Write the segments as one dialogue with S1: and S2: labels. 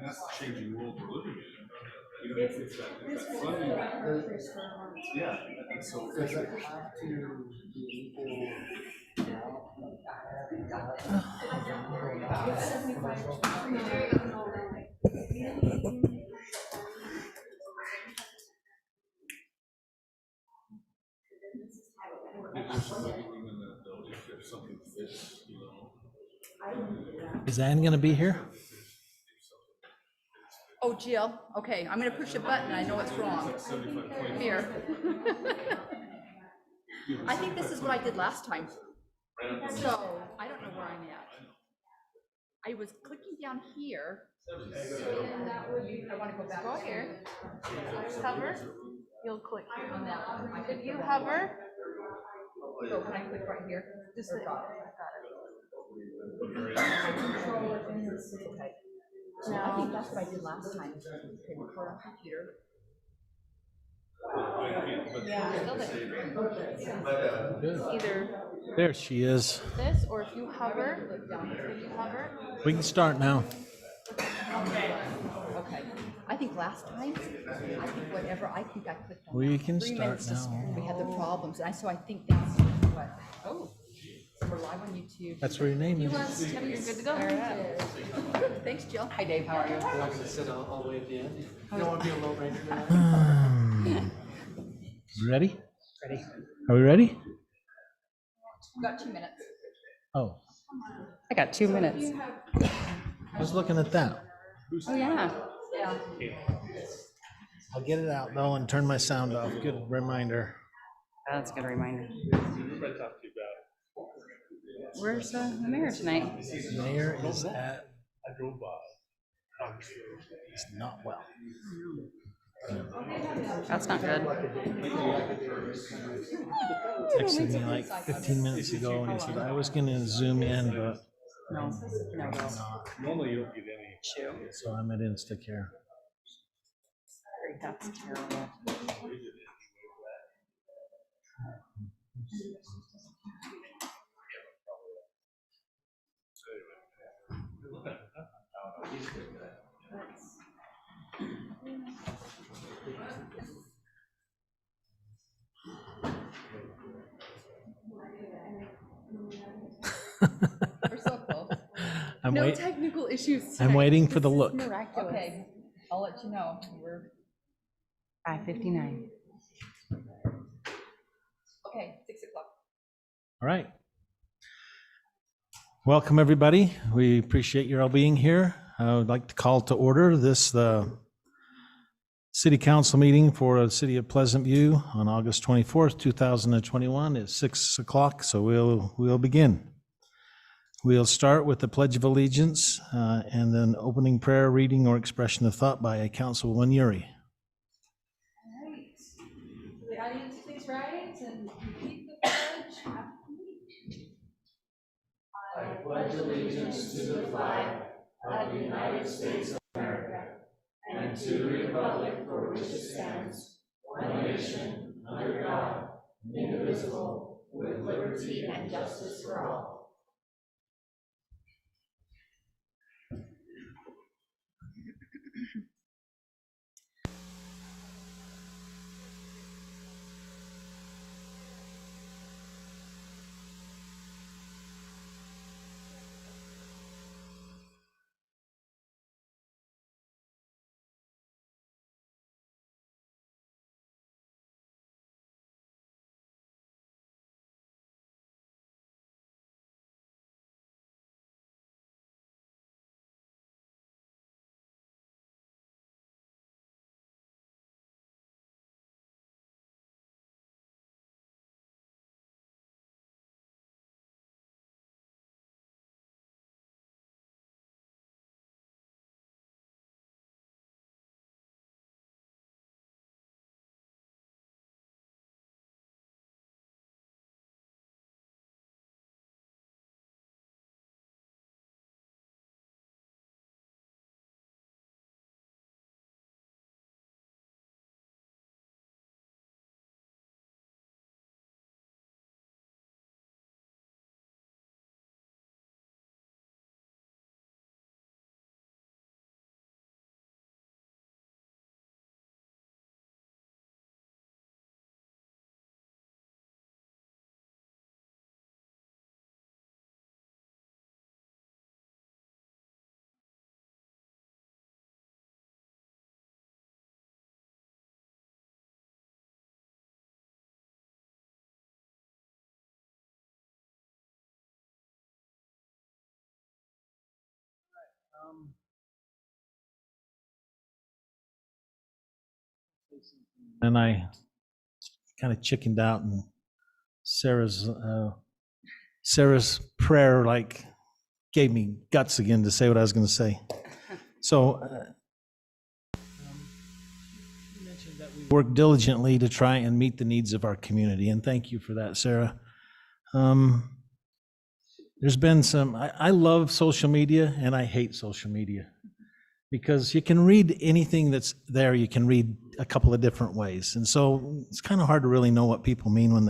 S1: that's the changing world we're living in. You know, it's that funding. Yeah, and so
S2: does it have to be equal now?
S1: If something fits, you know.
S3: Is Ann going to be here?
S4: Oh, Jill, okay, I'm gonna push a button, I know it's wrong. Here. I think this is what I did last time. So, I don't know where I'm at. I was clicking down here. I wanna go back.
S5: Go here. Hover. You'll click on that one. If you hover,
S4: So can I click right here?
S5: just
S4: Or
S5: got
S4: got
S5: it.
S4: Okay. So I think that's what I did last time. Okay, record on computer.
S5: Either
S3: There she is.
S5: this, or if you hover,
S3: We can start now.
S4: Okay. I think last time, I think I clicked on.
S3: We
S4: that.
S3: can
S4: 3
S3: start
S4: minutes to
S3: now.
S4: spare. We had the problems, and so I think that's what. Oh, so we're live on YouTube.
S3: That's where your name is.
S5: you're good to go.
S4: Thanks, Jill. Hi, Dave. How are you?
S2: I'm not gonna sit all the way at the end. You don't want to be a low ranger tonight?
S3: Ready? Ready. Are we ready?
S4: We've got 2 minutes.
S3: Oh,
S5: I got 2 minutes.
S3: I was looking at that.
S5: Oh, yeah.
S4: Yeah.
S3: I'll get it out though and turn my sound off. Good reminder.
S5: That's a good reminder. Where's the mayor tonight?
S3: The mayor is at. He's not well.
S5: That's not good.
S3: Texted me like 15 minutes ago and he said I was going to zoom in, but
S5: No.
S1: Normally you don't get any.
S3: so I'm at Instacare.
S5: That's terrible.
S4: We're so close.
S5: No technical issues.
S3: I'm waiting for the look.
S5: Miraculous.
S4: Okay, I'll let you know. We're
S5: 5:59.
S4: okay. 6 o'clock.
S3: All right. Welcome, everybody. We appreciate your all being here. I would like to call to order this City Council meeting for the City of Pleasant View on August 24th, 2021 at 6 o'clock. So we'll begin. We'll start with the Pledge of Allegiance and then opening prayer, reading, or expression of thought by Councilwoman Yuri.
S5: All right. The audience, please rise and repeat the pledge.
S2: I pledge allegiance to the flag of the United States of America and to the republic for which it stands, one nation, under God, indivisible, with liberty and justice for all.
S3: And I kind of chickened out, and Sarah's prayer like gave me guts again to say what I was going to say. So you mentioned that we work diligently to try and meet the needs of our community, and thank you for that, Sarah. There's been I love social media and I hate social media, because you can read anything that's there, you can read a couple of different ways. And so it's kind of hard to really know what people mean when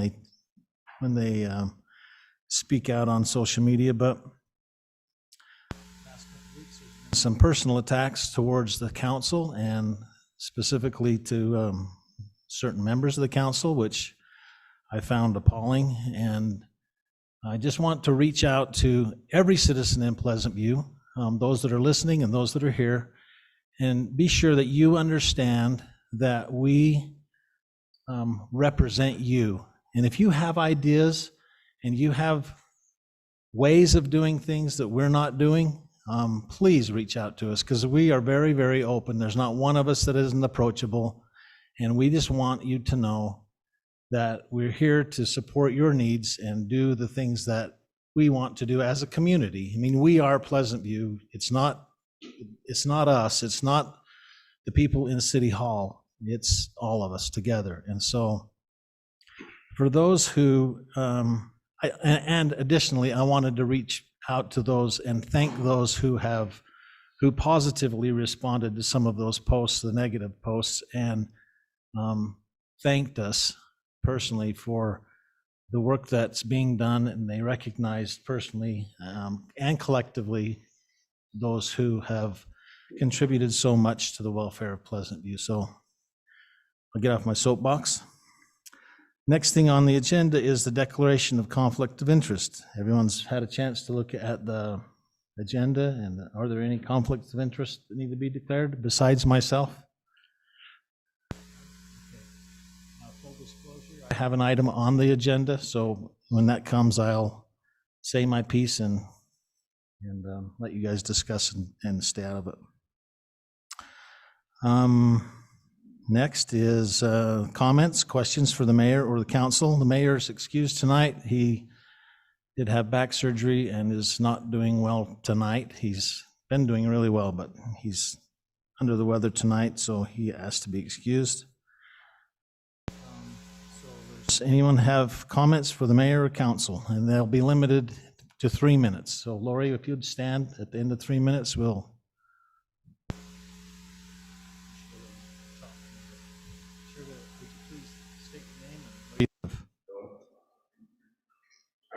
S3: they speak out on social media. But some personal attacks towards the council, and specifically to certain members of the council, which I found appalling. And I just want to reach out to every citizen in Pleasant View, those that are listening and those that are here, and be sure that you understand that we represent you. And if you have ideas and you have ways of doing things that we're not doing, please reach out to us, because we are very, very open. There's not one of us that isn't approachable. And we just want you to know that we're here to support your needs and do the things that we want to do as a community. I mean, we are Pleasant View. It's not us. It's not the people in City Hall. It's all of us together. And so for those who, and additionally, I wanted to reach out to those and thank those who positively responded to some of those posts, the negative posts, and thanked us personally for the work that's being done. And they recognized personally and collectively those who have contributed so much to the welfare of Pleasant View. So I'll get off my soapbox. Next thing on the agenda is the declaration of conflict of interest. Everyone's had a chance to look at the agenda, and are there any conflicts of interest that need to be declared besides myself? Full disclosure, I have an item on the agenda, so when that comes, I'll say my piece and let you guys discuss and stay out of it. Next is comments, questions for the mayor or the council. The mayor is excused tonight. He did have back surgery and is not doing well tonight. He's been doing really well, but he's under the weather tonight, so he asked to be excused. Does anyone have comments for the mayor or council? And they'll be limited to 3 minutes. So Lori, if you'd stand at the end of 3 minutes, we'll.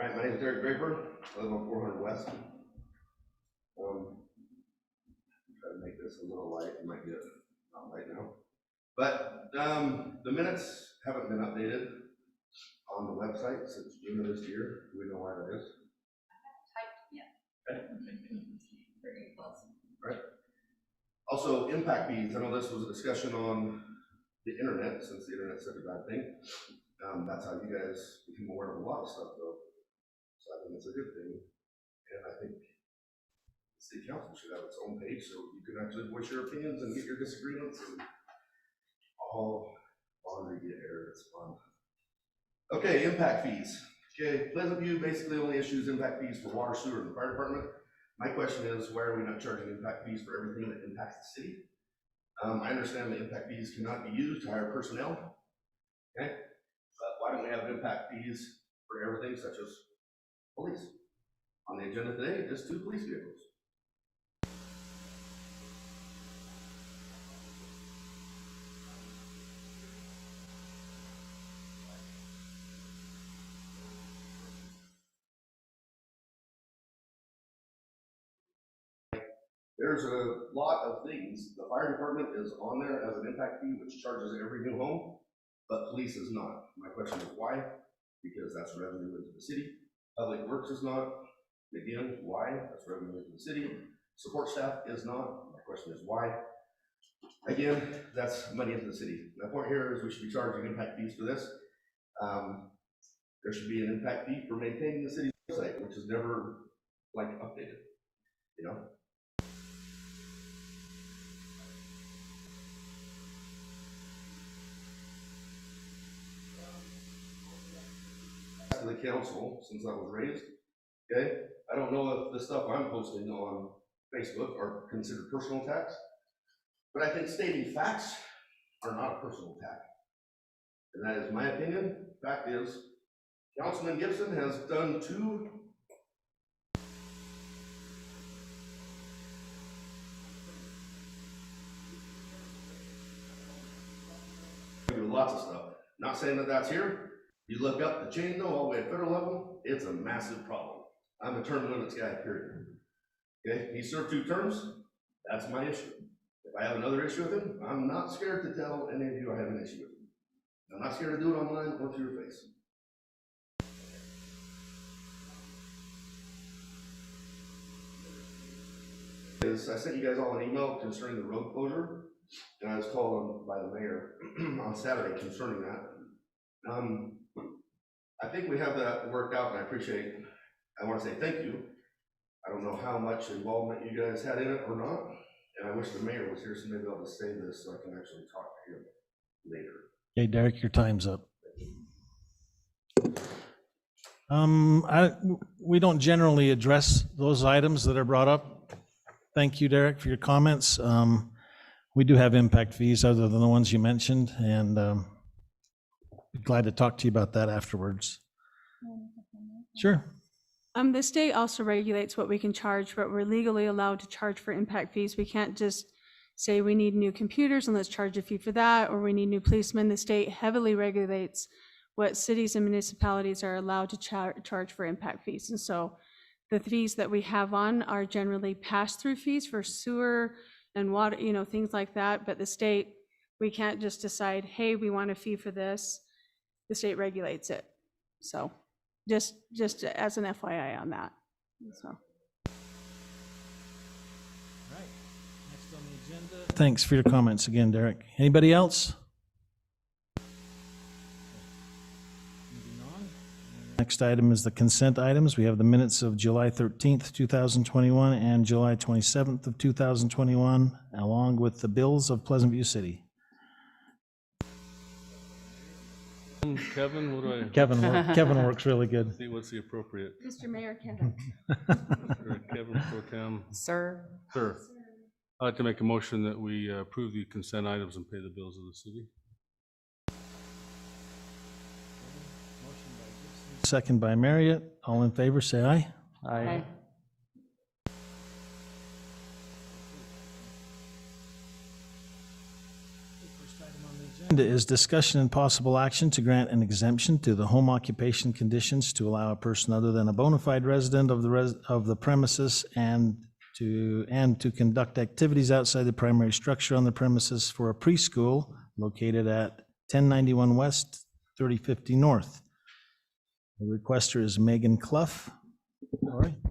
S6: All right, my name is Derek Draper. I live on 400 West. Try to make this a little light. It might get not light now. But the minutes haven't been updated on the website since June of this year. Do we know why that is? Okay.
S5: Very close.
S6: Right. Also, impact fees. I know this was a discussion on the internet, since the internet's such a bad thing. That's how you guys become aware of a lot of stuff, though. So I think it's a good thing. And I think the city council should have its own page so you can actually voice your opinions and get your disagreements and all on the air. It's fun. Okay, impact fees. Okay, Pleasant View basically only issues impact fees for water, sewer, and the fire department. My question is, why are we not charging impact fees for everything that impacts the city? I understand the impact fees cannot be used to hire personnel. Okay, but why don't we have impact fees for everything, such as police? On the agenda today is 2 police vehicles. There's a lot of things. The fire department is on there as an impact fee, which charges every new home, but police is not. My question is why? Because that's revenue into the city. Public Works is not. Again, why? That's revenue into the city. Support staff is not. My question is why? Again, that's money into the city. My point here is we should be charging impact fees for this. There should be an impact fee for maintaining the city's website, which is never like updated, you know? the council since I was raised, okay? I don't know if the stuff I'm posting on Facebook are considered personal attacks, but I think stating facts are not a personal attack. And that is my opinion. Fact is, Councilman Gibson has done lots of stuff. Not saying that that's here. You look up the chain though, all the way at federal level, it's a massive problem. I'm a term limits guy, period. Okay, he served 2 terms, that's my issue. If I have another issue with him, I'm not scared to tell any of you I have an issue with him. I'm not scared to do it online or to your face. I sent you guys all an email concerning the road closure, and I was called by the mayor on Saturday concerning that. I think we have that worked out, and I want to say thank you. I don't know how much involvement you guys had in it or not, and I wish the mayor was here, so maybe I'll just say this so I can actually talk to him later.
S3: Okay, Derek, your time's up. We don't generally address those items that are brought up. Thank you, Derek, for your comments. We do have impact fees other than the ones you mentioned, and be glad to talk to you about that afterwards. Sure.
S2: The state also regulates what we can charge, but we're legally allowed to charge for impact fees. We can't just say we need new computers and let's charge a fee for that, or we need new policemen. The state heavily regulates what cities and municipalities are allowed to charge for impact fees. And so the fees that we have on are generally pass-through fees for sewer and water, things like that. But the state, we can't just decide, hey, we want a fee for this. The state regulates it. So just as an FYI on that. So.
S3: All right. Next on the agenda. Thanks for your comments again, Derek. Anybody else? Next item is the consent items. We have the minutes of July 13th, 2021 and July 27th of 2021, along with the bills of Pleasant View City.
S1: Kevin, what do I?
S3: Kevin works really good.
S1: See what's the appropriate?
S2: Mr. Mayor, Kevin.
S1: Or Kevin Pro Tem.
S4: Sir.
S1: Sir. I'd like to make a motion that we approve the consent items and pay the bills of the city.
S3: Second by Marriott. All in favor, say aye.
S2: Aye.
S3: Agenda is discussion and possible action to grant an exemption to the home occupation conditions to allow a person other than a bona fide resident of the premises and to conduct activities outside the primary structure on the premises for a preschool located at 1091 West, 3050 North. The requester is Megan Clough. All right.
S4: Do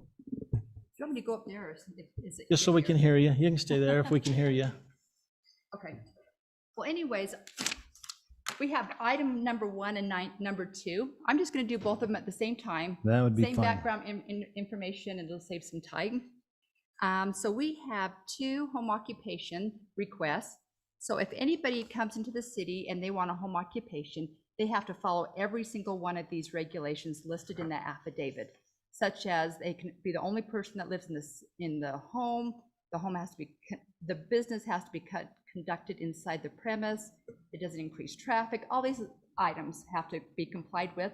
S4: you want me to go up there? Or is it
S3: Just so we can hear you. You can stay there if we can hear you.
S4: Okay. Well, anyways, we have item number 1 and number 2. I'm just going to do both of them at the same time.
S3: That would be
S4: Same
S3: fine.
S4: background information, and it'll save some time. So we have 2 home occupation requests. So if anybody comes into the city and they want a home occupation, they have to follow every single one of these regulations listed in that affidavit, such as they can be the only person that lives in the home has to be, the business has to be conducted inside the premise, it doesn't increase traffic, all these items have to be complied with.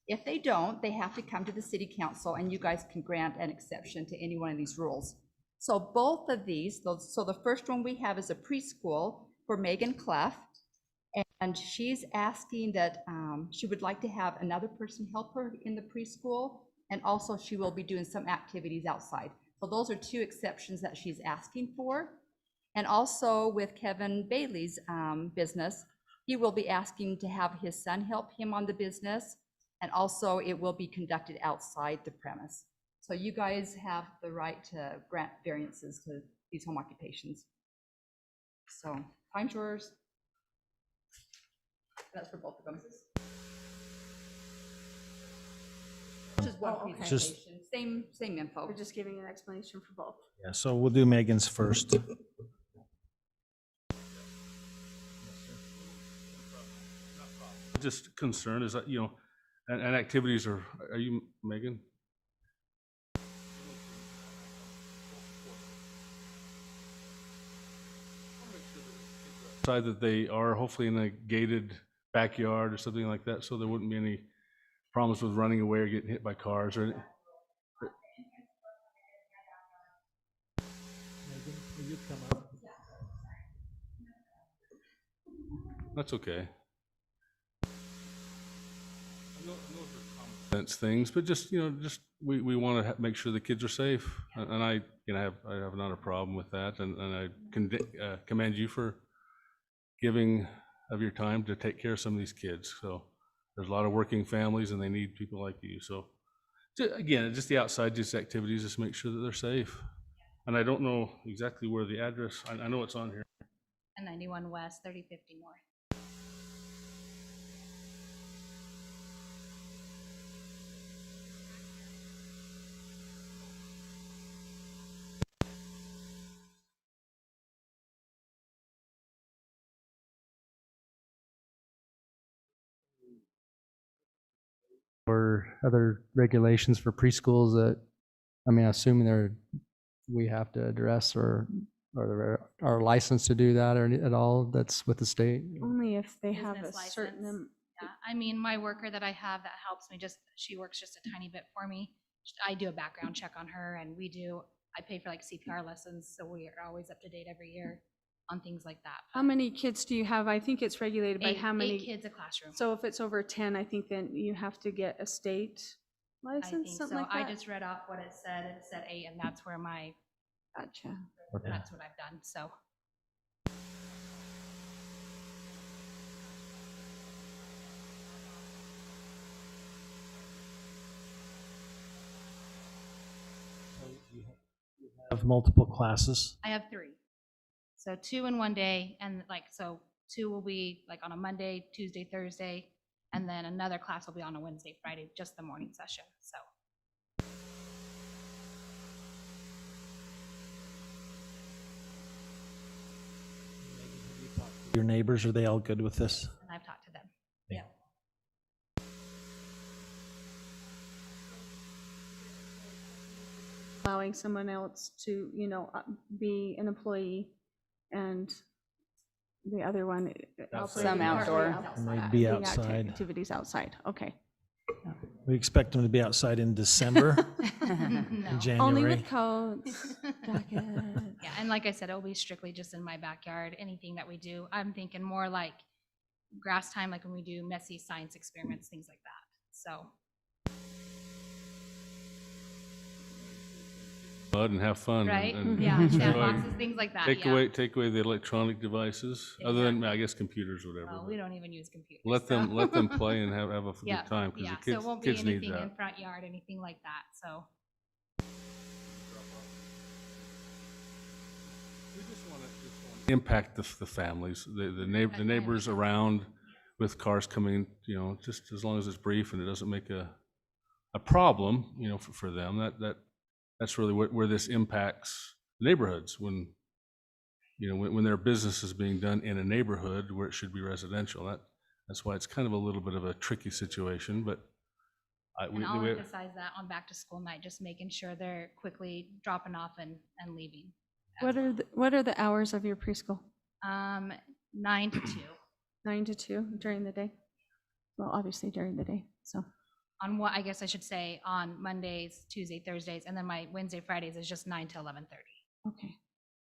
S4: If they don't, they have to come to the city council and you guys can grant an exception to any one of these rules. So both of these, so the first one we have is a preschool for Megan Clough. And she's asking that she would like to have another person help her in the preschool, and also she will be doing some activities outside. So those are 2 exceptions that she's asking for. And also with Kevin Bailey's business, he will be asking to have his son help him on the business, and also it will be conducted outside the premise. So you guys have the right to grant variances to these home occupations. So time's yours. That's for both of them. Just one
S2: Oh, okay.
S4: presentation, same info.
S2: We're just giving an explanation for both.
S3: Yeah, so we'll do Megan's first.
S1: Just concern is that, And activities are you, Megan? Side that they are hopefully in a gated backyard or something like that, so there wouldn't be any problems with running away or getting hit by cars or anything. That's okay. Sense things, but just we want to make sure the kids are safe, and I have not a problem with that, and I commend you for giving of your time to take care of some of these kids. So there's a lot of working families, and they need people like you. So again, just the outside, just activities, just make sure that they're safe. And I don't know exactly where the address. I know it's on here.
S7: 91 West, 3050 North.
S2: Or other regulations for preschools that, I mean, assuming we have to address or are licensed to do that or at all, that's with the state?
S5: Only if they have a
S7: Business
S5: certain,
S7: license. Yeah, I mean, my worker that I have that helps me, she works just a tiny bit for me. I do a background check on her, and I pay for like CPR lessons, so we are always up to date every year on things like that.
S5: how many kids do you have? I think it's regulated by how many.
S7: 8 kids a classroom.
S5: So if it's over 10, I think then you have to get a state
S7: I
S5: license,
S7: think
S5: something
S7: so.
S5: like that?
S7: I just read off what it said. It said 8, and that's where
S5: Gotcha.
S7: that's what I've done, so.
S3: Have multiple classes.
S7: I have 3. So 2 in one day, and so 2 will be like on a Monday, Tuesday, Thursday, and then another class will be on a Wednesday, Friday, just the morning session, so.
S3: Your neighbors, are they all good with this?
S7: And I've talked to them.
S3: Yeah.
S5: Allowing someone else to, be an employee, and the other one.
S3: Outside.
S4: Some outdoor.
S3: And they'd be
S5: Doing
S3: outside.
S5: Activities outside, okay.
S3: We expect them to be outside in December, in
S7: No.
S3: January.
S5: Only with coats, jackets.
S7: Yeah, and like I said, it'll be strictly just in my backyard, anything that we do. I'm thinking more like grass time, like when we do messy science experiments, things like that, so.
S1: Mud and have fun.
S7: Right,
S1: and
S7: yeah,
S1: enjoy.
S7: sandboxes, things like that,
S1: Take
S7: yeah.
S1: away the electronic devices, other than, I guess, computers or whatever.
S7: Well,
S1: but
S7: we don't even use computers.
S1: Let
S7: so.
S1: them play and have a
S7: Yeah,
S1: good time, because
S7: yeah,
S1: the
S7: so it won't be
S1: kids need
S7: anything in
S1: that.
S7: front yard, anything like that, so.
S1: Impact the families, the neighbors around with cars coming, just as long as it's brief and it doesn't make a problem, for them. That's really where this impacts neighborhoods, when their business is being done in a neighborhood where it should be residential. That's why it's kind of a little bit of a tricky situation, but
S7: And I'll emphasize that on back to school night, just making sure they're quickly dropping off and leaving.
S5: What are the hours of your preschool?
S7: 9 to 2.
S5: 9 to 2 during the day? Well, obviously during the day, so.
S7: On what, I guess I should say, on Mondays, Tuesday, Thursdays, and then my Wednesday, Fridays is just 9 to 11:30.
S5: Okay.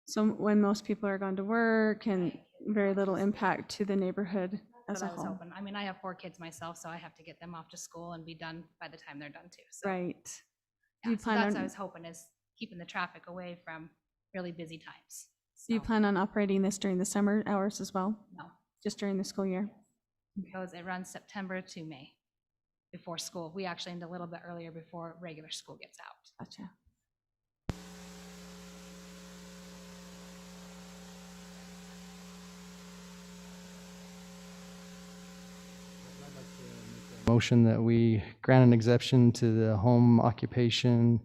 S5: So when most people are gone to work and very little impact to the neighborhood as
S7: That's
S5: a
S7: what I was
S5: whole.
S7: hoping. I mean, I have 4 kids myself, so I have to get them off to school and be done by the time they're done too. So,
S5: Right. Do
S7: yeah,
S5: you
S7: so
S5: plan
S7: that's what I
S5: on,
S7: was hoping, is keeping the traffic away from really busy times.
S5: do you
S7: So,
S5: plan on operating this during the summer hours as well?
S7: No,
S5: Just during the school year?
S7: it runs September to May before school. We actually end a little bit earlier before regular school gets out.
S5: Gotcha.
S2: Motion that we grant an exception to the home occupation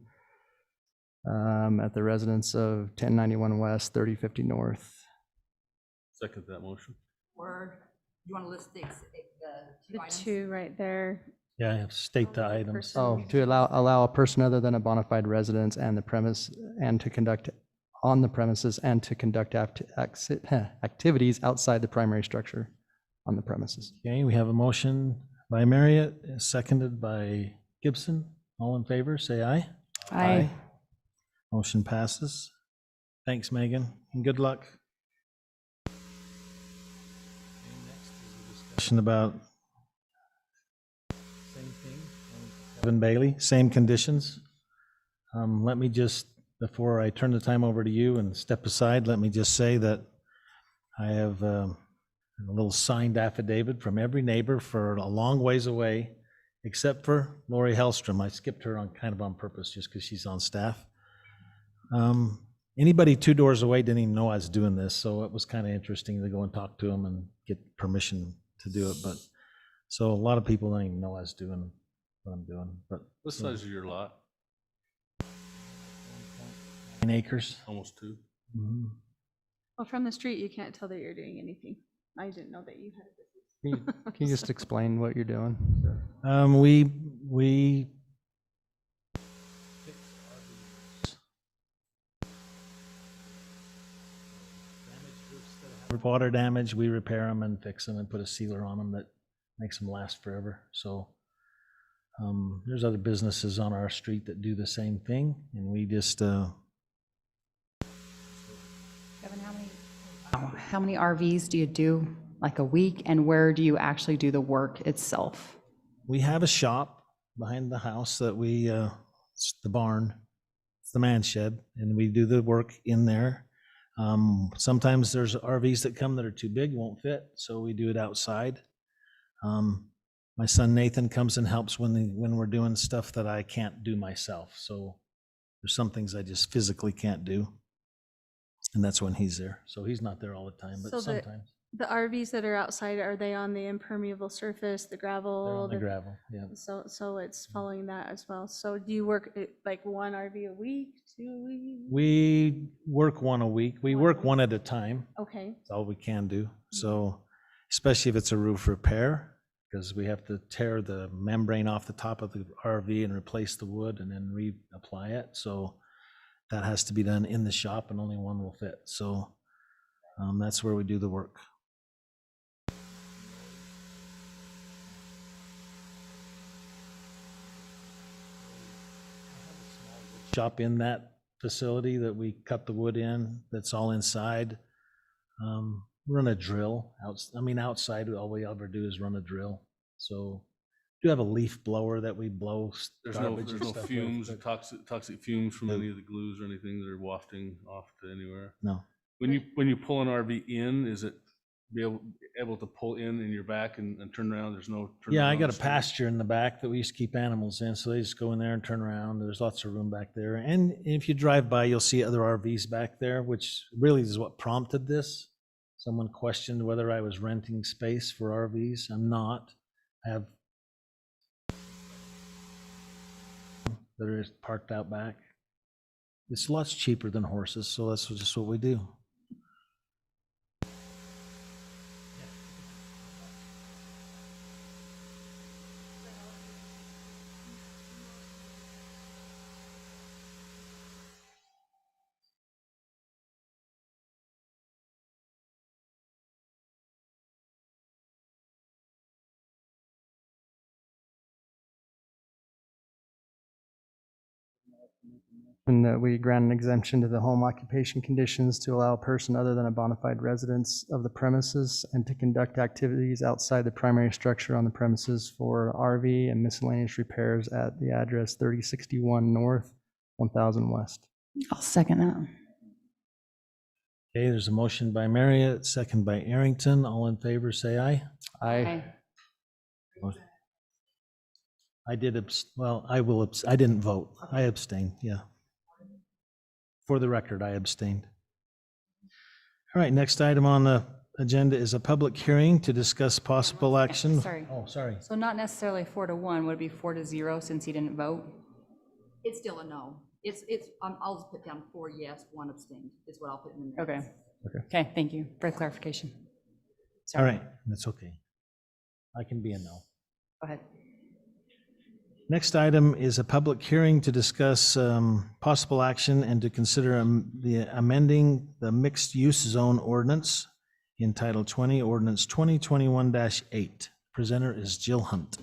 S2: at the residence of 1091 West, 3050 North.
S1: Second that motion.
S4: Or you want to list the
S5: The
S4: items?
S5: 2 right there,
S3: Yeah, I have to state the items.
S5: Person.
S8: Oh, to allow a person other than a bona fide resident and the premise and to conduct on the premises and to conduct activities outside the primary structure on the premises.
S3: Okay, we have a motion by Marriott, seconded by Gibson. All in favor, say aye.
S8: Aye.
S3: Motion passes. Thanks, Megan, and good luck. Discussion about same thing, Kevin Bailey, same conditions. Let me just, before I turn the time over to you and step aside, let me just say that I have a little signed affidavit from every neighbor for a long ways away, except for Lori Hellstrom. I skipped her on kind of on purpose just because she's on staff. Anybody 2 doors away didn't even know I was doing this, so it was kind of interesting to go and talk to them and get permission to do it. But so a lot of people don't even know I was doing what I'm doing. But
S1: What size is your lot?
S3: 9 acres.
S1: Almost 2?
S3: Mhm.
S5: Well, from the street, you can't tell that you're doing anything. I didn't know that you had a business.
S8: Can you just explain what you're doing?
S3: We water damage, we repair them and fix them and put a sealer on them that makes them last forever. So there's other businesses on our street that do the same thing, and we just
S9: Kevin, how many RVs do you do like a week, and where do you actually do the work itself?
S3: we have a shop behind the house that we it's the barn, it's the man shed, and we do the work in there. Sometimes there's RVs that come that are too big, won't fit, so we do it outside. My son Nathan comes and helps when we're doing stuff that I can't do myself. So there's some things I just physically can't do, and that's when he's there. So he's not there all the time, but
S5: So
S3: sometimes
S5: The RVs that are outside, are they on the impermeable surface, the
S3: they're
S5: gravel?
S3: on the gravel. Yeah.
S5: So it's following that as well. So do you work like 1 RV a week, 2 a week?
S3: We work 1 a week. We
S5: One a
S3: work
S5: week.
S3: 1 at a time.
S5: Okay,
S3: That's all we can do. So, especially if it's a roof repair, because we have to tear the membrane off the top of the RV and replace the wood and then reapply it. So that has to be done in the shop, and only 1 will fit. So that's where we do the work. Shop in that facility that we cut the wood in, that's all inside. Run a drill. Outside, all we ever do is run a drill. So do have a leaf blower that we blow
S1: There's
S3: garbage and
S1: no
S3: stuff with,
S1: fumes,
S3: but
S1: toxic fumes from
S3: No.
S1: any of the glues or anything that are wafting off to anywhere?
S3: No.
S1: When you pull an RV in, is it be able to pull in your back and turn around? There's no turn
S3: Yeah, I
S1: around
S3: got a
S1: street?
S3: pasture in the back that we used to keep animals in, so they just go in there and turn around. There's lots of room back there. And if you drive by, you'll see other RVs back there, which really is what prompted this. Someone questioned whether I was renting space for RVs. I'm not. I have that are parked out back. It's lots cheaper than horses, so that's just what we do.
S8: And that we grant an exemption to the home occupation conditions to allow a person other than a bona fide residence of the premises and to conduct activities outside the primary structure on the premises for RV and miscellaneous repairs at the address 3061 North, 1000 West.
S9: I'll second that.
S3: Okay, there's a motion by Marriott, second by Arrington. All in favor, say aye.
S8: Aye.
S3: I did, I didn't vote. I abstained, yeah. For the record, I abstained. All right, next item on the agenda is a public hearing to discuss possible action.
S9: Sorry.
S3: Oh, sorry.
S9: So not necessarily 4-1, would it be 4-0 since he didn't vote?
S4: It's still a no. I'll just put down 4 yes, 1 abstained is what I'll put in the
S9: Okay.
S4: minutes.
S9: Okay, thank you for the clarification.
S3: All right, that's okay. I can be a no.
S9: Go ahead.
S3: Next item is a public hearing to discuss possible action and to consider the amending the mixed-use zone ordinance in Title 20, Ordinance 2021-8. Presenter is Jill Hunt.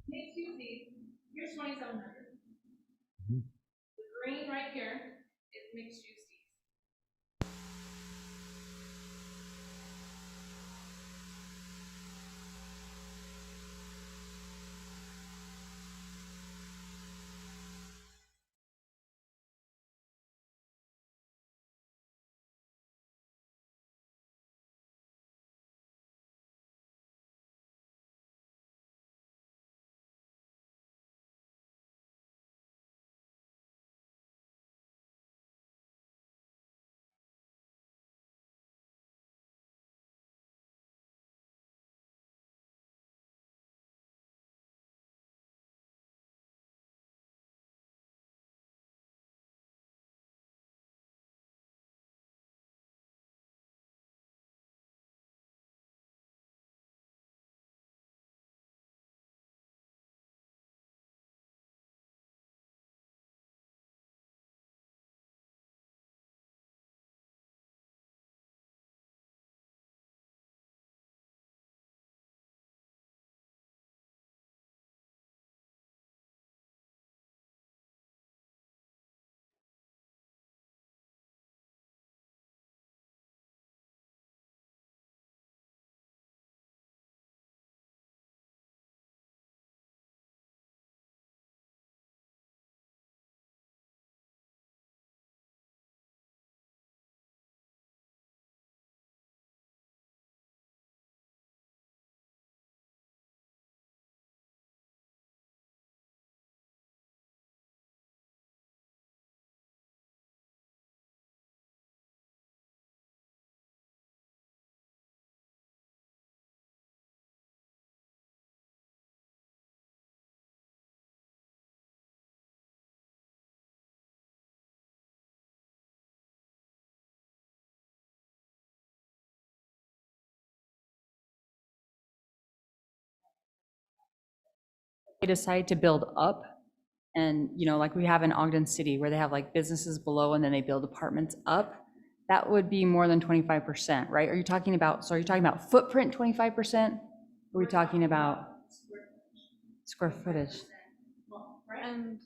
S2: Mixed use these, here's 2,700. The green right here is mixed use these.
S9: They decide to build up and, like we have in Ogden City where they have like businesses below and then they build apartments up, that would be more than 25%, right? Are you talking about footprint 25%? Are we talking about square footage?
S5: And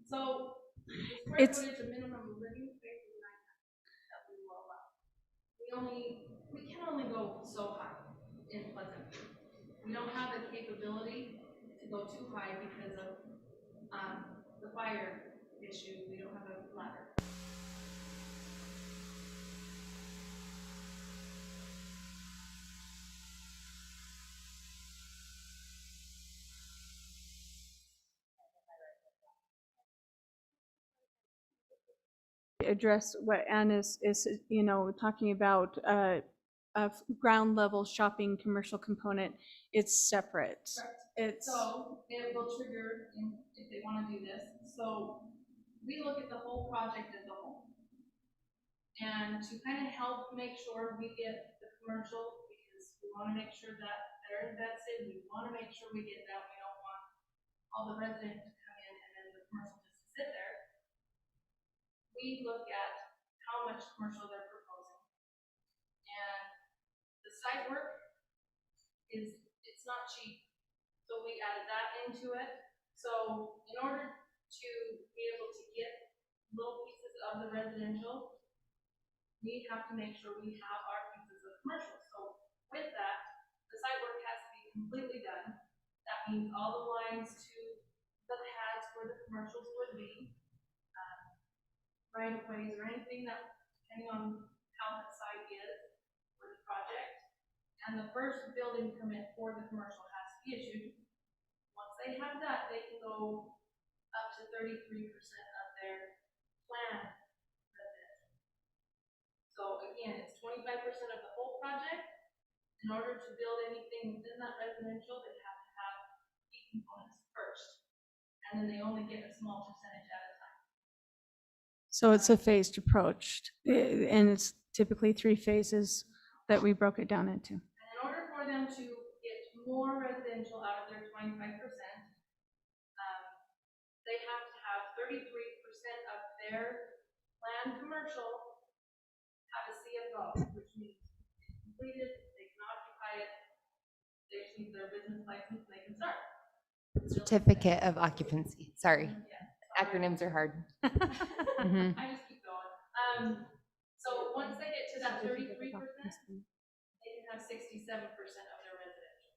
S2: So the
S5: It's-
S2: square footage, the minimum living space is 900 that we will allow. We can only go so high in Pleasant View. We don't have the capability to go too high because of the fire issue. We don't have a ladder.
S5: address what Ann is, you know, talking about, a ground level shopping commercial component, it's separate. It's,
S7: So it will trigger if they want to do this. So we look at the whole project as a whole. And to kind of help make sure we get the commercial, because we want to make sure that they're invested, we want to make sure we get that. We don't want all the residents to come in and then the commercial just to sit there. We look at how much commercial they're proposing. And the site work it's not cheap. So we added that into it. So in order to be able to get little pieces of the residential, we have to make sure we have our pieces of commercial. So with that, the site work has to be completely done. That means all the lines to the pads where the commercials would be, right of ways or anything that, depending on how the site is for the project. And the first building permit for the commercial has to be issued. Once they have that, they can go up to 33% of their plan residential. So again, it's 25% of the whole project. In order to build anything within that residential, they have to have key components first. And then they only get a small percentage at a time.
S5: so it's a phased approach, and it's typically 3 phases that we broke it down into.
S7: And in order for them to get more residential out of their 25%, they have to have 33% of their planned commercial have a CFO, which means it's completed, they can occupy it, they just need their business license, they can start.
S2: Certificate of occupancy. Sorry,
S7: Yeah.
S2: acronyms are hard.
S9: Mhm.
S7: I just keep going. So once they get to that 33%, they can have 67% of their residential.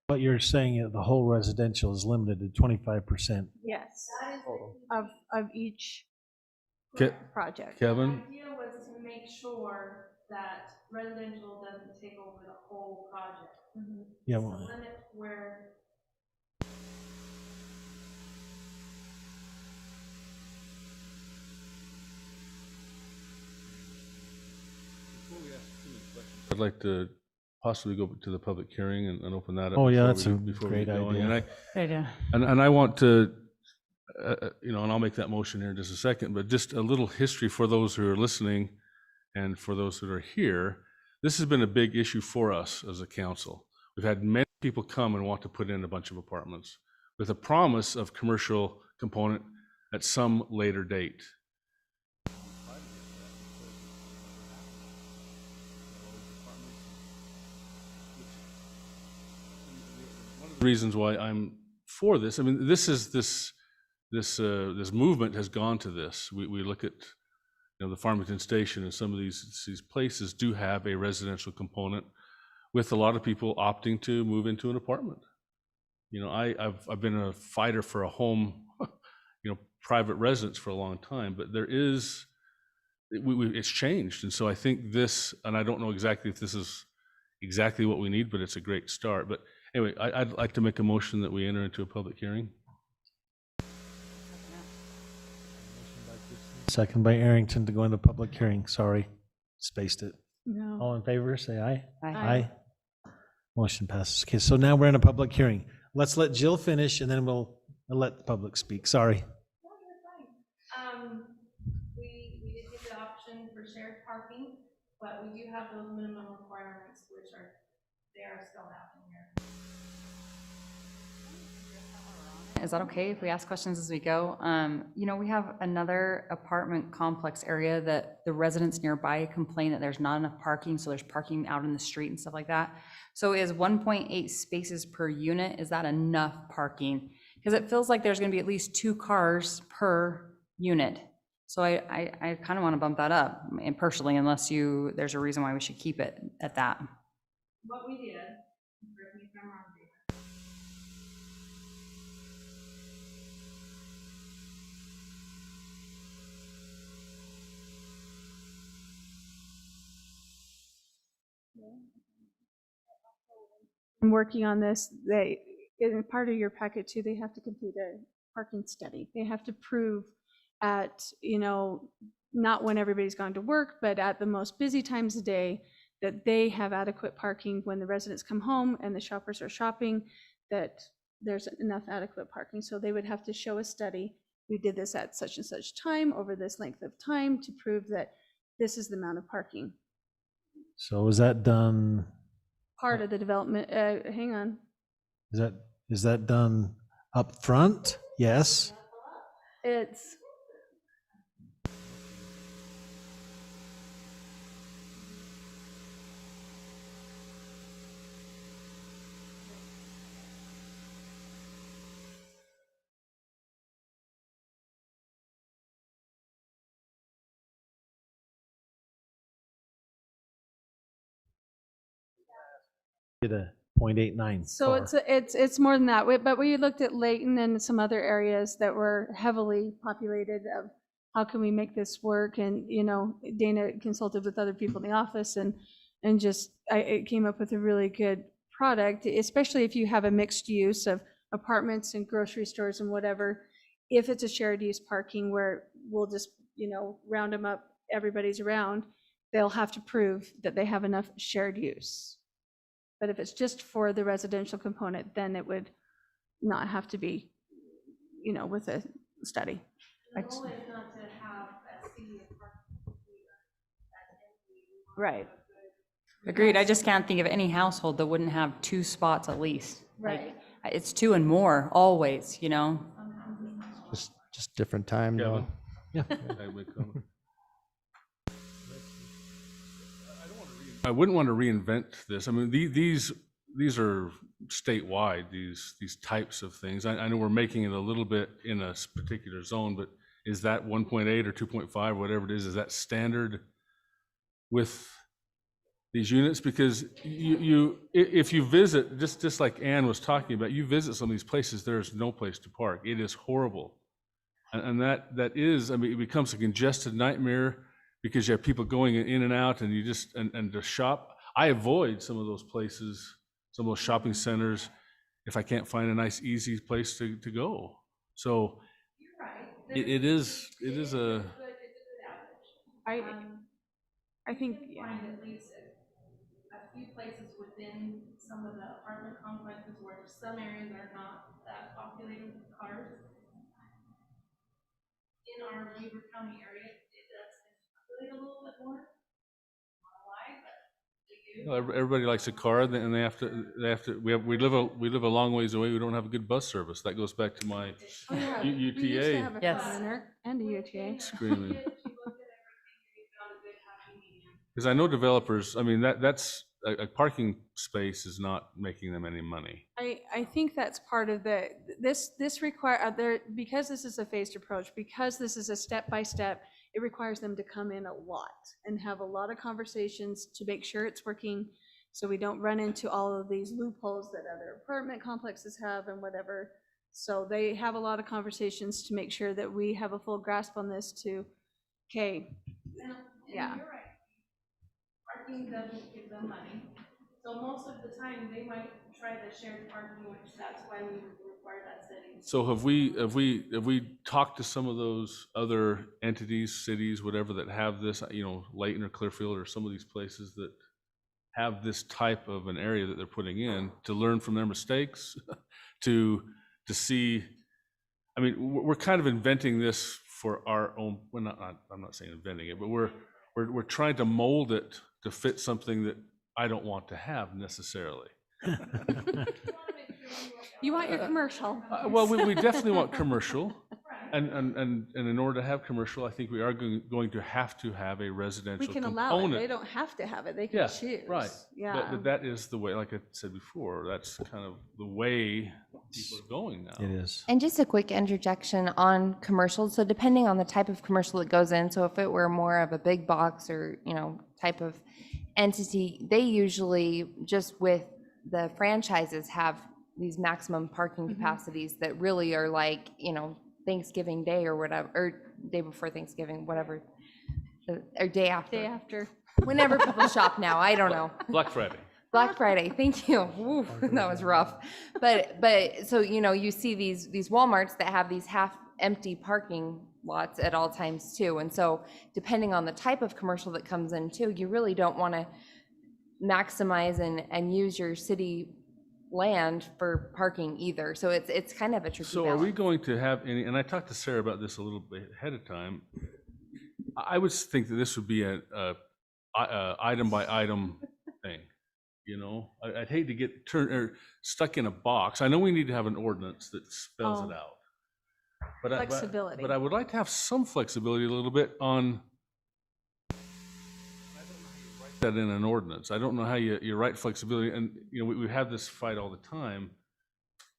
S3: But you're saying that the whole residential is limited to 25%.
S5: Yes,
S3: Total.
S5: of each
S1: Ke-
S5: project.
S1: Kevin?
S7: The idea was to make sure that residential doesn't take over the whole project.
S3: Yeah,
S7: To
S3: well,
S7: limit where
S1: I'd like to possibly go to the public hearing and open that up.
S3: Oh, yeah,
S1: before
S3: that's
S1: we-
S3: a
S1: before we
S3: great
S1: get going.
S3: idea.
S1: And I want to, and I'll make that motion here in just a second, but just a little history for those who are listening and for those that are here. This has been a big issue for us as a council. We've had many people come and want to put in a bunch of apartments with a promise of commercial component at some later date. One of the reasons why I'm for this, I mean, this movement has gone to this. We look at, the Farmington Station, and some of these places do have a residential component, with a lot of people opting to move into an apartment. I've been a fighter for a home, private residence for a long time, but it's changed. And so I think this, and I don't know exactly if this is exactly what we need, but it's a great start. But anyway, I'd like to make a motion that we enter into a public hearing.
S3: Second by Arrington to go into public hearing. Sorry, spaced it.
S5: No.
S3: All in favor, say aye.
S9: Aye.
S3: Motion passes. Okay, so now we're in a public hearing. Let's let Jill finish and then we'll let the public speak. Sorry.
S7: No, you're fine. We did get the option for shared parking, but we do have those minimum requirements, which they are spelled out in here.
S9: Is that okay if we ask questions as we go? You know, we have another apartment complex area that the residents nearby complain that there's not enough parking, so there's parking out in the street and stuff like that. So is 1.8 spaces per unit, is that enough parking? Because it feels like there's gonna be at least 2 cars per unit. So I kind of want to bump that up, and personally, unless there's a reason why we should keep it at that.
S10: What we did, correct me if I'm wrong, David.
S5: I'm working on this. In part of your packet too, they have to complete a parking study. They have to prove at, not when everybody's gone to work, but at the most busy times of day, that they have adequate parking when the residents come home and the shoppers are shopping, that there's enough adequate parking. So they would have to show a study. We did this at such and such time over this length of time to prove that this is the amount of parking.
S3: So is that done,
S5: Part of the development, hang on.
S3: is that done up front? Yes.
S5: It's,
S3: Get a 0.89
S5: so
S3: car.
S5: it's more than that, but we looked at Layton and some other areas that were heavily populated of how can we make this work? And, Dana consulted with other people in the office and just, it came up with a really good product, especially if you have a mixed use of apartments and grocery stores and whatever. If it's a shared use parking where we'll just, round them up, everybody's around, they'll have to prove that they have enough shared use. But if it's just for the residential component, then it would not have to be, with a study.
S10: The goal is not to have a city of parking.
S5: Right.
S9: Agreed, I just can't think of any household that wouldn't have 2 spots at least.
S5: Right.
S9: Like, it's 2 and more, always,
S8: Just different time, though.
S1: Kevin? I wouldn't want to reinvent this. I mean, these are statewide, these types of things. I know we're making it a little bit in a particular zone, but is that 1.8 or 2.5, whatever it is that standard with these units? Because if you visit, just like Ann was talking about, you visit some of these places, there's no place to park. It is horrible. And that is, I mean, it becomes a congested nightmare because you have people going in and out, and you just, and to shop. I avoid some of those places, some of those shopping centers, if I can't find a nice, easy place to go. So it is a.
S5: I think,
S10: Find at least a few places within some of the apartment complexes where some areas are not that populated with cars. In our Weaver County area, it does populate a little bit more. I don't know why, but they do.
S1: Well, everybody likes a car, and they have to. We live a long ways away. We don't have a good bus service. That goes back to my
S5: we used to
S1: UTA
S5: have a
S9: Yes.
S5: car runner and a UTA.
S1: screaming. Because I know developers. I mean, that's a parking space is not making them any money.
S5: I think that's part of this because this is a phased approach, because this is a step-by-step, it requires them to come in a lot and have a lot of conversations to make sure it's working, so we don't run into all of these loopholes that other apartment complexes have and whatever. So they have a lot of conversations to make sure that we have a full grasp on this too. Okay,
S10: And
S5: yeah.
S10: you're right. Parking doesn't give them money. So most of the time, they might try the shared parking, which that's why we require that setting.
S1: So have we talked to some of those other entities, cities, whatever, that have this, Layton or Clearfield or some of these places that have this type of an area that they're putting in, to learn from their mistakes, to see. I mean, we're kind of inventing this for our own. Well, I'm not saying inventing it, but we're trying to mold it to fit something that I don't want to have necessarily.
S10: We want to make sure
S5: You want your commercial.
S1: Well, we definitely want commercial. And in order to have commercial, I think we are going to have a residential
S5: We can
S1: component.
S5: allow it. They don't have to have it. They can
S1: Yeah,
S5: choose.
S1: right.
S5: Yeah.
S1: But that is the way, like I said before, that's kind of the way people are going now.
S3: It is.
S2: And just a quick interjection on commercials. So depending on the type of commercial that goes in, so if it were more of a big box or, type of entity, they usually just with the franchises have these maximum parking capacities that really are like, Thanksgiving Day or whatever, or day before Thanksgiving, whatever, or day after.
S5: Day after.
S2: Whenever people shop now, I don't know.
S1: Black Friday.
S2: Black Friday, thank you. Ooh, that was rough. But so, you see these Walmarts that have these half empty parking lots at all times too. And so depending on the type of commercial that comes in too, you really don't want to maximize and use your city land for parking either. So it's kind of a tricky
S1: So are we
S2: balance.
S1: going to have any, and I talked to Sarah about this a little bit ahead of time. I would think that this would be a item by item thing. I'd hate to get stuck in a box. I know we need to have an ordinance that spells
S5: Oh.
S1: it out. But
S5: Flexibility.
S1: But I would like to have some flexibility a little bit on that in an ordinance. I don't know how you write flexibility, and we have this fight all the time.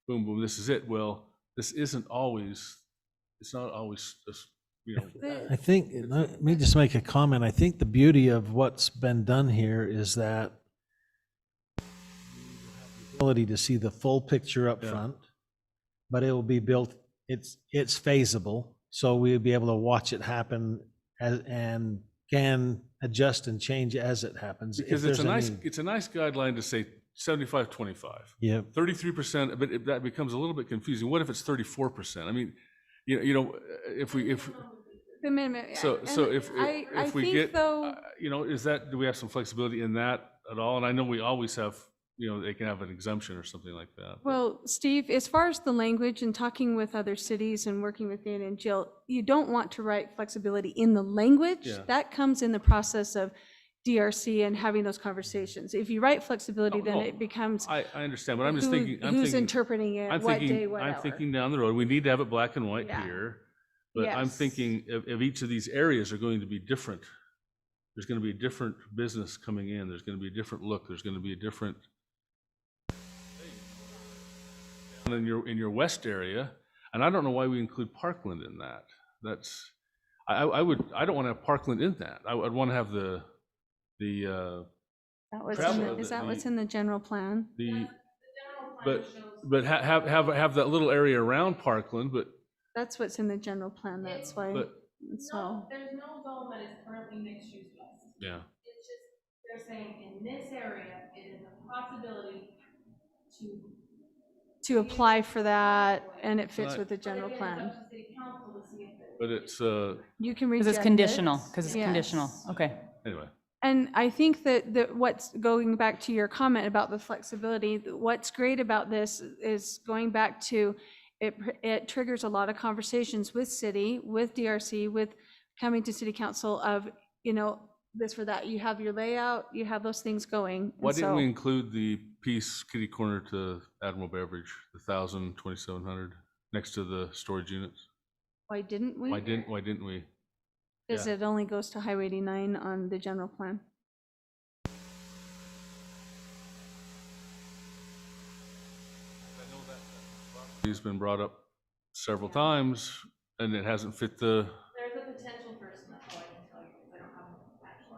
S1: Boom, boom, this is it. Well, this isn't always. It's not always just,
S3: I think, let me just make a comment. I think the beauty of what's been done here is that ability to see the full picture up
S1: Yeah.
S3: front, but it will be built, it's phasable, so we'll be able to watch it happen and can adjust and change as it happens. if
S1: because
S3: there's a need.
S1: it's a nice guideline to say 75-25.
S3: Yep.
S1: 33%, but that becomes a little bit confusing. What if it's 34%? I mean, if
S5: The minimum.
S1: so
S5: and
S1: if
S5: I
S1: we
S5: think,
S1: get,
S5: though,
S1: do we have some flexibility in that at all? And I know we always have, they can have an exemption or something like that.
S5: well, Steve, as far as the language and talking with other cities and working with Dana and Jill, you don't want to write flexibility in the language.
S1: Yeah.
S5: That comes in the process of DRC and having those conversations. If you write flexibility,
S1: Oh,
S5: then
S1: no,
S5: it becomes
S1: I understand, but I'm just thinking,
S5: who's interpreting it, what day, what
S1: I'm
S5: hour.
S1: thinking down the road, we need to have it black and white
S5: Yeah.
S1: here. But I'm
S5: Yes.
S1: thinking of each of these areas are going to be different. There's going to be a different business coming in. There's going to be a different look. There's going to be a different. In your west area, and I don't know why we include Parkland in that. That's, I don't want to have Parkland in that. I'd want to have the
S5: Is that what's in the general plan?
S1: but have that little area around Parkland, but
S5: That's what's in the general plan, that's why,
S1: But-
S5: so.
S10: No, there's no zone that is currently mixed use west.
S1: yeah.
S10: It's just, they're saying in this area, it is a possibility
S5: To apply for that, and it fits
S1: Right.
S5: with the general
S10: But again,
S5: plan.
S10: it's up to city council to see if they.
S1: But it's
S5: You can
S9: Because
S5: reject
S9: it's
S5: it.
S9: conditional, because it's
S5: Yes.
S9: conditional. Okay.
S1: anyway.
S5: And I think that what's going back to your comment about the flexibility, what's great about this is going back to, it triggers a lot of conversations with city, with DRC, with coming to city council of, this or that. You have your layout, you have those things going. and
S1: Why didn't
S5: so-
S1: we include the piece kitty corner to Admiral Beverage, the 1,000, 2,700, next to the storage units?
S5: Why didn't we?
S1: Why didn't we?
S5: Because it only goes to Highway 89 on the general plan.
S1: It's been brought up several times, and it hasn't fit the.
S10: There's a potential person, that's all I can tell you, because I don't have an actual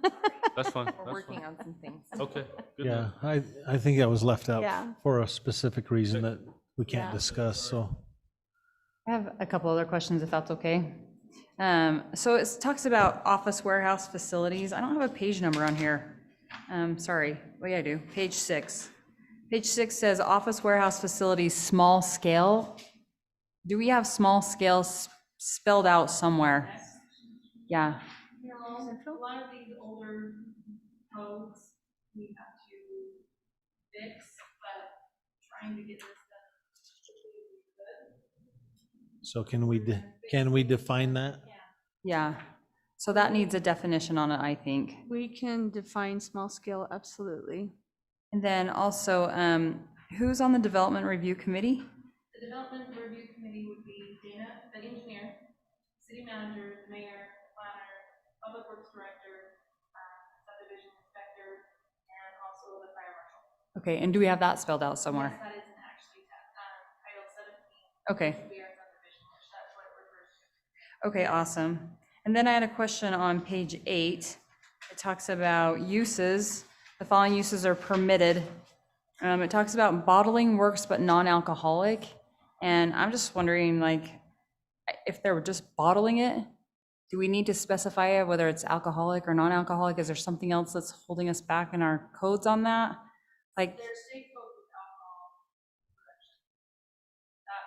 S10: application.
S1: That's fine.
S2: We're working on some things.
S1: Okay. good
S3: Yeah,
S1: enough.
S3: I think that was left out
S5: Yeah.
S3: for a specific reason that we can't
S5: Yeah.
S3: discuss, so.
S9: I have a couple other questions, if that's okay. So it talks about office warehouse facilities. I don't have a page number on here. Sorry. Well, yeah, I do. Page 6. Page 6 says office warehouse facilities, small scale. Do we have small scale spelled out somewhere? Yeah.
S10: A lot of these older codes we have to fix, but trying to get this done.
S3: So can we define that?
S9: Yeah. So that needs a definition on it, I think.
S5: We can define small scale, absolutely.
S9: And then also, who's on the Development Review Committee?
S10: The development review committee would be Dana, the engineer, city manager, the mayor, the planner, public works director, subdivision inspector, and also the fire marshal.
S9: Okay, and do we have that spelled out somewhere?
S10: Yes, that isn't actually Title 17.
S9: Okay.
S10: Which would be our subdivision, which that's what it refers to.
S9: Okay, awesome. And then I had a question on page 8. It talks about uses. The following uses are permitted. It talks about bottling works but non-alcoholic. And I'm just wondering, like, if they're just bottling it, do we need to specify whether it's alcoholic or non-alcoholic? Is there something else that's holding us back in our codes on that? Like,
S10: There's state code with alcohol production. That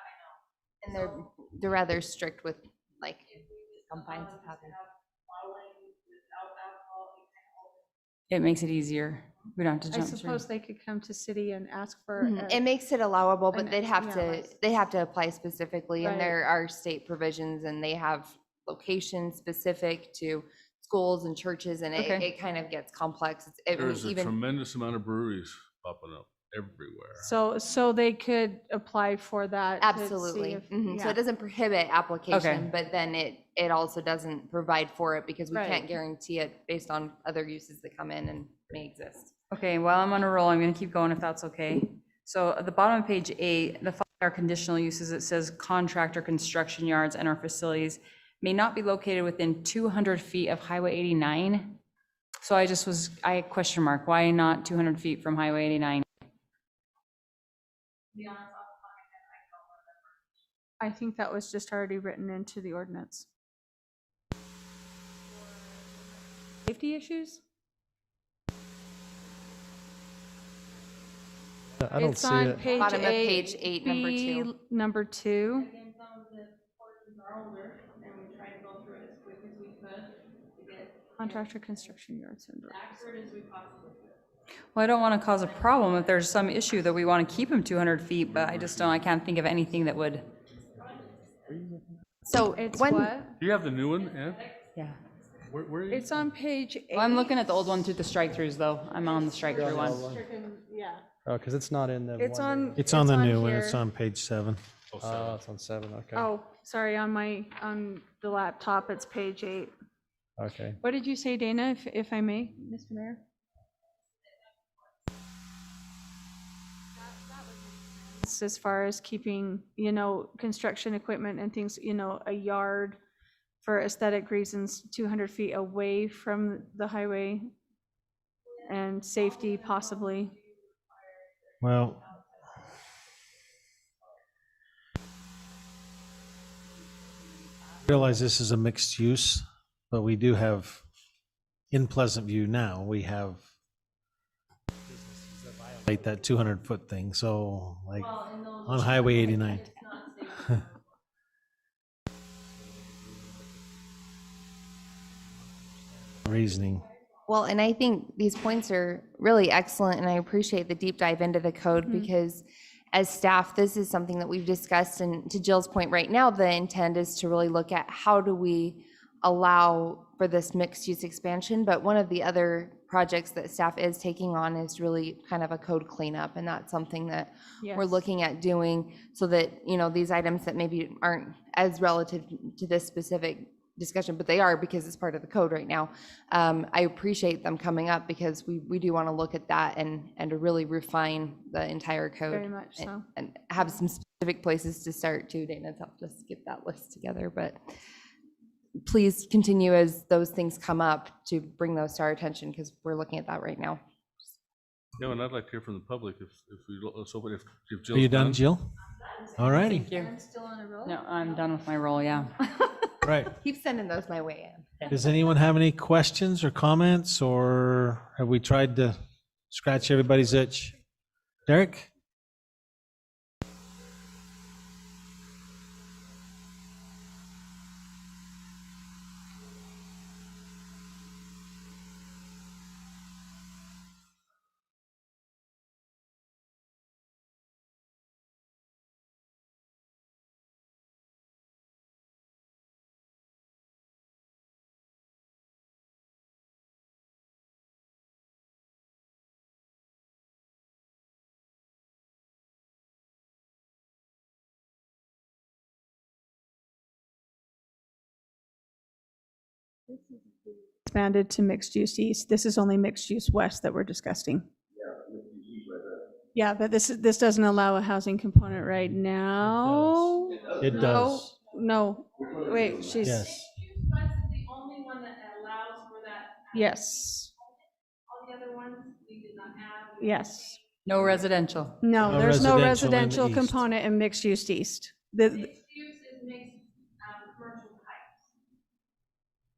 S10: I know.
S2: And they're rather strict with, like, compliance of having.
S10: Bottling without alcohol, you can hold
S9: it makes it easier. We don't have to
S5: I
S9: jump through.
S5: suppose they could come to city and ask for.
S2: It makes it allowable,
S5: an
S2: but they have to apply specifically, and
S5: Right.
S2: there are state provisions, and they have locations specific to schools and churches, and
S9: Okay.
S2: it kind of gets complex.
S1: There's a
S2: Even,
S1: tremendous amount of breweries popping up everywhere.
S5: So they could apply for that. to see
S2: absolutely.
S5: if-
S2: So
S5: yeah.
S2: it doesn't prohibit application, but then it also doesn't provide for it because we
S5: Right.
S2: can't guarantee it based on other uses that come in and may exist.
S9: Okay, while I'm on a roll, I'm gonna keep going if that's okay. So at the bottom of page 8, the following are conditional uses. It says contractor construction yards and/or facilities may not be located within 200 feet of Highway 89. So I question mark, why not 200 feet from Highway 89?
S10: To be honest, off the top of my head, I don't remember.
S5: I think that was just already written into the ordinance.
S9: Safety issues?
S8: I don't
S5: It's
S8: see
S5: on
S8: it.
S5: page
S2: Bottom of
S5: 8,
S2: page 8, number
S5: B,
S2: 2.
S5: number 2.
S10: Again, some of the portions are older, and we try to go through it as quick as we could to get
S5: Contractor construction yards and.
S10: as accurate as we possibly could.
S9: Well, I don't want to cause a problem if there's some issue that we want to keep them 200 feet, but I can't think of anything that would,
S2: So
S5: It's
S2: when,
S5: what?
S1: Do you have the new one, Ed?
S9: yeah.
S1: Where are you?
S5: It's on page 8.
S9: Well, I'm looking at the old one through the strike-throughs, though. I'm on the strike-through one.
S5: Yeah.
S8: Oh, because it's not in the.
S5: It's
S8: one
S5: on.
S8: that-
S3: It's on the new one.
S5: here.
S3: It's on page 7.
S8: Oh, it's on 7, okay.
S5: Oh, sorry, on the laptop, it's page 8.
S8: Okay.
S5: What did you say, Dana, if I may, Mr. Mayor? It's as far as keeping, construction equipment and things, a yard for aesthetic reasons, 200 feet away from the highway and safety possibly.
S3: Well, realize this is a mixed use, but we do have, in Pleasant View now, we have businesses that violate that 200-foot thing, so like on Highway 89. Reasoning.
S2: well, and I think these points are really excellent, and I appreciate the deep dive into the code because as staff, this is something that we've discussed, and to Jill's point right now, the intent is to really look at how do we allow for this mixed-use expansion, but one of the other projects that staff is taking on is really kind of a code cleanup, and that's something that we're
S5: Yes.
S2: looking at doing so that, these items that maybe aren't as relative to this specific discussion, but they are because it's part of the code right now. I appreciate them coming up because we do want to look at that and to really refine the entire code.
S5: Very much
S2: and-
S5: so.
S2: And have some specific places to start too. Dana's helped us get that list together, but please continue as those things come up to bring those to our attention because we're looking at that right now.
S1: No, and I'd like to hear from the public if let's open if
S3: Are
S1: Jill's
S3: you done, Jill? All righty,
S9: Thank you.
S5: Still on a roll?
S9: No, I'm done with my role, yeah.
S3: right.
S2: Keep sending those my way in.
S3: Does anyone have any questions or comments, or have we tried to scratch everybody's itch? Derek?
S5: Expanded to mixed use east. This is only mixed use west that we're discussing. Yeah, but this doesn't allow a housing component right now.
S3: It does.
S5: No, wait, she's,
S3: Yes.
S10: Mixed-use west is the only one that allows for that.
S5: yes,
S10: All the other ones, we did not have.
S5: yes.
S9: No residential.
S5: No,
S3: No
S5: there's no
S3: residential in the
S5: residential
S3: east.
S5: component in mixed use east. The,
S10: Mixed use is mixed, commercial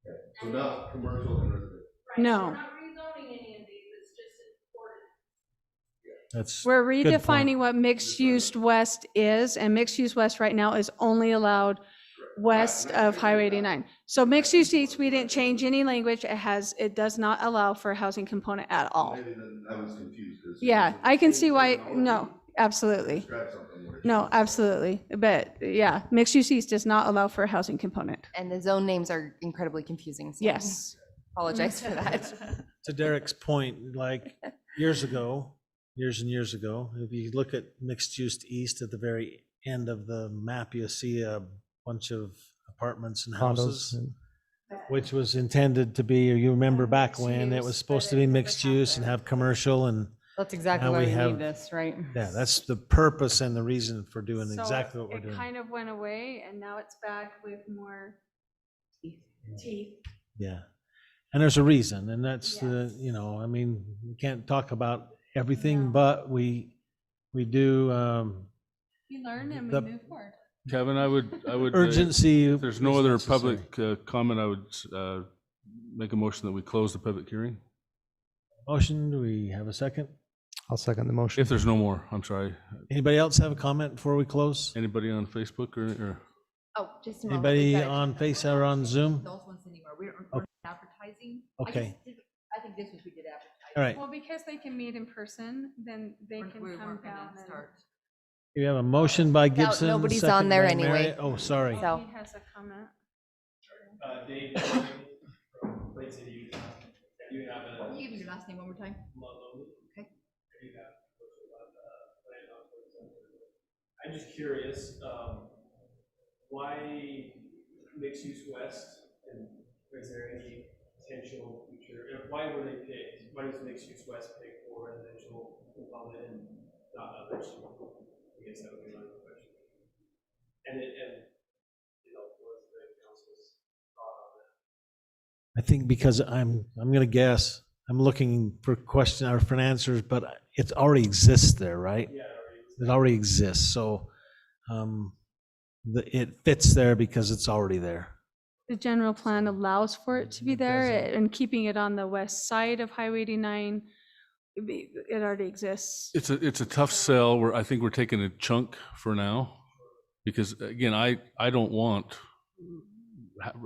S10: types.
S6: So not commercial and residential.
S10: Right,
S5: No.
S10: We're not rezoning any of these, it's just an ordinance.
S3: That's
S5: we're
S3: good point.
S5: redefining what mixed use west is, and mixed use west right now is only allowed west of Highway 89. So mixed use east, we didn't change any language. It does not allow for a housing component at all.
S6: Maybe then I was confused. 'cause
S5: Yeah,
S6: it's
S5: I can
S6: the
S5: see
S6: same
S5: why,
S6: terminology.
S5: no, absolutely.
S6: Describe something where it's-
S5: No, absolutely. But yeah, mixed use east does not allow for a housing component.
S11: And the zone names are incredibly confusing. So
S5: Yes.
S11: Apologize for that.
S3: To Derek's point, like years and years ago, if you look at mixed use east at the very end of the map, you see a bunch of apartments and
S8: Condos.
S3: houses, which was intended to be, you remember back when it was supposed to be mixed use and have commercial, and
S9: That's exactly
S3: Now
S9: why
S3: we
S9: we
S3: have-
S9: need this, right?
S3: yeah, that's the purpose and the reason for doing
S5: So
S3: exactly what we're
S5: It
S3: doing.
S5: kind of went away and now it's back with more teeth.
S3: Yeah. And there's a reason, and that's the,
S5: Yes.
S3: you know, I mean, we can't talk about everything, but we do,
S5: You learn and
S3: The-
S5: we move forward.
S1: Kevin, I would,
S3: urgency.
S1: if there's no
S3: is
S1: other
S3: necessary.
S1: public comment, I would make a motion that we close the public hearing.
S3: Motion, do we have a second?
S8: I'll second the motion.
S1: If there's no more, I'm sorry.
S3: Anybody else have a comment before we close?
S1: Anybody on Facebook or?
S4: Oh, just a moment.
S3: Anybody
S4: We've got to
S3: on
S4: check
S3: Face
S4: those.
S3: or on Zoom?
S4: Those ones anymore. We're
S3: Okay.
S4: advertising.
S3: Okay.
S4: I think this was we did advertise.
S3: All right.
S5: Well, because they can meet in person, then they
S4: We
S5: can
S4: weren't
S5: come
S4: gonna
S5: down and.
S4: start.
S3: We have a motion by Gibson.
S11: nobody's
S3: second
S11: on there
S3: by
S11: anyway.
S3: Marriott. Oh, sorry.
S11: So-
S5: He has a comment.
S12: Dave from Lake City, Utah. You have a.
S4: Can you give me your last name one more time? Okay.
S12: I'm just curious, why mixed use west, and is there any potential future, why were they picked? Why was mixed use west picked for residential component and not others? I guess that would be my question. And you know, what's the council's thought on that?
S3: I think because I'm gonna guess, I'm looking for question or for answers, but it already exists there, right?
S12: Yeah,
S3: It already exists, so it fits there because it's already there.
S5: The general plan allows for it to be there, and keeping it on the west side of Highway 89, it already exists.
S1: It's a tough sell where I think we're taking a chunk for now. Because again, I don't want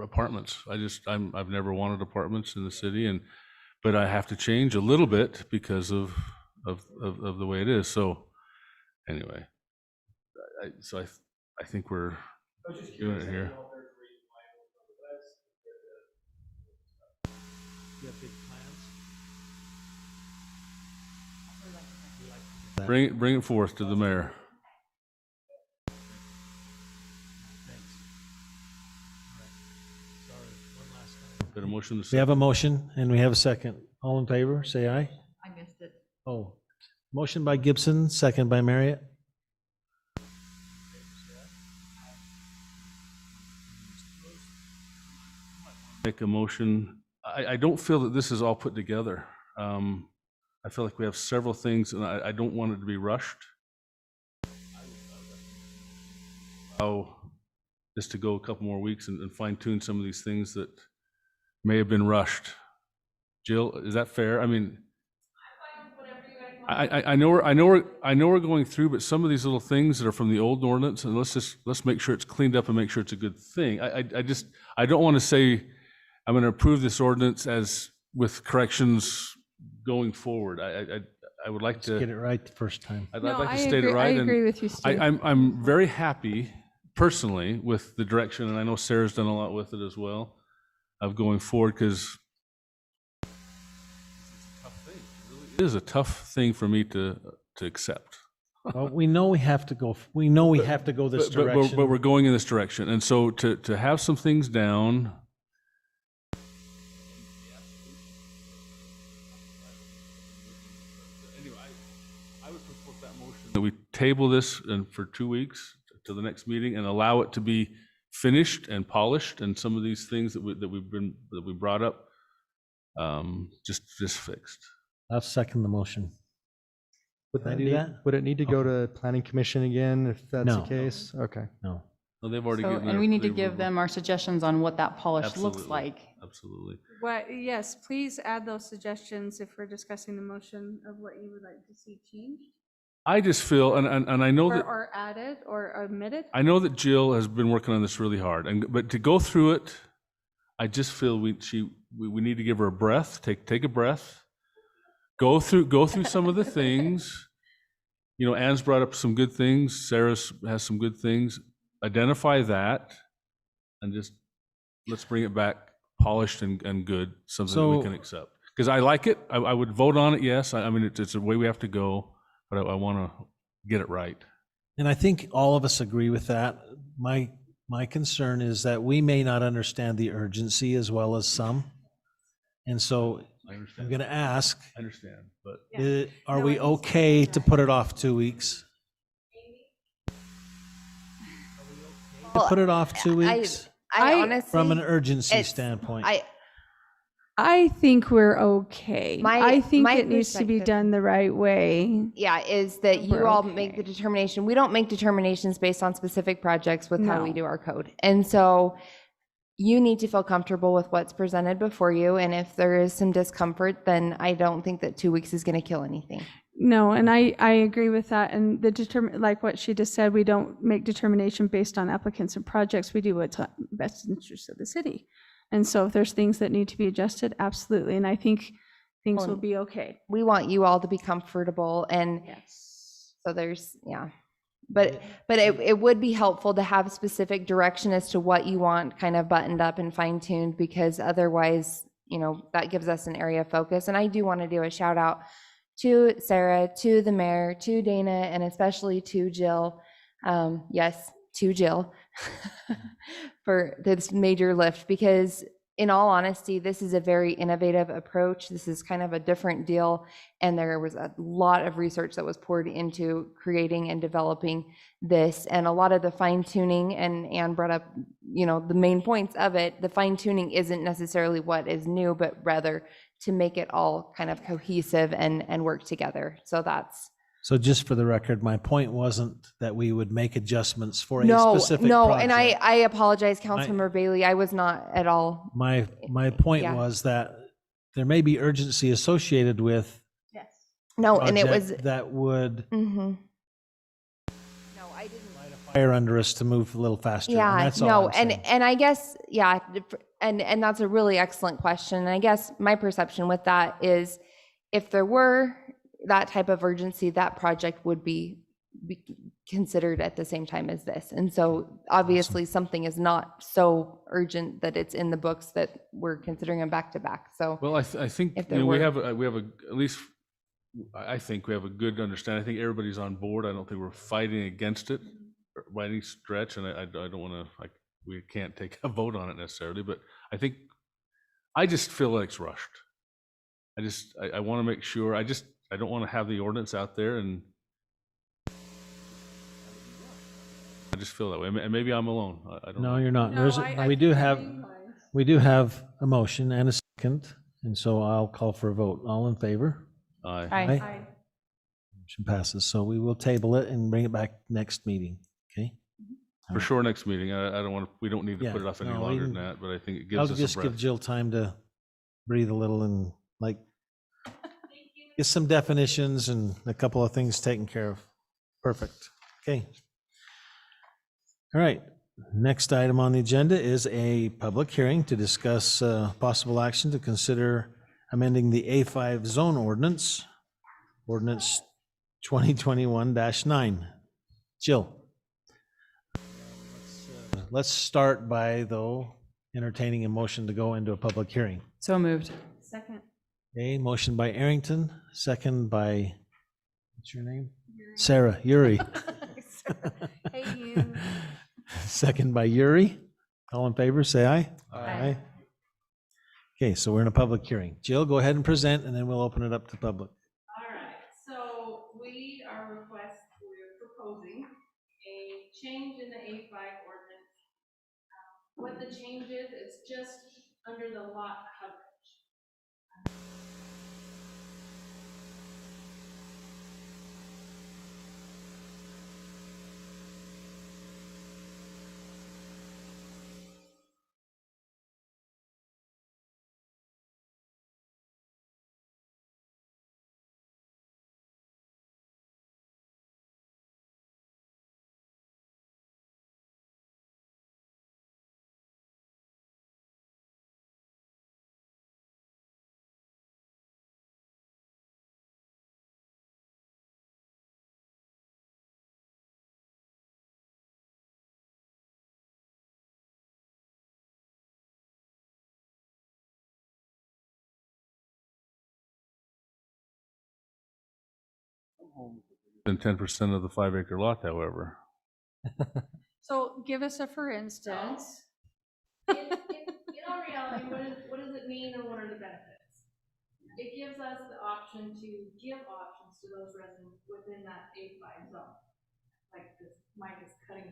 S1: apartments. I've never wanted apartments in the city, but I have to change a little bit because of the way it is. So anyway, I think we're
S12: I was just
S1: doing
S12: curious,
S1: it
S12: I
S1: here.
S12: don't know if there's a reason why it was on the west,
S3: You have big plans?
S1: Bring it forth to the mayor. Got a motion to
S3: We have a motion and we have a second. All in favor, say aye.
S4: I missed it.
S3: Oh, motion by Gibson, second by Marriott.
S1: Make a motion. I don't feel that this is all put together. I feel like we have several things and I don't want it to be rushed. Just to go a couple more weeks and fine tune some of these things that may have been rushed. Jill, is that fair? I mean, I know we're going through, but some of these little things that are from the old ordinance, and let's make sure it's cleaned up and make sure it's a good thing. I don't want to say I'm going to approve this ordinance as with corrections going forward. I would like to
S3: Get it right the first time.
S1: I'd
S5: No,
S1: like
S5: I
S1: to state it
S5: agree-
S1: right.
S5: I
S1: and
S5: agree with you, Steve.
S1: I'm very happy personally with the direction, and I know Sarah's done a lot with it as well, of going forward, because it is a tough thing for me to accept.
S3: Well, we know we have to go this
S1: But
S3: direction.
S1: we're going in this direction, and so to have some things down table this and for 2 weeks to the next meeting and allow it to be finished and polished and some of these things that we brought up just fixed.
S3: I'll second the motion.
S8: Would
S3: Can I
S8: that
S3: do
S8: need,
S3: that?
S8: would it need to go to planning commission again if that's the
S3: No.
S8: case? Okay.
S3: No.
S1: No, they've already
S9: So,
S1: given
S9: and we need to
S1: their-
S9: give them our suggestions on what that polish looks
S1: Absolutely.
S9: like.
S1: Absolutely.
S5: What, yes, please add those suggestions if we're discussing the motion of what you would like to see changed.
S1: I just feel, and I know that,
S5: Or added or omitted.
S1: I know that Jill has been working on this really hard, but to go through it, I just feel we need to give her a breath, take a breath, go through some of the things. You know, Ann's brought up some good things, Sarah has some good things. Identify that, and just let's bring it back polished and good, something that we
S3: So-
S1: can accept. Because I like it, I would vote on it, yes. I mean, it's a way we have to go, but I want to get it right.
S3: And I think all of us agree with that. My concern is that we may not understand the urgency as well as some. And so
S1: I
S3: I'm
S1: understand.
S3: going to ask,
S1: I understand, but
S3: are
S5: No,
S3: we
S5: it needs to be
S3: okay to
S5: done.
S3: put it off 2 weeks? To put it off 2 weeks
S2: I
S5: I-
S2: honestly.
S3: from an urgency
S2: it's-
S3: standpoint?
S5: I think we're okay. I think
S2: my
S5: it needs to be
S2: perspective-
S5: done the right way.
S2: Yeah, is that you
S5: We're
S2: all make the
S5: okay.
S2: determination. We don't make determinations based on specific projects with how we
S5: No.
S2: do our code. And so you need to feel comfortable with what's presented before you. And if there is some discomfort, then I don't think that 2 weeks is going to kill anything.
S5: No, and I agree with that. And like what she just said, we don't make determination based on applicants and projects. We do what's best interest of the city. And so if there's things that need to be adjusted, absolutely. And I think things will
S2: Well,
S5: be okay.
S2: We want you all to be comfortable. And
S5: Yes.
S2: so there's, yeah. But it would be helpful to have specific direction as to what you want kind of buttoned up and fine tuned, because otherwise, you know, that gives us an area of focus. And I do want to do a shout out to Sarah, to the mayor, to Dana, and especially to Jill. Yes, to Jill for this major lift, because in all honesty, this is a very innovative approach. This is kind of a different deal. And there was a lot of research that was poured into creating and developing this, and a lot of the fine tuning, and Anne brought up, you know, the main points of it. The fine tuning isn't necessarily what is new, but rather to make it all kind of cohesive and work together. So that's,
S3: So just for the record, my point wasn't that we would make adjustments for a
S2: no,
S3: specific
S2: no.
S3: project.
S2: And I apologize, Councilmember Bailey. I was not at all.
S3: My point
S2: Yeah.
S3: was that there may be urgency associated with
S5: Yes.
S2: No, and it was,
S3: project that would
S2: mhm. No, I didn't.
S3: light a fire under us to move a little faster. and
S2: Yeah,
S3: that's all
S2: no,
S3: I'm saying.
S2: and I guess, yeah, and that's a really excellent question. And I guess my perception with that is, if there were that type of urgency, that project would be considered at the same time as this. And so obviously something is not so urgent that it's in the books that we're considering them back to back. So,
S1: well, I think,
S2: If
S1: you
S2: there
S1: know,
S2: were-
S1: we have at least, I think we have a good understanding. I think everybody's on board. I don't think we're fighting against it by any stretch, and I don't want to, like, we can't take a vote on it necessarily, but I just feel like it's rushed. I want to make sure, I don't want to have the ordinance out there and I just feel that way. And maybe I'm alone. I don't know.
S3: No, you're not.
S5: No,
S3: There's,
S5: I
S3: we do
S5: think
S3: have,
S5: everything-
S3: we do have a motion and a second, and so I'll call for a vote. All in favor?
S1: Aye.
S9: Aye.
S5: Aye.
S3: Motion passes. So we will table it and bring it back next meeting, okay?
S1: For sure, next meeting. I don't want to, we don't need to
S3: Yeah,
S1: put it off any
S3: no, we
S1: longer than
S3: can-
S1: that, but I think it
S3: I'll
S1: gives us
S3: just
S1: a
S3: give
S1: breath.
S3: Jill time to breathe a little and like get some definitions and a couple of things taken care of. Perfect. Okay. All right. Next item on the agenda is a public hearing to discuss possible action to consider amending the A5 zone ordinance, ordinance 2021-9. Jill. Let's start by, though, entertaining a motion to go into a public hearing.
S9: So moved.
S5: Second.
S3: Okay, motion by Arrington, second by, what's your name? Sarah, Yuri.
S5: Hey, you.
S3: Second by Yuri. All in favor, say aye.
S5: Aye.
S3: Okay, so we're in a public hearing. Jill, go ahead and present, and then we'll open it up to public.
S10: All right, so we're a change in the A5 ordinance. What the change is, it's just under the lot coverage.
S1: Than 10% of the 5-acre lot, however.
S5: So give us a for instance.
S10: In all reality, what does it mean, or what are the benefits? It gives us the option to give options to those residents within that A5 zone. Like this, Mike is cutting.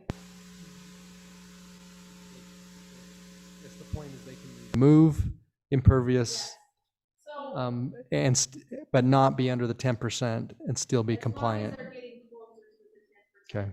S8: Yes, the point is they can move impervious,
S10: So
S8: but not be under the 10% and still be
S10: as long as
S8: compliant.
S10: they're getting closer to the 10%.
S8: Okay.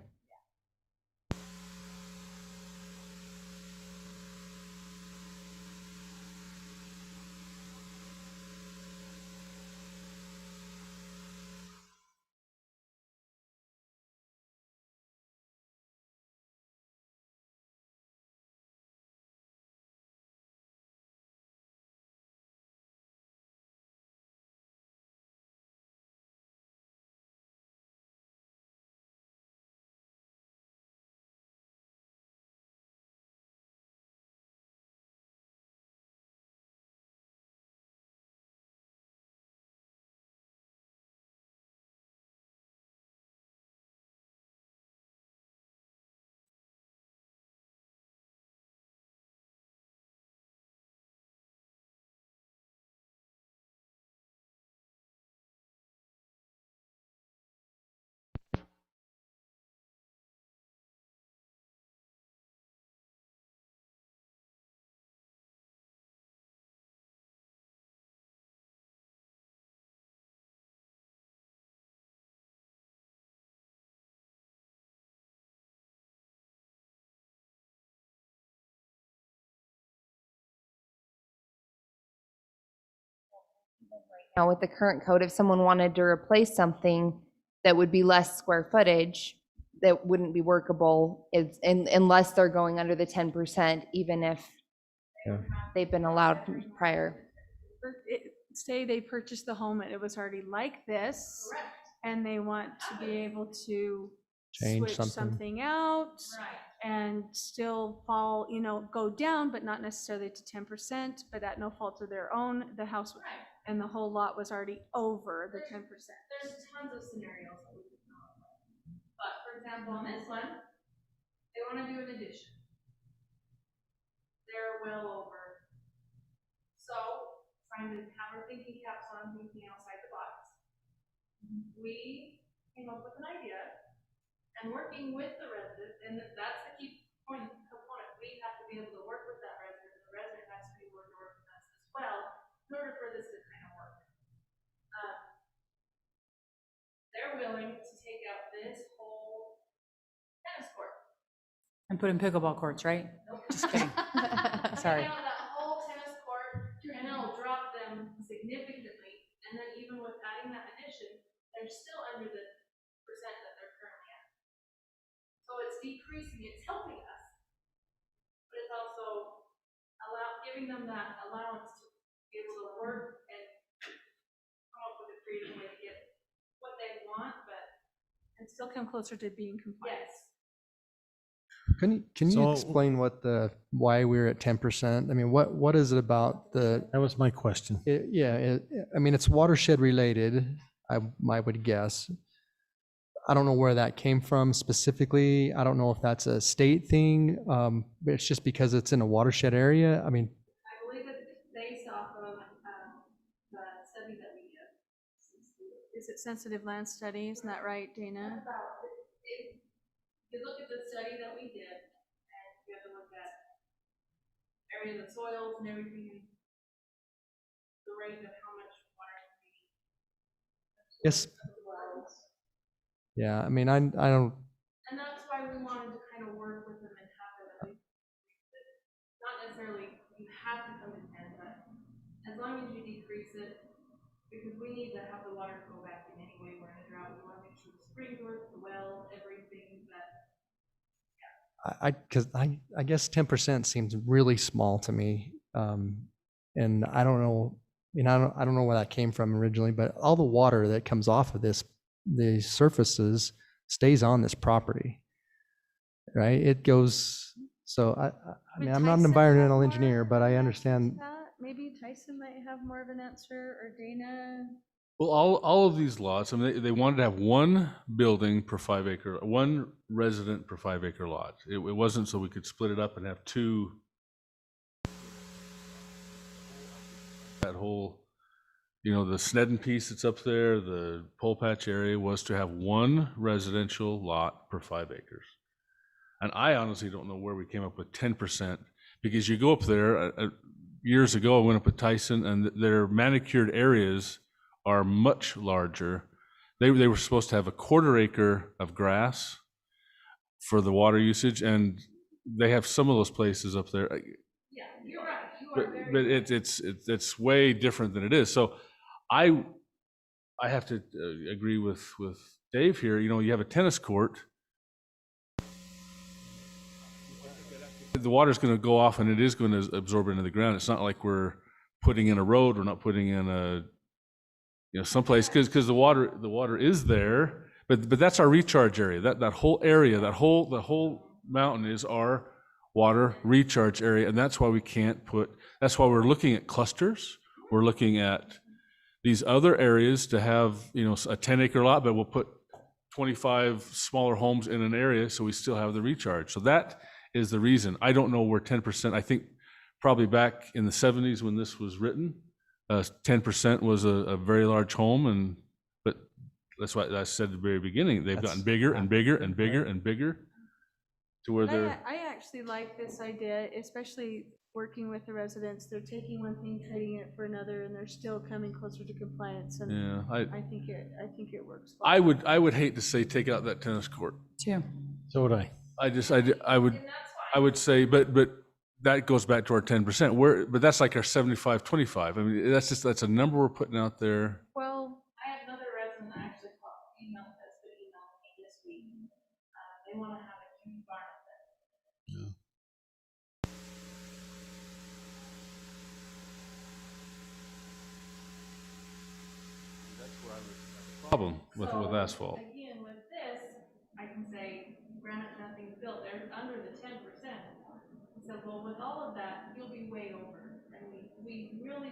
S11: Now, with the current code, if someone wanted to replace something that would be less square footage, that wouldn't be workable unless they're going under the 10%, even if
S8: Yeah.
S11: they've been allowed prior.
S5: Say they purchased the home and it was already like this, and they want to be able to
S8: Change
S5: switch
S8: something.
S5: something out and still fall, go down, but not necessarily to 10%, but at no fault of their own, the house and the whole lot was already over the 10%.
S10: There's tons of scenarios that we could come up with. But for example, on this one, they want to do an addition. They're well over. So, trying to have our thinking caps on, thinking outside the box. We came up with an idea, and working with the resident, and that's the key component. We have to be able to work with that resident. The resident has to be able to work with us as well in order for this to kind of work. They're willing to take out this whole tennis court.
S9: And put in pickleball courts, right? Just kidding. Sorry.
S10: Take out that whole tennis court, and it'll drop them significantly. And then even with adding that addition, they're still under the percent that they're currently at. So it's decreasing, it's helping us, but it's also giving them that allowance to be able to work and come up with a creative way to get what they want, but
S5: And still come closer to being compliant.
S10: yes.
S8: Can you
S3: So-
S8: explain why we're at 10%? I mean, what is it about the,
S3: That was my question.
S8: I mean, it's watershed related, I would guess. I don't know where that came from specifically. I don't know if that's a state thing. It's just because it's in a watershed area. I mean,
S10: I believe it's based off of the study that we did.
S5: Is it sensitive land study? Isn't that right, Dana?
S10: If you look that we did, and you have to look at area of the soils and everything, the rate of how much water can be.
S8: Yes. Yeah, I mean, I don't,
S10: And that's why we wanted to kind of work with them and have them at least, not necessarily you have to come to 10, but as long as you decrease it, because we need to have the water go back in anyway. We're in a drought. We want to make sure the sprinklers, the well, everything that.
S8: because I guess 10% seems really small to me. And I don't know, I don't know where that came from originally, but all the water that comes off of the surfaces stays on this property, right? It goes, so I mean, I'm not an environmental engineer, but I understand.
S5: Maybe Tyson might have more of an answer, or Dana.
S1: Well, all of these lots, I mean, they wanted to have one building per 5 acre, one resident per 5 acre lot. It wasn't so we could split it up and have two. That whole, the Snedden piece that's up there, the Pole Patch area, was to have one residential lot per 5 acres. And I honestly don't know where we came up with 10%, because you go up there, years ago, I went up with Tyson, and their manicured areas are much larger. They were supposed to have a 1/4 acre of grass for the water usage, and they have some of those places up there.
S10: Yeah, you're right. You are
S1: But
S10: very.
S1: it's way different than it is. So I have to agree with Dave here. You have a tennis court. The water's going to go off, and it is going to absorb into the ground. It's not like we're putting in a road. We're not putting in a someplace, because the water is there. But that's our recharge area. That whole area, the whole mountain is our water recharge area, and that's why we can't put. That's why we're looking at clusters. We're looking at these other areas to have a 10 acre lot, but we'll put 25 smaller homes in an area, so we still have the recharge. So that is the reason. I don't know where 10%. I think probably back in the 70s when this was written, 10% was a very large home, but that's what I said at the very beginning. They've gotten bigger and bigger and bigger and bigger to where they're.
S5: I actually like this idea, especially working with the residents. They're taking one thing, trading it for another, and they're still coming closer to compliance. And
S1: Yeah,
S5: I think it works. Well.
S1: I would hate to say take out that tennis court.
S9: Too.
S3: So would I.
S1: I would say, but that goes back to our 10%. But that's like our 75-25. I mean, that's a number we're putting out there.
S5: Well,
S10: I have another resident that actually has been emailing me this week. They want to have a huge barn up there.
S1: That's where I would have a problem with asphalt.
S10: Again, with this, I can say, granted, nothing's built, they're under the 10%. So, well, with all of that, you'll be way over, and we really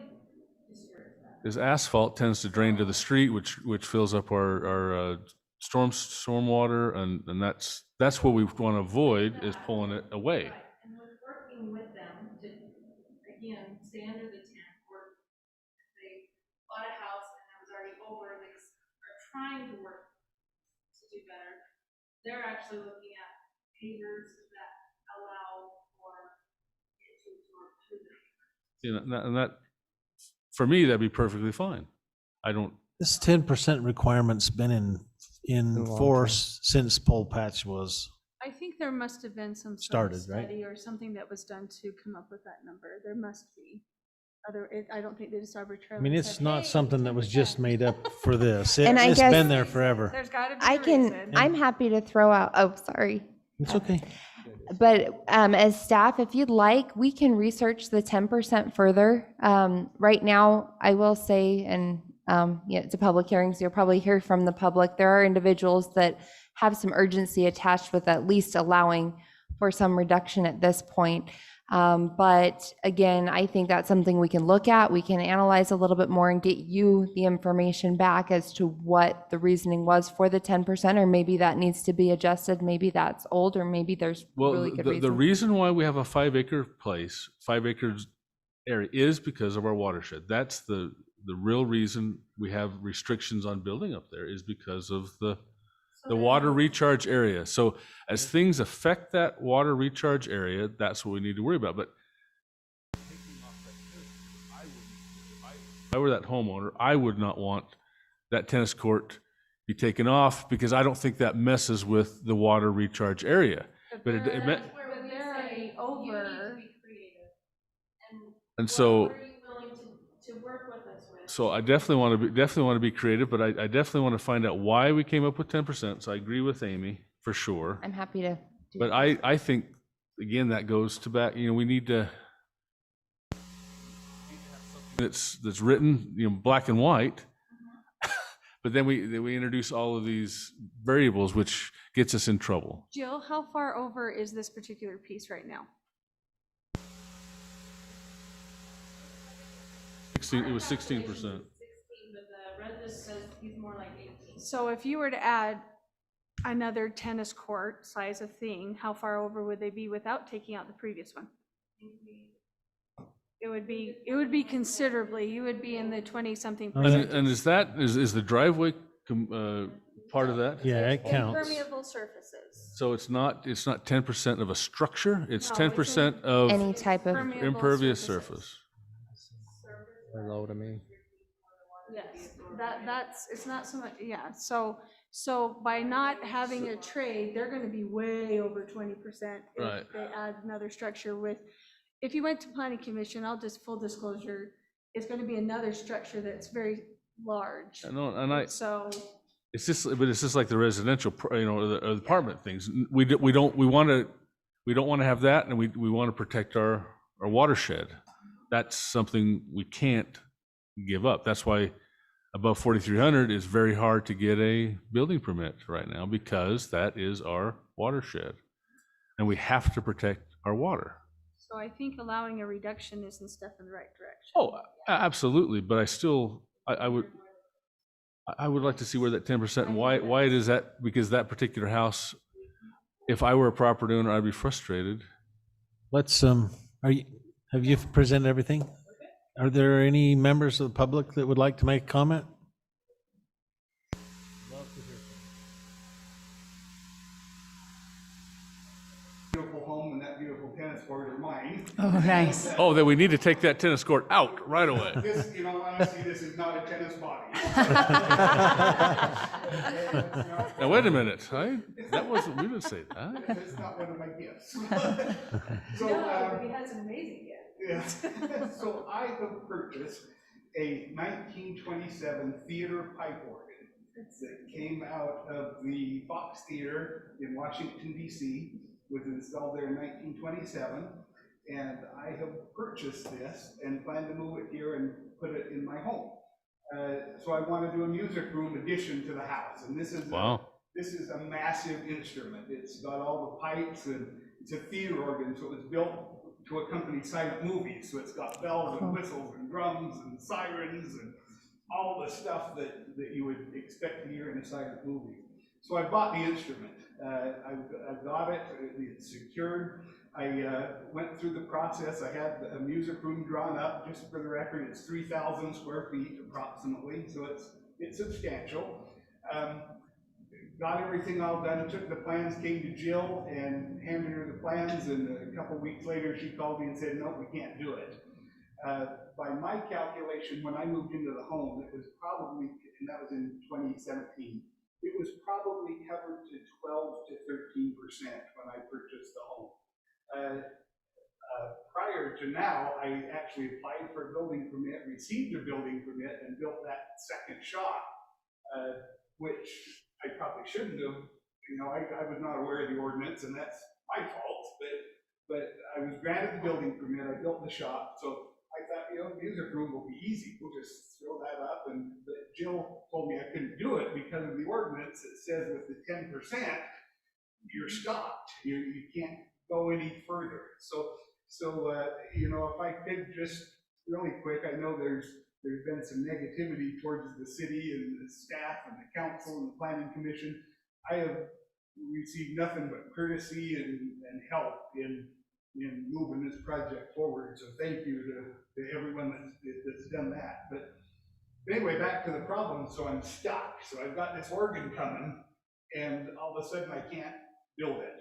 S10: discourage that.
S1: Because asphalt tends to drain to the street, which fills up our storm water, and that's what we want to avoid, is pulling it away.
S10: Right, and with working with them to, again, stay under the 10, or if they bought a house and it was already over, they are trying to work to do better. They're actually looking at pavers that allow for it to absorb through the.
S1: And that, for me, that'd be perfectly fine. I don't.
S3: This 10% requirement's been in force since Pole Patch was.
S5: I think there must have been some sort
S3: Started,
S5: of
S3: right?
S5: study or something that was done to come up with that number. There must be. I don't think they just arbitrarily.
S3: I mean, it's
S5: said,
S3: not
S5: "Hey,
S3: something that was just
S5: 10%."
S3: made up for this.
S11: And I
S3: It's
S11: guess-
S3: been there forever.
S5: There's got to be a reason.
S11: I'm happy to throw out, oh, sorry.
S3: It's okay.
S11: But as staff, if you'd like, we can research the 10% further. Right now, I will say, and it's a public hearing, so you'll probably hear from the public. There are individuals that have some urgency attached with at least allowing for some reduction at this point. But again, I think that's something we can look at. We can analyze a little bit more and get you the information back as to what the reasoning was for the 10%, or maybe that needs to be adjusted. Maybe that's old, or maybe there's really good reason.
S1: The reason why we have a 5 acre place, 5 acres area, is because of our watershed. That's the real reason we have restrictions on building up there, is because of the The water recharge area. So as things affect that water recharge area, that's what we need to worry about. But if I were that homeowner, I would not want that tennis court be taken off because I don't think that messes with the water recharge area. But it meant,
S5: But they're already over.
S1: and so,
S10: What are you willing to work with us with?
S1: so I definitely want to be creative, but I definitely want to find out why we came up with 10%. So I agree with Amy for sure.
S11: I'm happy to do
S1: But
S11: that.
S1: I think, again, that goes to back, we need to that's written, black and white. But then we introduce all of these variables, which gets us in trouble.
S5: Jill, how far over is this particular piece right now?
S1: It was 16%.
S10: 16, but the resident says he's more like 18.
S5: So if you were to add another tennis court size of thing, how far over would they be without taking out the previous one? It would be considerably, you would be in the 20-something percent.
S1: And is the driveway part of that?
S3: Yeah, it counts.
S5: Impermeable surfaces.
S1: So it's not 10% of a structure, it's
S5: No,
S1: 10% of
S11: Any type of,
S5: Permeable
S1: impervious
S5: surfaces.
S1: surface.
S8: They're low to me.
S5: Yes, that's, it's not so much, yeah, so by not having a trade, they're gonna be way over 20%
S1: Right.
S5: if they add another structure with, if you went to planning commission, I'll just full disclosure, it's gonna be another structure that's very large. So,
S1: It's just like the residential, or the apartment things. We don't want to have that, and we want to protect our watershed. That's something we can't give up. That's why above 4,300 is very hard to get a building permit right now, because that is our watershed, and we have to protect our water.
S5: so I think allowing a reduction is a step in the right direction.
S1: Oh, absolutely, but I would like to see where that 10% and why it is that, because that particular house, if I were a property owner, I'd be frustrated.
S3: Let's, have you presented everything? Are there any members of the public that would like to make a comment?
S13: Beautiful home and that beautiful tennis court are mine.
S9: Oh, nice.
S1: Oh, then we need to take that tennis court out right away.
S13: This, honestly, this is not a tennis body.
S1: Now, wait a minute, we didn't say that.
S13: It's not one of my gifts. So,
S5: he has an amazing gift.
S13: yeah. So I have purchased a 1927 theater pipe organ that came out of the Fox Theater in Washington, D.C., was installed there in 1927, and I have purchased this and plan to move it here and put it in my home. So I want to do a music room addition to the house, and this is this is a massive instrument. It's got all the pipes, and it's a theater organ, so it was built to accompany silent movies. So it's got bells and whistles and drums and sirens and all the stuff that you would expect to hear in a silent movie. So I bought the instrument. I got it, it's secured. I went through the process. I had a music room drawn up. Just for the record, it's 3,000 square feet approximately, so it's substantial. Got everything all done, took the plans, came to Jill and handed her the plans, and a couple weeks later she called me and said, no, we can't do it. By my calculation, when I moved into the home, it was probably, and that was in 2017, it was probably covered to 12 to 13% when I purchased the home. Prior to now, I actually applied for a building permit, received a building permit, and built that second shop, which I probably shouldn't have. I was not aware of the ordinance, and that's my fault, but I was granted the building permit, I built the shop, so I thought, music room will be easy, we'll just throw that up, but Jill told me I couldn't do it because of the ordinance. It says with the 10%, you're stopped, you can't go any further. So if I could just really quick, I know there's been some negativity towards the city and the staff and the council and the planning commission. I have received nothing but courtesy and help in moving this project forward. So thank you to everyone that's done that. But anyway, back to the problem. So I'm stuck. So I've got this organ coming, and all of a sudden I can't build it.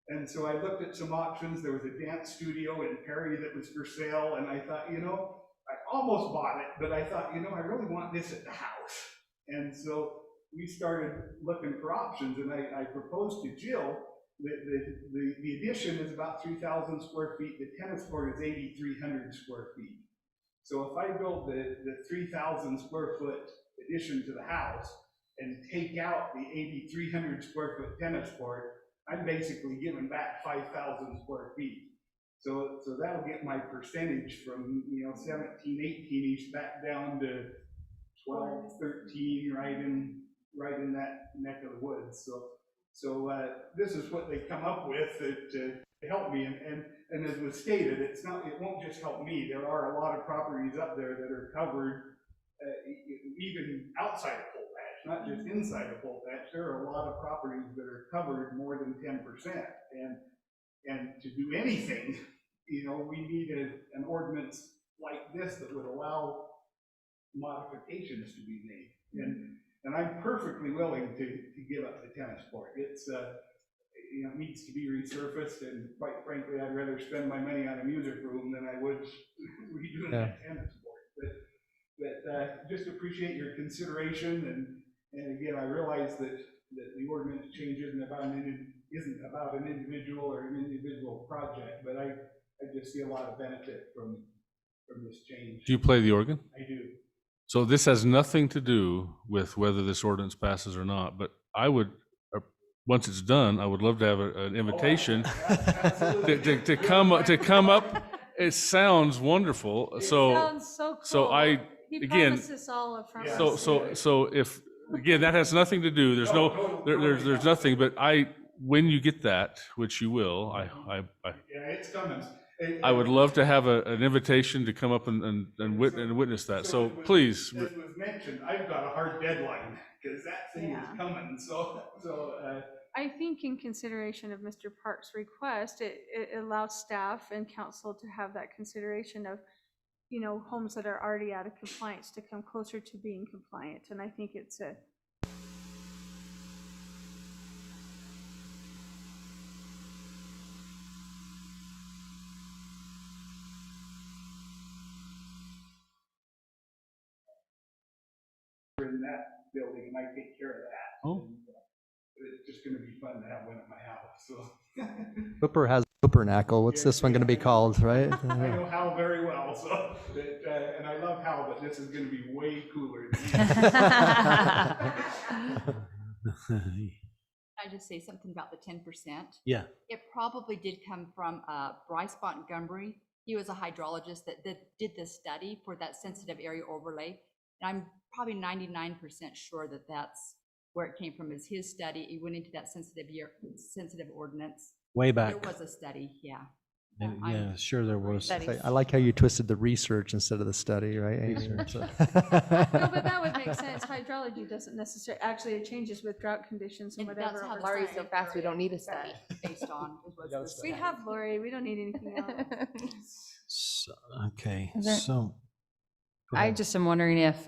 S13: And so I looked at some options. There was a dance studio in Perry that was for sale, and I thought, I almost bought it, but I thought, I really want this at the house. And so we started looking for options, and I proposed to Jill that the addition is about 3,000 square feet. The tennis court is 8,300 square feet. So if I build the 3,000 square foot addition to the house and take out the 8,300 square foot tennis court, I'm basically giving back 5,000 square feet. So that'll get my percentage from 17, 18-ish back down to 12, 13, right in that neck of the woods. So this is what they come up with to help me. And as was stated, it won't just help me. There are a lot of properties up there that are covered even outside of pole patch, not just inside of pole patch. There are a lot of properties that are covered more than 10%. And to do anything, we need an ordinance like this that would allow modifications to be made. And I'm perfectly willing to give up the tennis court. It's it needs to be resurfaced, and quite frankly, I'd rather spend my money on a music room than I would redoing that tennis court. But just appreciate your consideration, and again, I realize that the ordinance change isn't about an individual or an individual project, but I just see a lot of benefit from this change.
S1: Do you play the organ?
S13: I do.
S1: So this has nothing to do with whether this ordinance passes or not, but I would, once it's done, I would love to have an invitation to come up. It sounds wonderful.
S5: It
S1: So
S5: sounds so cool.
S1: So
S5: He
S1: again,
S5: promised us all a front
S1: so
S5: row seat.
S1: so if again, that has nothing to do. There's there's nothing. But when you get that, which you will,
S13: yeah, it's coming.
S1: I would love to have an invitation to come up and witness that. So please.
S13: As was mentioned, I've got a hard deadline because that thing is coming. So
S5: I think in consideration of Mr. Park's request, it allows staff and council to have that consideration of, homes that are already out of compliance to come closer to being compliant. And I think it's a
S13: in that building, and I take care of that.
S1: Oh.
S13: It's just going to be fun to have one at my house. So
S8: Hooper has Hoopernacle. What's this one going to be called, right?
S13: I know Hal very well, so and I love Hal, but this is going to be way cooler than
S4: I just say something about the 10%?
S3: Yeah.
S4: It probably did come from Bryce Montgomery. He was a hydrologist that did this study for that sensitive area overlay. And I'm probably 99% sure that that's where it came from, is his study. He went into that sensitive ordinance.
S3: Way back.
S4: There was a study, yeah.
S3: Yeah, sure there was.
S8: I like how you twisted the research instead of the study, right, Amy?
S5: no, but that would make sense. Hydrology doesn't necessarily, actually it changes with drought conditions and
S4: And
S5: whatever.
S4: that's how
S5: over
S11: Lori's
S5: time.
S11: so fast, we don't need a study.
S4: Based on was the
S5: We
S4: study.
S5: have Lori, we don't need anything else.
S3: So, okay,
S9: Is there-
S3: so. go
S9: I
S3: ahead.
S9: just am wondering if,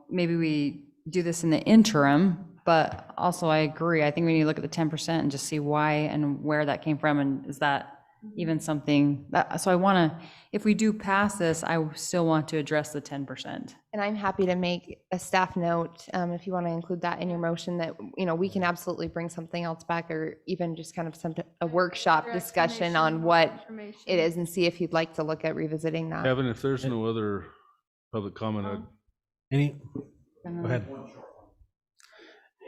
S9: maybe we do this in the interim, but also I agree. I think we need to look at the 10% and just see why and where that came from. And is that even something that, so I want to, if we do pass this, I still want to address the 10%.
S11: And I'm happy to make a staff note, if you want to include that in your motion, that, we can absolutely bring something else back, or even just kind of a workshop
S5: Your
S11: discussion
S5: explanation,
S11: on
S5: more
S11: what
S5: information.
S11: it is, and see if you'd like to look at revisiting that.
S1: Kevin, if there's no other public comment, I'd
S3: Any, go ahead.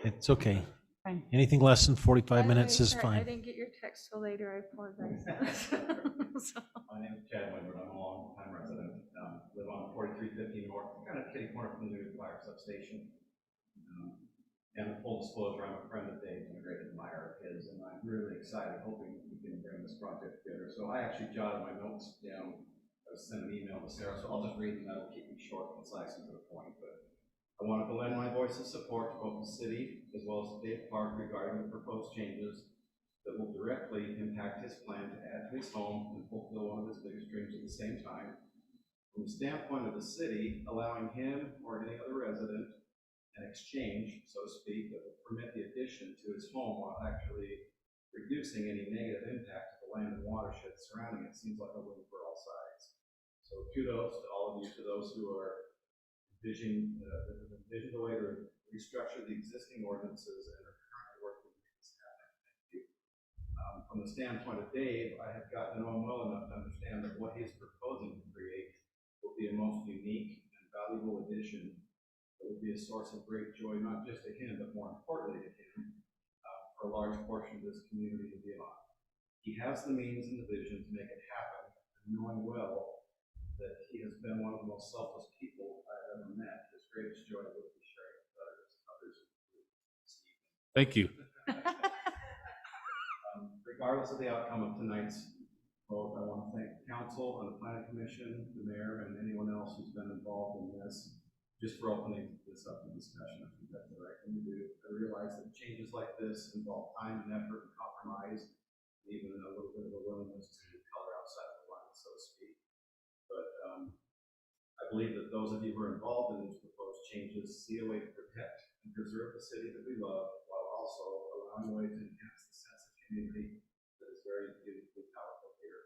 S3: It's okay.
S9: Fine.
S3: Anything less than
S5: By
S3: 45
S5: the
S3: minutes
S5: way,
S3: is
S5: sorry, I
S3: fine.
S5: didn't get your text till later, I apologize. So-
S14: My name is Chad Wimber. I'm a long-time resident. Live on 4350 North, kind of kitty corner from the new fire substation. And full disclosure, I'm a friend of Dave's and a great admirer of his, and I'm really excited, hoping we can bring this project together. So I actually jotted my notes down. I sent an email to Sarah, so I'll just read them. That'll keep me short, concise, and to the point. But I wanted to lend my voice of support to both the city as well as Dave Park regarding the proposed changes that will directly impact his plan to add to his home and fulfill one of his biggest dreams at the same time. From the standpoint of the city, allowing him or any other resident an exchange, so to speak, that would permit the addition to his home while actually reducing any negative impact to the land and watershed surrounding it. Seems like a win for all sides. So kudos to all of you, to those who are envisioning a way to restructure the existing ordinances and are currently working to make this happen. Thank you. From the standpoint of Dave, I have gotten to know him well enough to understand that what he is proposing to create will be a most unique and valuable addition that will be a source of great joy, not just to him, but more importantly to him, for a large portion of this community and beyond. He has the means and the vision to make it happen, and knowing well that he has been one of the most selfless people I've ever met. His greatest joy will be sharing with others.
S1: Thank you.
S14: Regardless of the outcome of tonight's vote, I want to thank the council and the planning commission, the mayor, and anyone else who's been involved in this, just for opening this up to discussion. I think that's the right thing to do. I realize that changes like this involve time and effort and compromise, and even a little bit of a willingness to color outside of the line, so to speak. But I believe that those of you who are involved in these proposed changes see a way to protect and preserve the city that we love, while also allowing a way to enhance the sense of community that is very beautifully powerful here.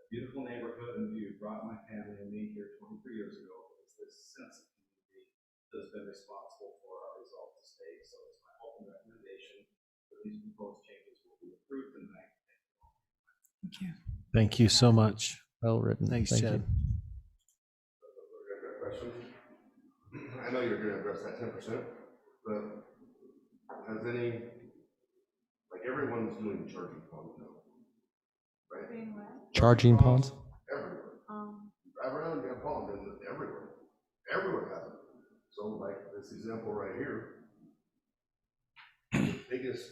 S14: A beautiful neighborhood and view brought my family and me here 23 years ago. It's this sense of community that has been responsible for our resolve to stay. So it's my hope and recommendation that these proposed changes will be approved tonight.
S3: Thank you. Thank you so much.
S8: Well written.
S3: Thanks,
S8: Thank
S3: Chad.
S8: you.
S6: I know you're gonna address that 10%, but has any, like everyone's doing charging ponds now, right?
S10: Being what?
S8: Charging ponds?
S6: Everywhere. Drive around, you have ponds everywhere. Everyone has them. So like this example right here, the biggest,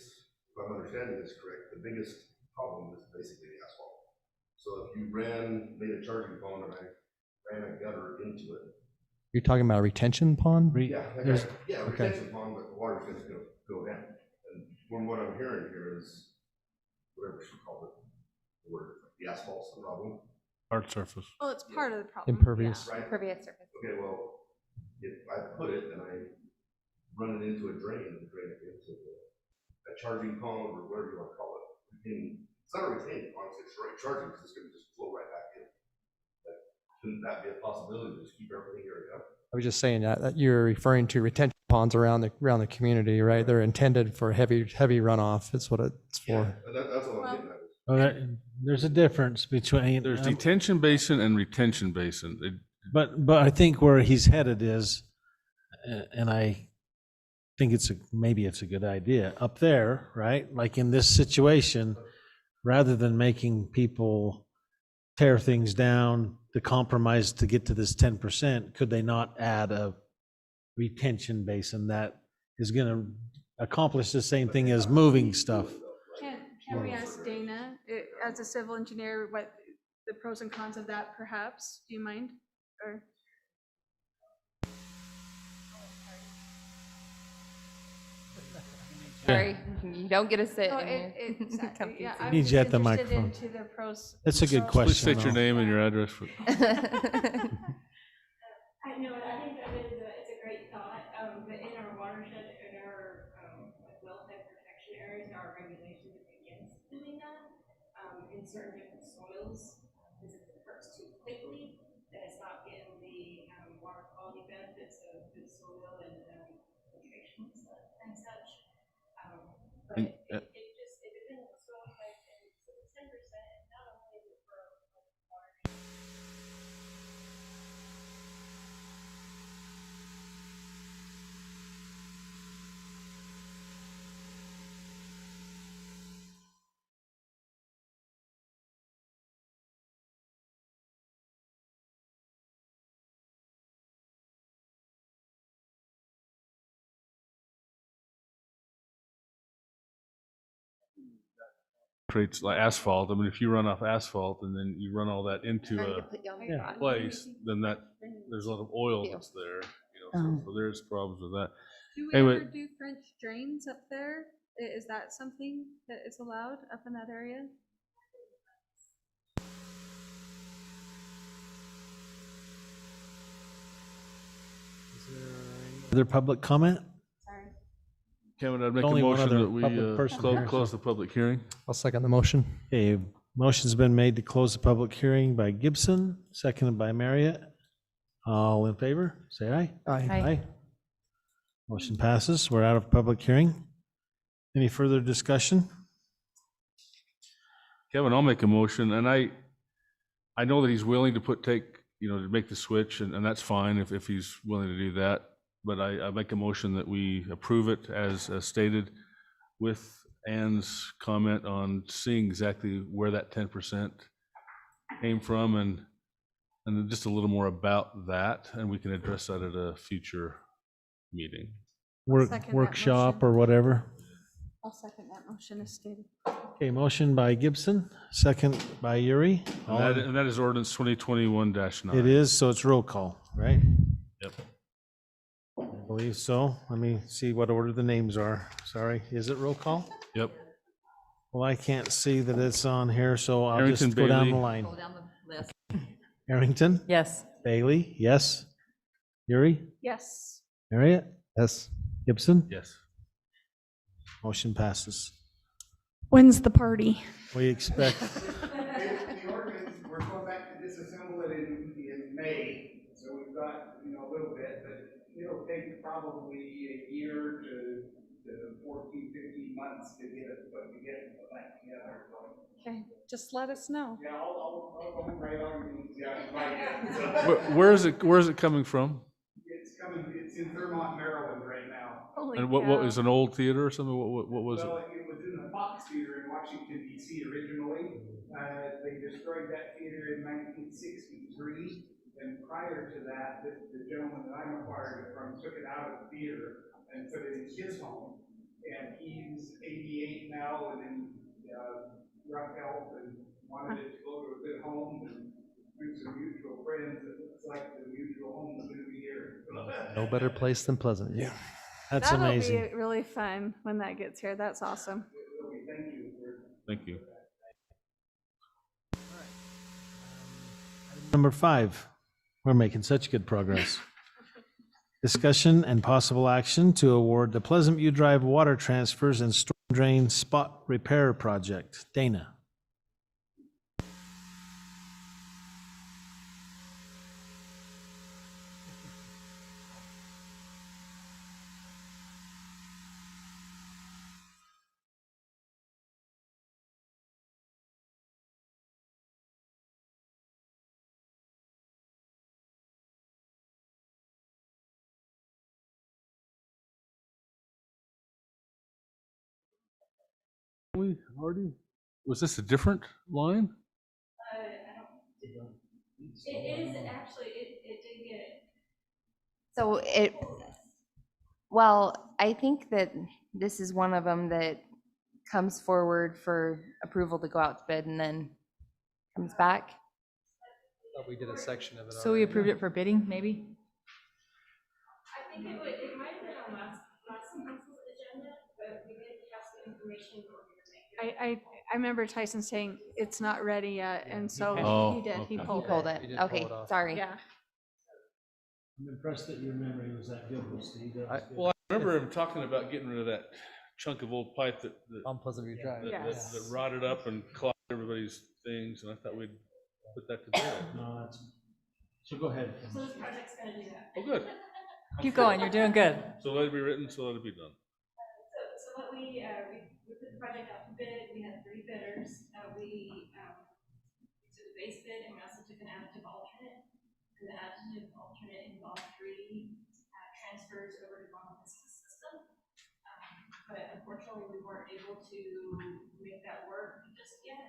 S6: if I'm understanding this correct, the biggest problem is basically the asphalt. So if you made a charging pond and I ran a gutter into it.
S8: You're talking about a retention pond?
S6: Retention pond, but the water's just gonna go down. And from what I'm hearing here is, whatever you call it, the asphalt's the problem.
S1: Hard surface.
S5: Well, it's part of the problem.
S8: Impervious.
S6: Right?
S11: Impervious surface.
S6: Okay, well, if I put it and I run it into a drain and drain it into a charging pond or whatever you want to call it, it's not a retaining pond, it's charging, because it's gonna just flow right back in. Like, shouldn't that be a possibility to just keep everything here up?
S8: I was just saying that you're referring to retention ponds around the community, right? They're intended for heavy runoff. It's what it's for.
S6: Yeah, that's all I'm getting at.
S3: Well, there's a difference between.
S1: There's detention basin and retention basin.
S3: But I think where he's headed is, and I think maybe it's a good idea up there, right? Like in this situation, rather than making people tear things down, the compromise to get to this 10%, could they not add a retention basin that is going to accomplish the same thing as moving stuff?
S5: Can we ask Dana, as a civil engineer, what the pros and cons of that perhaps? Do you mind? Or
S11: Sorry, you don't get to sit
S5: no,
S11: in your
S5: exactly. Yeah,
S3: I
S5: I'm
S3: need
S5: just
S3: you at the
S5: interested
S3: microphone.
S5: into the pros.
S3: That's a good
S1: Please
S3: question.
S1: state your
S3: though.
S1: name and your address.
S10: I know, I think that it's a great thought, but in our watershed, in our wellhead protection areas, there are regulations against doing that. In certain different soils, because if it hurts too quickly, then it's not getting the water quality benefits of good soil and filtration and such. But it depends on the soil type, and so the 10%, not only is it for water.
S1: Creates like asphalt. I mean, if you run off asphalt and then you run all that into a place, then there's a lot of oil that's there, so there's problems with that.
S5: Do we
S1: Anyway,
S5: ever do French drains up there? Is that something that is allowed up in that area?
S3: Is there Other public comment?
S1: Kevin, I'd make a
S3: Only one
S1: motion
S3: other
S1: that we
S3: public person here,
S1: close
S3: so-
S1: the public hearing.
S8: I'll second the motion.
S3: Okay, motion's been made to close the public hearing by Gibson, seconded by Marriott. All in favor, say aye.
S8: Aye.
S3: Motion passes. We're out of public hearing. Any further discussion?
S1: Kevin, I'll make a motion, and I know that he's willing to to make the switch, and that's fine if he's willing to do that. But I make a motion that we approve it as stated with Ann's comment on seeing exactly where that 10% came from and then just a little more about that, and we can address that at a future meeting.
S5: Second that
S3: Workshop
S5: motion.
S3: or whatever.
S5: I'll second that motion as stated.
S3: Okay, motion by Gibson, second by Yuri.
S1: And that is ordinance 2021-9.
S3: It is, so it's roll call, right?
S1: Yep.
S3: I believe so. Let me see what order the names are. Sorry, is it roll call?
S1: Yep.
S3: Well, I can't see that it's on here, so I'll
S1: Harrington,
S3: just go down the
S1: Bailey.
S3: line.
S4: Go down the list.
S3: Harrington,
S9: Yes.
S3: Bailey, yes. Yuri,
S5: Yes.
S3: Marriott,
S8: Yes.
S3: Gibson,
S1: Yes.
S3: motion passes.
S5: When's the party?
S3: We expect,
S13: The ordinance, we're going back to disassemble it in May, so we've got, a little bit, but it'll take probably a year to 14, 15 months to get it back together, so.
S5: Okay, just let us know.
S13: Yeah, I'll write on, yeah,
S1: Where is it coming from?
S13: it's in Thurmont, Maryland right now.
S5: Holy
S1: And what
S5: cow.
S1: is an old theater or something? What was
S13: Well,
S1: it?
S13: it was in the Fox Theater in Washington DC originally. They destroyed that theater in 1963. And prior to that, the gentleman that I acquired it from took it out of the theater and put it in his home. And he's 88 now and in rough health and wanted it to go to a good home and through some mutual friends. It looks like the mutual home is going to be here.
S8: No better place than Pleasant View.
S3: that's
S5: That'll
S3: amazing.
S5: be really fun when that gets here. That's awesome.
S1: Thank you.
S3: Number 5, we're making such good progress. Discussion and possible action to award the Pleasant View Drive water transfers and storm drain spot repair project. Dana.
S1: We already, was this a different line?
S10: It is, actually, it did get it.
S11: So I think that this is one of them that comes forward for approval to go out to bid and then comes back.
S8: Thought we did a section of it.
S9: So we approved it for bidding, maybe?
S10: I think it might have been on last council's agenda, but we did have some information for you to make.
S5: I remember Tyson saying it's not ready yet, and so
S1: Oh,
S5: he did. He
S1: okay.
S11: He
S5: pulled
S11: pulled
S5: it.
S11: it.
S8: did pull
S11: Okay,
S8: it off.
S11: sorry.
S5: Yeah.
S3: I'm impressed that your memory was that good, Steve.
S1: Well, I remember him talking about getting rid of that chunk of old pipe that
S8: On Pleasant View Drive.
S5: Yes.
S1: that rotted up and clogged everybody's things, and I thought we'd put that to bed.
S3: No, that's, so go ahead.
S10: So this project's gonna do that.
S1: Oh, good.
S9: Keep going, you're doing good.
S1: So let it be written, so let it be done.
S10: So what we put the project out to bid, we had 3 bidders. We took a base bid and we also took an additive alternate. And the additive alternate involved 3 transfers over to Bonus system. But unfortunately, we weren't able to make that work just yet.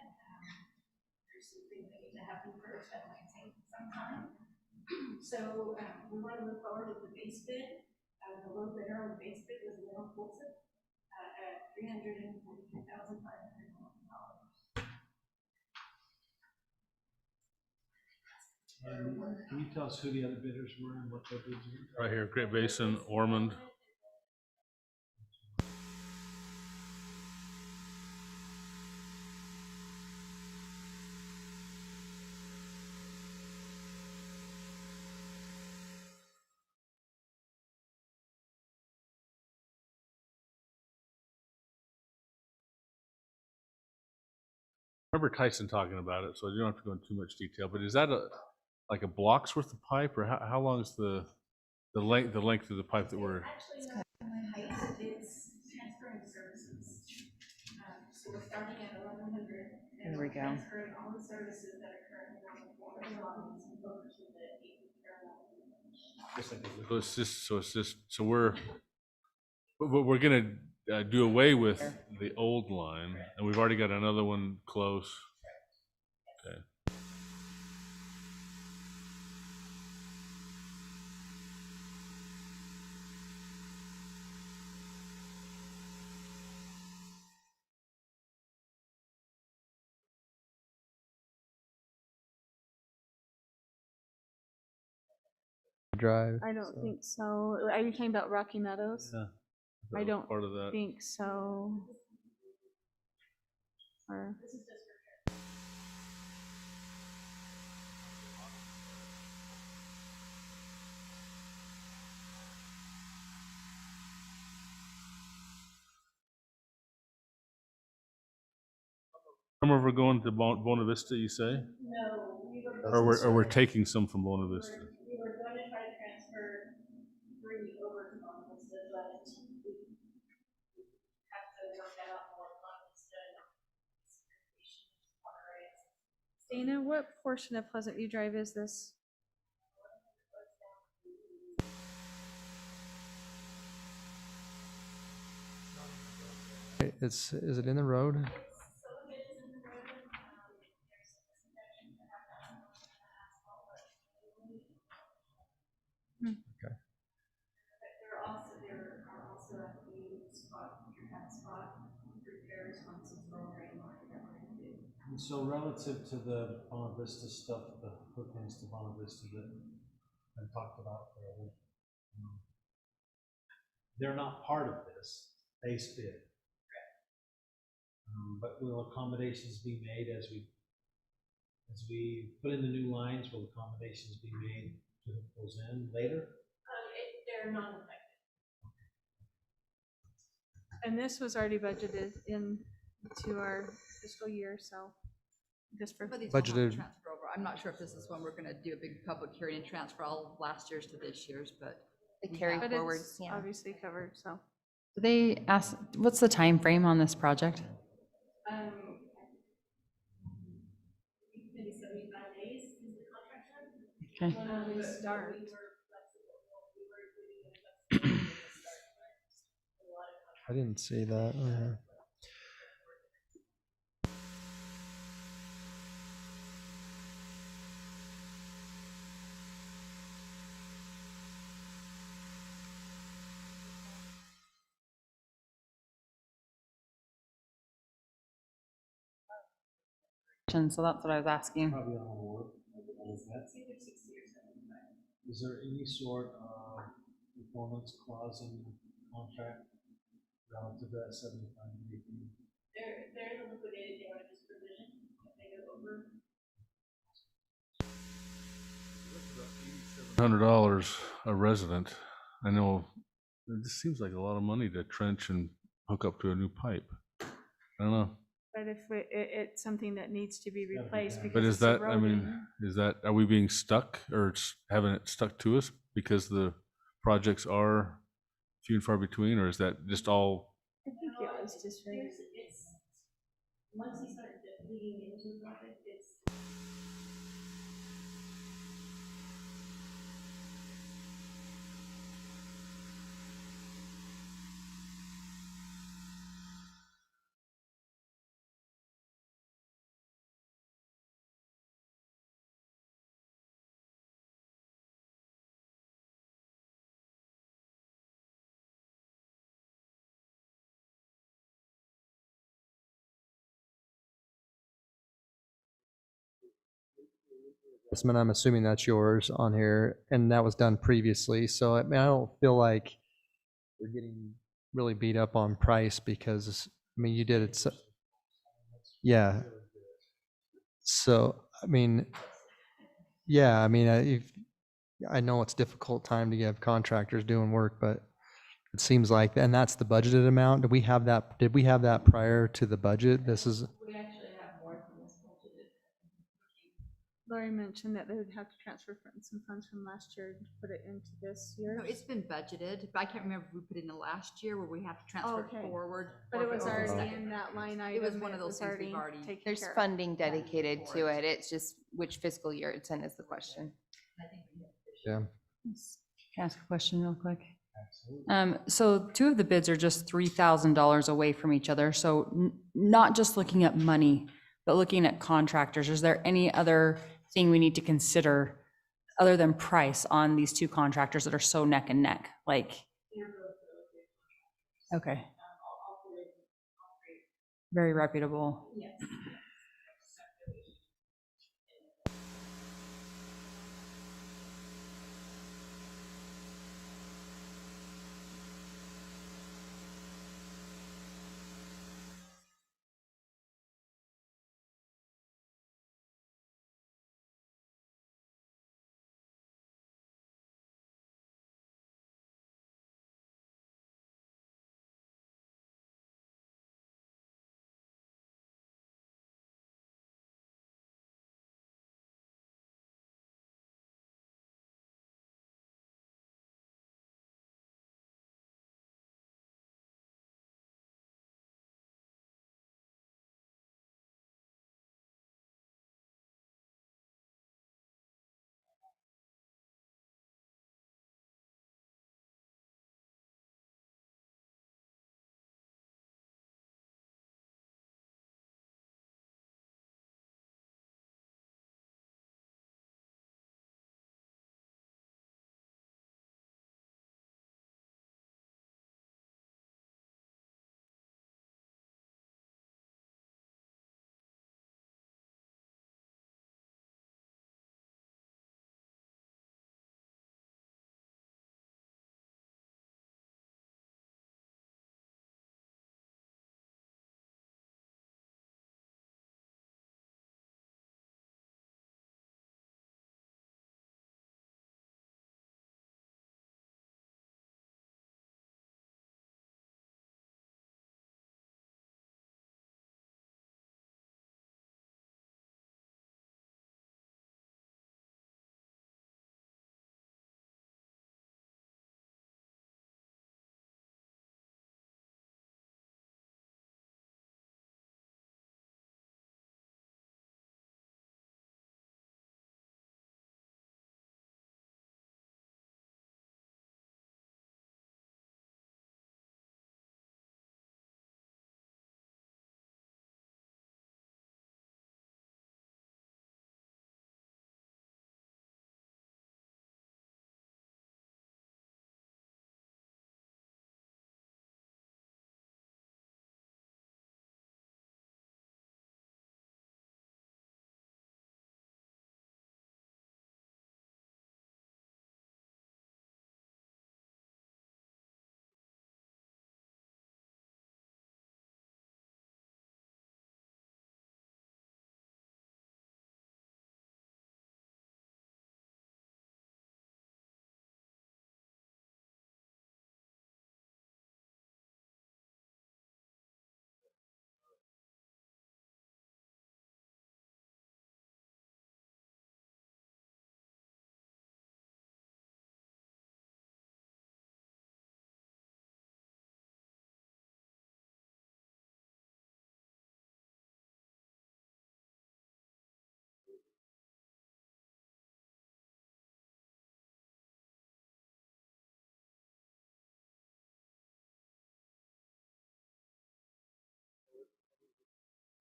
S10: There's some things that need to happen first that might take some time. So we want to move forward with the base bid. The low bidder on the base bid was Middle Colson at $343,500.
S3: Can you tell us who the other bidders were and what their bids were?
S1: Right here, Great Basin, Ormond, remember Tyson talking about it, so you don't have to go into too much detail, but is that like a block's worth of pipe, or how long is the length of the pipe that we're?
S10: Actually, not my height, it's transferring services. So we're starting at 1100. And
S9: There we
S10: we're
S9: go.
S10: transferring all the services that are currently on the floor lines over to the 8 parallel.
S1: So we're gonna do away with the old line, and we've already got another one close. Okay.
S8: Drive.
S5: I don't think so. Are you talking about Rocky Meadows?
S1: Yeah.
S5: I don't
S1: Part of that.
S5: think so. Or,
S1: Remember we're going to Bona Vista, you say?
S10: No, we were.
S1: Or we're taking some from Bona Vista?
S10: We were going to try to transfer 3 over to Bona Vista, but we have to work that out more Bona Vista.
S5: Dana, what portion of Pleasant View Drive is this?
S8: Is it in the road? Okay.
S10: There are also at the spot repairs on some program that we're going to do.
S3: And so relative to the Bona Vista stuff, the hookings to Bona Vista that I talked about earlier, they're not part of this base bid. But will accommodations be made as we put in the new lines? Will accommodations be made to hook those in later?
S10: They're non-effective.
S5: And this was already budgeted into our fiscal year, so just for.
S4: But these will have to
S8: Budgeted.
S4: transfer over. I'm not sure if this is when we're gonna do a big public hearing and transfer all of last year's to this year's, but.
S11: The
S4: we
S11: carry
S4: have-
S5: But
S11: forwards,
S5: it's
S11: yeah.
S5: obviously covered, so.
S9: Do they ask, what's the time frame on this project?
S10: Maybe 75 days is the contract term.
S9: Okay.
S5: When we start.
S8: I didn't see that.
S9: So that's what I was asking.
S3: Probably on board. Is there any sort of performance clause in the contract relative to that 75 day?
S10: There's a liquidated damages provision if they go over.
S1: $100 a resident. I know it just seems like a lot of money to trench and hook up to a new pipe. I don't know.
S5: But if it's something that needs to be replaced because
S1: But is
S5: it's
S1: that, I mean,
S5: eroding.
S1: are we being stuck or having it stuck to us because the projects are few and far between, or is that just all?
S5: I think it was just right.
S10: It's, once you start digging into the project, it's.
S8: Assessment, I'm assuming that's yours on here, and that was done previously. So I mean, I don't feel like we're getting really beat up on price because, I mean, you did it. So, yeah. So, I mean, yeah, I mean, I know it's a difficult time to get contractors doing work, but it seems like, and that's the budgeted amount. Did we have that prior to the budget? This is,
S10: We actually have more than this
S5: Lori mentioned that they would have to transfer some funds from last year to put it into this year.
S4: No, it's been budgeted, but I can't remember if we put it in the last year where we have to transfer it
S5: Okay.
S4: forward.
S5: But
S4: or
S5: it
S4: if
S5: was
S4: was
S5: already
S4: second.
S5: in that line
S4: It
S5: item.
S4: was one of those things we've already.
S5: taken
S11: There's
S5: care of.
S11: funding dedicated to it. It's just which fiscal year it's in is the question.
S8: Yeah.
S9: Can I ask a question real quick? So two of the bids are just $3,000 away from each other. So not just looking at money, but looking at contractors. Is there any other thing we need to consider other than price on these two contractors that are so neck and neck? Like, okay. Very reputable.
S10: Yes.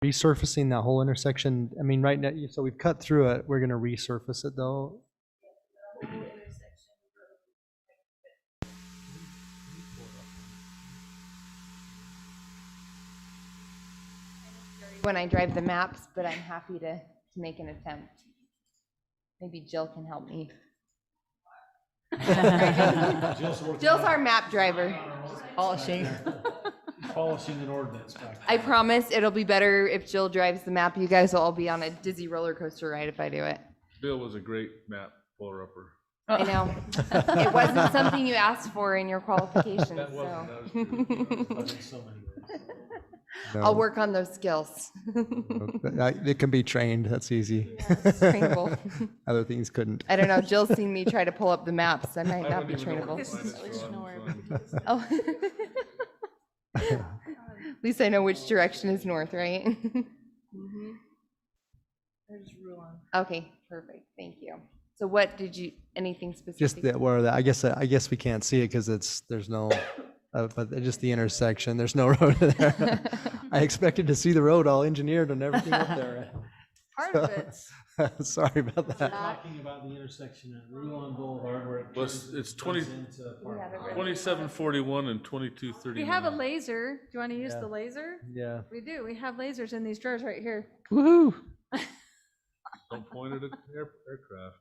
S8: Resurfacing that whole intersection, I mean, right now, so we've cut through it, we're gonna resurface it though.
S11: When I drive the maps, but I'm happy to make an attempt. Maybe Jill can help me. Jill's our map driver.
S3: Polishing. Polishing an ordinance back there.
S11: I promise it'll be better if Jill drives the map. You guys will all be on a dizzy roller coaster ride if I do it.
S1: Bill was a great map puller-upper.
S11: I know. It wasn't something you asked for in your qualifications,
S1: That
S11: so.
S1: wasn't, that was true.
S3: In so many ways.
S11: I'll
S8: No,
S11: work on those skills.
S8: it can be trained. That's easy.
S11: it's trainable.
S8: Other things couldn't.
S11: I don't know, Jill's seen me try to pull up the maps. I might not be
S1: wouldn't even know where to
S11: trainable.
S1: find it, so I'm fine.
S11: Oh. At least I know which direction is north, right? Okay, perfect. Thank you. So what did you, anything specific?
S8: Just that where I guess we can't see it because there's no, but just the intersection. There's no road there. I expected to see the road all engineered and everything up there.
S5: Part of it's
S8: Sorry about that.
S3: Talking about the intersection at Rulon Boulevard where it
S1: Well,
S3: turns
S1: it's 20
S3: into Park.
S1: 2741 and 2239.
S5: We have a laser. Do you want to use
S8: Yeah.
S5: the laser?
S8: Yeah.
S5: We do. We have lasers in these drawers right here.
S8: Woohoo!
S1: Don't point it at aircraft.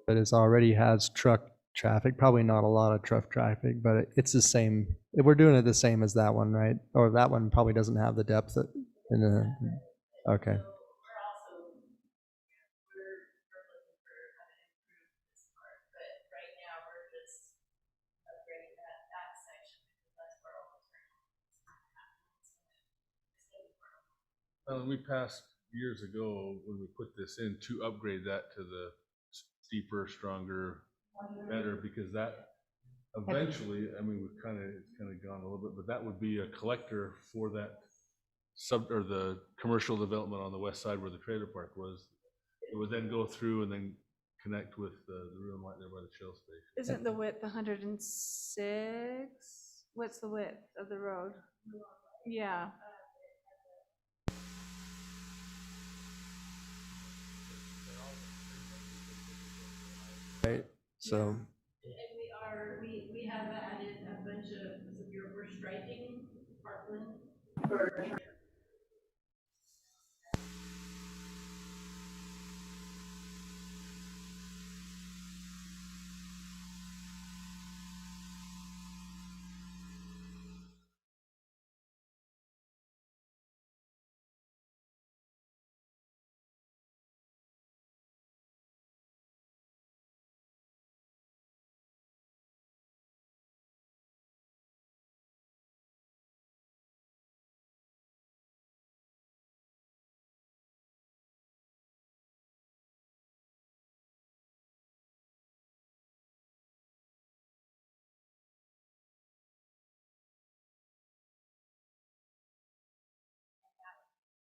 S8: But it already has truck traffic, probably not a lot of truck traffic, but it's the same. We're doing it the same as that one, right? Or that one probably doesn't have the depth in the, okay.
S1: We passed years ago when we put this in to upgrade that to the steeper, stronger, better, because that eventually, I mean, it's kind of gone a little bit, but that would be a collector for that or the commercial development on the west side where the trailer park was. It would then go through and then connect with the room right there by the Shell station.
S5: Isn't the width 106? What's the width of the road? Yeah.
S8: Right, so.
S2: And we have added a bunch of, we're striping Parkland.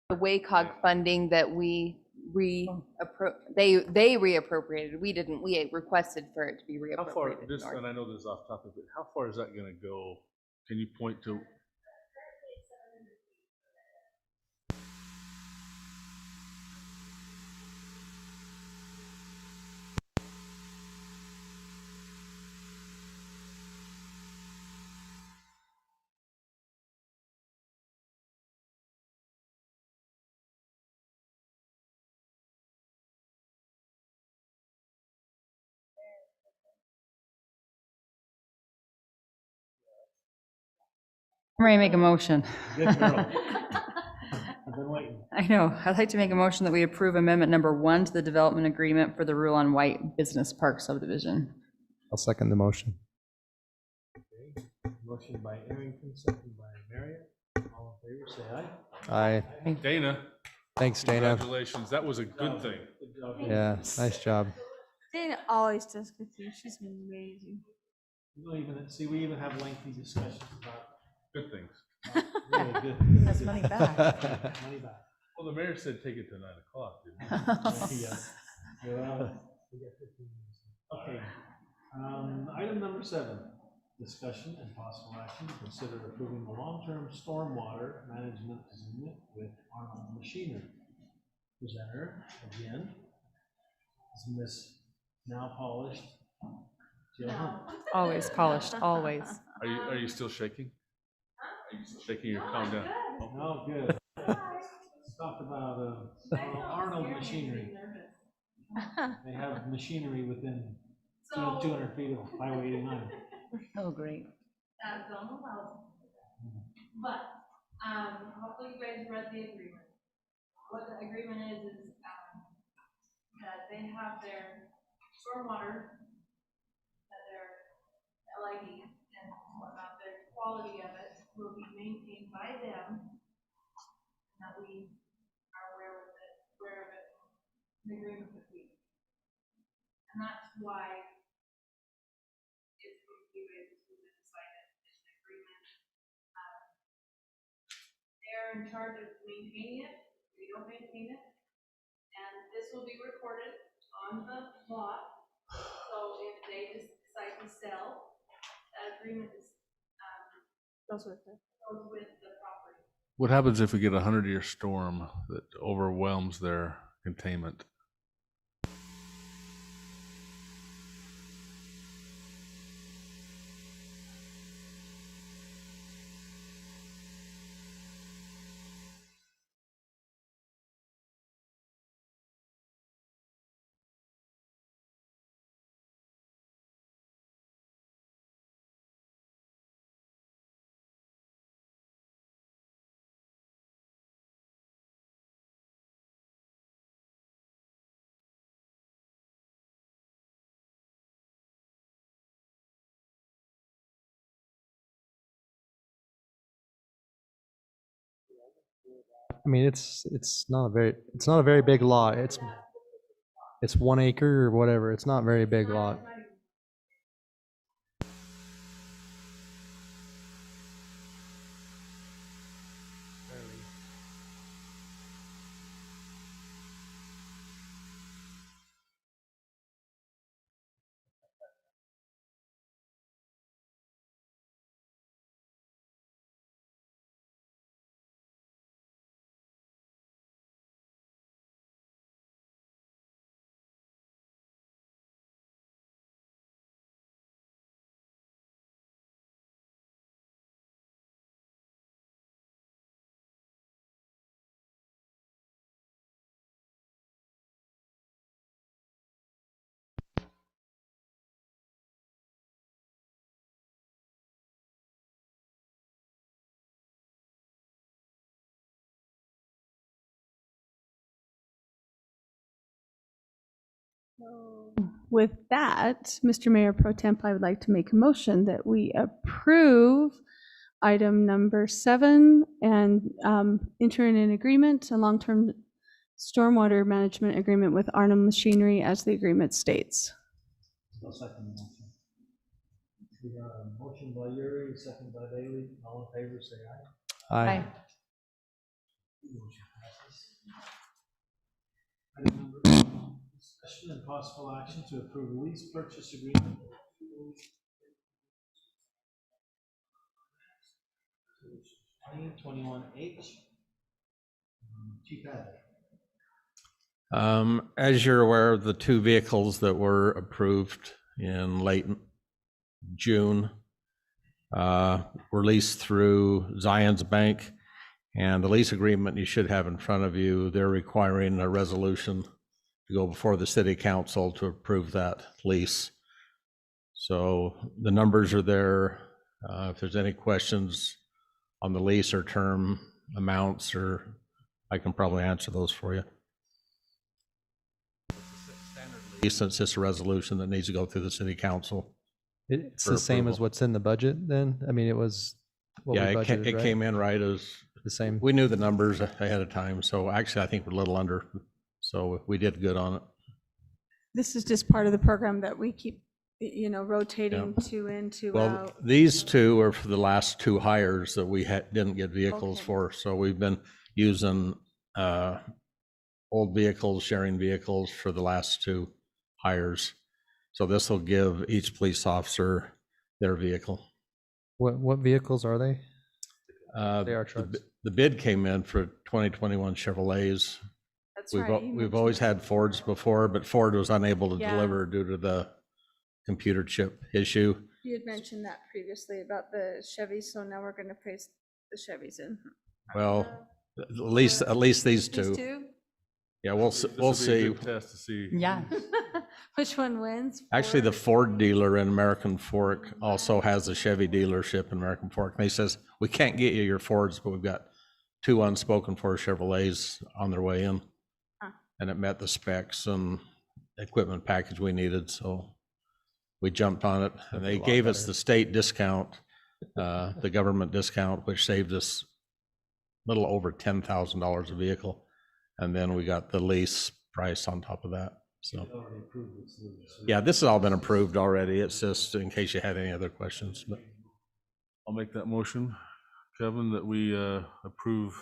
S11: The WACOG funding that we they reappropriated. We didn't, we requested for it to be
S1: How far,
S11: reappropriated.
S1: just, and I know this is off topic, but how far is that gonna go? Can you point to?
S9: I'm ready to make a motion.
S3: Good girl. I've been waiting.
S9: I know. I'd like to make a motion that we approve amendment number 1 to the development agreement for the Rulon White Business Park subdivision.
S8: I'll second the motion.
S3: Okay. Motion by Arrington, second by Marriott. All in favor, say aye.
S8: Aye.
S1: Dana,
S8: Thanks, Dana.
S1: congratulations. That was a good thing.
S3: Good job.
S8: Yeah, nice job.
S5: Dana always does good things. She's amazing.
S3: We don't even, see, we even have lengthy discussions about
S1: Good things.
S3: really good.
S9: That's money back.
S3: Money back.
S1: Well, the mayor said take it to 9 o'clock, didn't he?
S3: Yeah. Well, we got 15 minutes. Okay. Item number 7, discussion and possible action to consider approving the long-term stormwater management agreement with Arnold Machinery. Presenter again is Miss Now Polished
S9: Always polished, always.
S1: Are you still shaking? Are you still shaking? You're calm down.
S3: Oh, good. Let's talk about Arnold Machinery. They have machinery within 200 feet of Highway 89.
S9: Oh, great.
S10: That don't allow. But, hopefully you guys read the agreement. What the agreement is, that they have their stormwater, that their LID and whatnot, their quality of it will be maintained by them. That we are aware of it, the agreement with you. And that's why it's you guys who decided it's an agreement. They're in charge of maintaining it, we don't maintain it. And this will be recorded on the lot. So if they just decide to sell, that agreement is,
S5: Goes with it.
S10: goes with the property.
S1: What happens if we get a 100-year storm that overwhelms their containment?
S8: I mean, it's not a very big lot. It's 1 acre or whatever. It's not a very big lot.
S5: With that, Mr. Mayor Pro Temp, I would like to make a motion that we approve item number 7 and enter in an agreement, a long-term stormwater management agreement with Arnold Machinery as the agreement states.
S3: I'll second the motion. We got a motion by Yuri, second by Bailey. All in favor, say aye.
S8: Aye.
S3: Motion passes. Item number 8, discussion and possible action to approve a lease purchase agreement. 2021H. Chief Hadley.
S15: As you're aware, the 2 vehicles that were approved in late June were leased through Zions Bank, and the lease agreement you should have in front of you, they're requiring a resolution to go before the city council to approve that lease. So the numbers are there. If there's any questions on the lease or term amounts, or I can probably answer those for you. It's just a resolution that needs to go through the city council.
S8: It's the same as what's in the budget then? I mean, it was what
S15: Yeah,
S8: we
S15: it
S8: budgeted, right?
S15: came in right as,
S8: The same.
S15: we knew the numbers ahead of time, so actually I think we're a little under, so we did good on it.
S5: This is just part of the program that we keep, rotating
S15: Yeah.
S5: 2 in, 2
S15: Well,
S5: out.
S15: these 2 are for the last 2 hires that we didn't get vehicles
S5: Okay.
S15: for, so we've been using old vehicles, sharing vehicles for the last 2 hires. So this will give each police officer their vehicle.
S8: What vehicles are they? They are
S15: The
S8: trucks.
S15: the bid came in for 2021 Chevrolets.
S5: That's
S15: We've
S5: right. you
S15: we've
S5: mentioned
S15: always
S5: that.
S15: had Fords before, but Ford was unable to
S5: Yeah.
S15: deliver due to the computer chip issue.
S5: You had mentioned that previously about the Chevys, so now we're gonna place the Chevys in.
S15: Well, at least these
S5: These
S15: two.
S5: two?
S15: Yeah, we'll
S1: This
S15: we'll
S1: would be a
S15: see.
S1: good test to see.
S9: Yeah.
S5: Which one wins?
S15: Actually, the
S5: Ford?
S15: Ford dealer in American Fork also has a Chevy dealership in American Fork. And he says, we can't get you your Fords, but we've got 2 unspoken for Chevrolets on their way in.
S5: Huh.
S15: And it met the specs and equipment package we needed, so we jumped on it. And they gave us the state discount, the government discount, which saved us a little over $10,000 a vehicle. And then we got the lease price on top of that, so. Yeah, this has all been approved already. It's just in case you had any other questions, but.
S1: I'll make that motion, Kevin, that we approve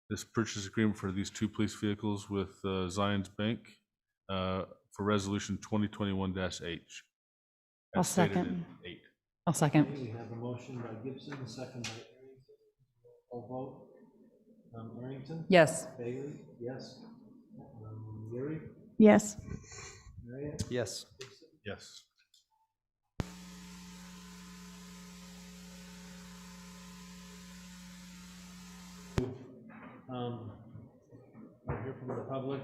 S1: this purchase agreement for these 2 police vehicles with Zions Bank for resolution 2021-H.
S9: I'll
S1: as stated in
S9: second.
S1: 8.
S9: I'll second.
S3: We have a motion by Gibson, a second by Arrington. All vote. Arrington?
S9: Yes.
S3: Bailey? Yes. Yuri?
S5: Yes.
S3: Marriott?
S8: Yes.
S1: Yes.
S3: I hear from the public.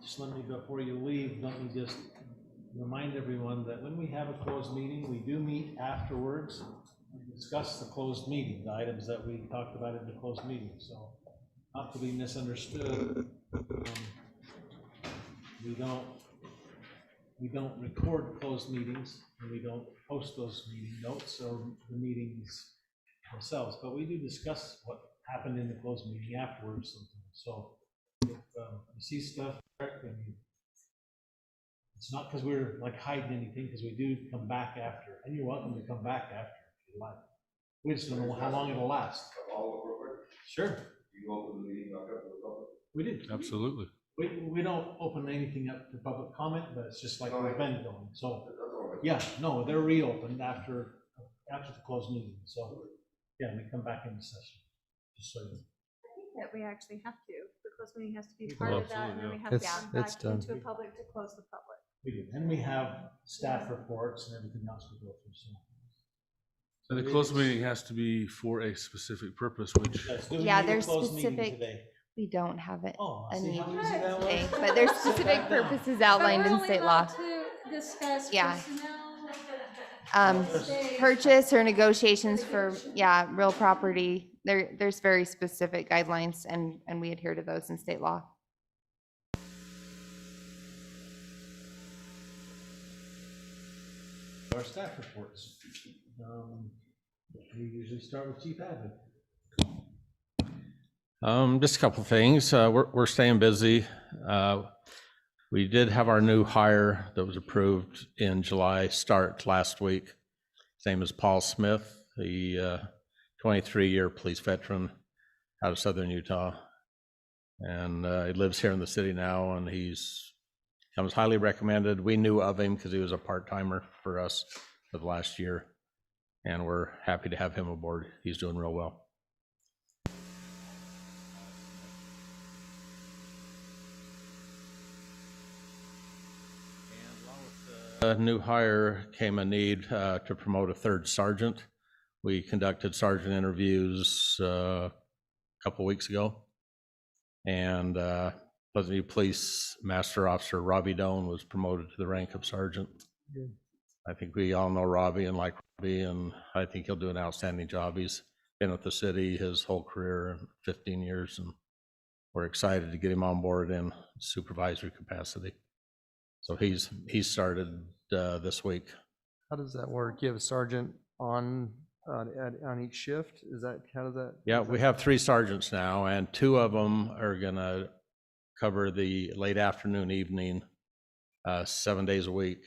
S3: Just let me, before you leave, let me just remind everyone that when we have a closed meeting, we do meet afterwards and discuss the closed meeting, the items that we talked about in the closed meeting. So not to be misunderstood, we don't record closed meetings, and we don't post those meeting notes or the meetings themselves, but we do discuss what happened in the closed meeting afterwards sometimes. So if you see stuff, and it's not because we're like hiding anything, because we do come back after, and you're welcome to come back after if you like. We just don't know how long it'll last. Sure.
S6: You open the meeting back up to the public?
S3: We did.
S1: Absolutely.
S3: We don't open anything up to public comment, but it's just like we've been going. So, yeah, no, they're reopened after the closed meeting. So, yeah, we come back into session. Just so you know.
S5: I think that we actually have to. The closed meeting has to be part of that, and then we have
S8: It's-
S5: to come
S8: it's
S5: back
S8: done.
S5: into a public to close the public.
S3: We do. And we have staff reports and everything else we go through. So.
S1: And the closed meeting has to be for a specific purpose, which
S3: Yes, do we
S11: Yeah,
S3: need a
S11: there's
S3: closed meeting
S11: specific,
S3: today?
S11: we don't have it.
S3: Oh,
S11: a
S3: see
S11: need
S3: how easy that was?
S11: today, but there's specific
S3: Sit back down.
S11: purposes outlined in state law.
S5: To discuss
S11: Yeah.
S5: personnel.
S11: Purchase or negotiations for, yeah, real property. There's very specific guidelines, and we adhere to those in state law.
S3: Our staff reports. We usually start with Chief Admin.
S15: Just a couple of things. We're staying busy. We did have our new hire that was approved in July start last week. His name is Paul Smith, the 23-year police veteran out of Southern Utah. And he lives here in the city now, and comes highly recommended. We knew of him because he was a part-timer for us for the last year. And we're happy to have him aboard. He's doing real well. A new hire came a need to promote a 3rd sergeant. We conducted sergeant interviews a couple weeks ago. And Pleasant View Police Master Officer Robbie Doan was promoted to the rank of sergeant. I think we all know Robbie and like Robbie, and I think he'll do an outstanding job. He's been with the city his whole career, 15 years, and we're excited to get him on board in supervisory capacity. So he's started this week.
S8: How does that work? You have a sergeant on each shift? How does that?
S15: Yeah, we have 3 sergeants now, and 2 of them are gonna cover the late afternoon, evening, 7 days a week,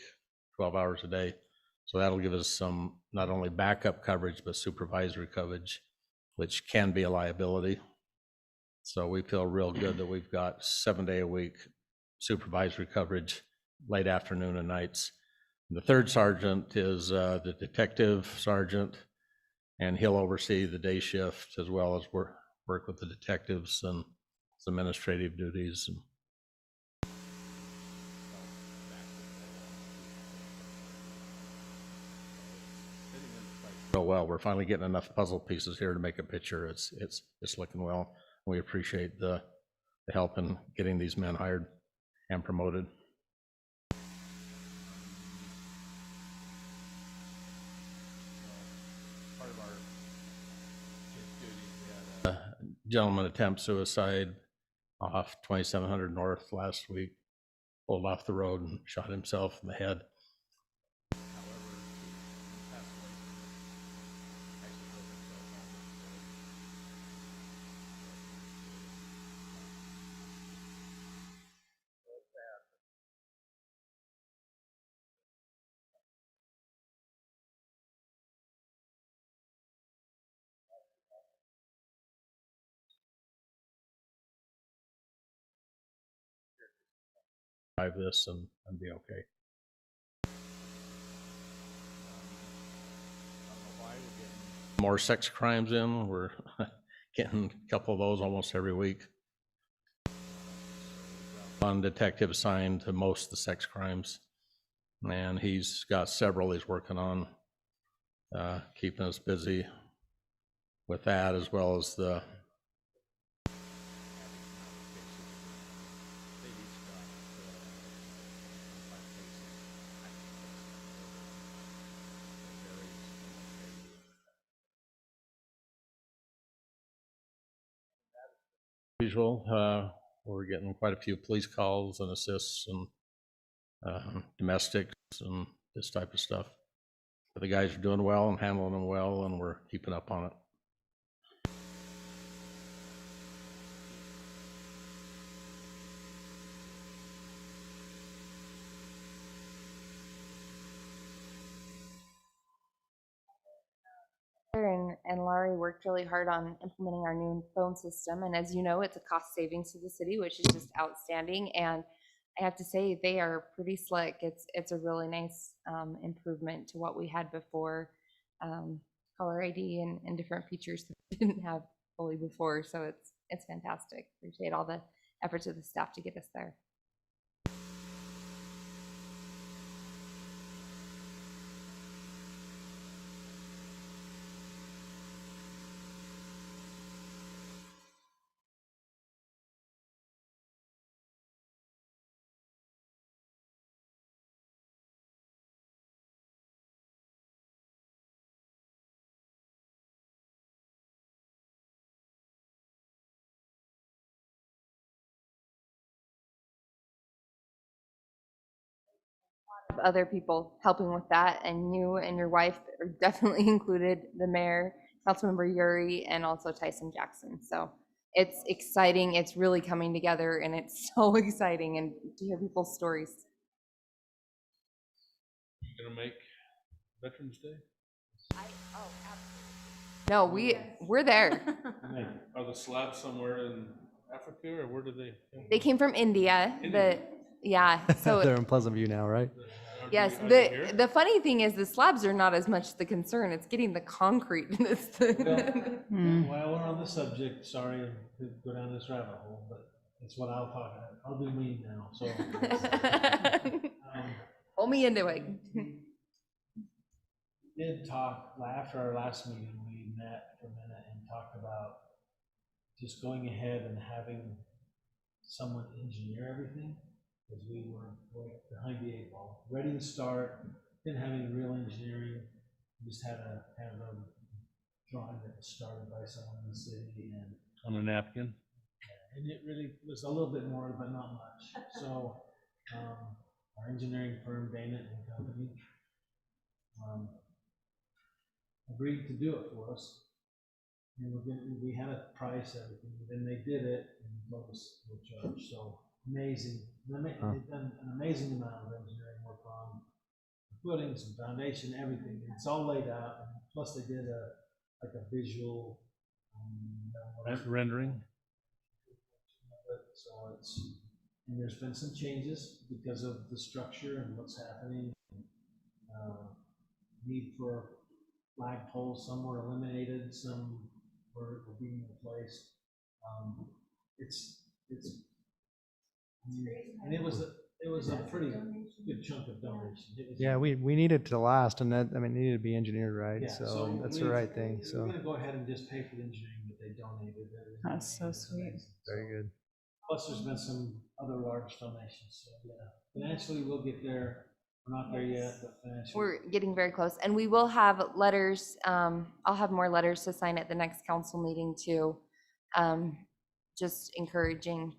S15: 12 hours a day. So that'll give us some not only backup coverage, but supervisory coverage, which can be a liability. So we feel real good that we've got 7-day-a-week supervisory coverage, late afternoon and nights. And the 3rd sergeant is the detective sergeant, and he'll oversee the day shift as well as work with the detectives and administrative duties. so well. We're finally getting enough puzzle pieces here to make a picture. It's looking well. We appreciate the help in getting these men hired and promoted. Part of our duty, we had a gentleman attempt suicide off 2700 North last week, pulled off the road and shot himself in the head. This and be okay. More sex crimes in. We're getting a couple of those almost every week. One detective assigned to most of the sex crimes, and he's got several he's working on, keeping us busy with that, as well as the usual. We're getting quite a few police calls and assists and domestics and this type of stuff. But the guys are doing well and handling them well, and we're keeping up on it.
S11: And Laurie worked really hard on implementing our new phone system. And as you know, it's a cost savings to the city, which is just outstanding. And I have to say, they are pretty slick. It's a really nice improvement to what we had before. Caller ID and different features that we didn't have fully before. So it's fantastic. Appreciate all the efforts of the staff to get us there. Other people helping with that, and you and your wife are definitely included, the mayor, Councilmember Yuri, and also Tyson Jackson. So it's exciting. It's really coming together, and it's so exciting, and to hear people's stories.
S1: You gonna make Veterans Day?
S11: No, we're there.
S1: Are the slabs somewhere in Africa, or where did they?
S11: They came from India. Yeah, so
S8: They're in Pleasant View now, right?
S11: yes. The funny thing is, the slabs are not as much the concern. It's getting the concrete.
S3: While we're on the subject, sorry to go down this rabbit hole, but it's what I'll talk about. I'll do me now. So
S11: pull me into it.
S3: We did talk after our last meeting. We met for a minute and talked about just going ahead and having someone engineer everything, because we were behind the eight ball, ready to start, didn't have any real engineering, just had a kind of a drawing that was started by someone in the city and
S1: On a napkin?
S3: and it really was a little bit more, but not much. So our engineering firm, Dana and Company, agreed to do it for us. And we had to price everything, then they did it and told us no charge. So amazing. They've done an amazing amount of engineering work on footings and foundation, everything. It's all laid out. And plus they did a visual
S1: Rendering?
S3: So and there's been some changes because of the structure and what's happening. Need for flagpoles, some were eliminated, some were being replaced. And it was It was a pretty good chunk of donation. It was-
S8: Yeah, we need it to last, and that, I mean, it needed to be engineered right,
S3: Yeah,
S8: so and that's the
S3: we've-
S8: right thing,
S3: We're
S8: so,
S3: gonna go ahead and just pay for the engineering that they donated.
S9: That's so sweet.
S8: very good.
S3: Plus, there's been some other large donations, so yeah. Financially, we'll get there. We're not there yet, but financially.
S11: We're getting very close, and we will have letters, I'll have more letters to sign at the next council meeting too. Just encouraging,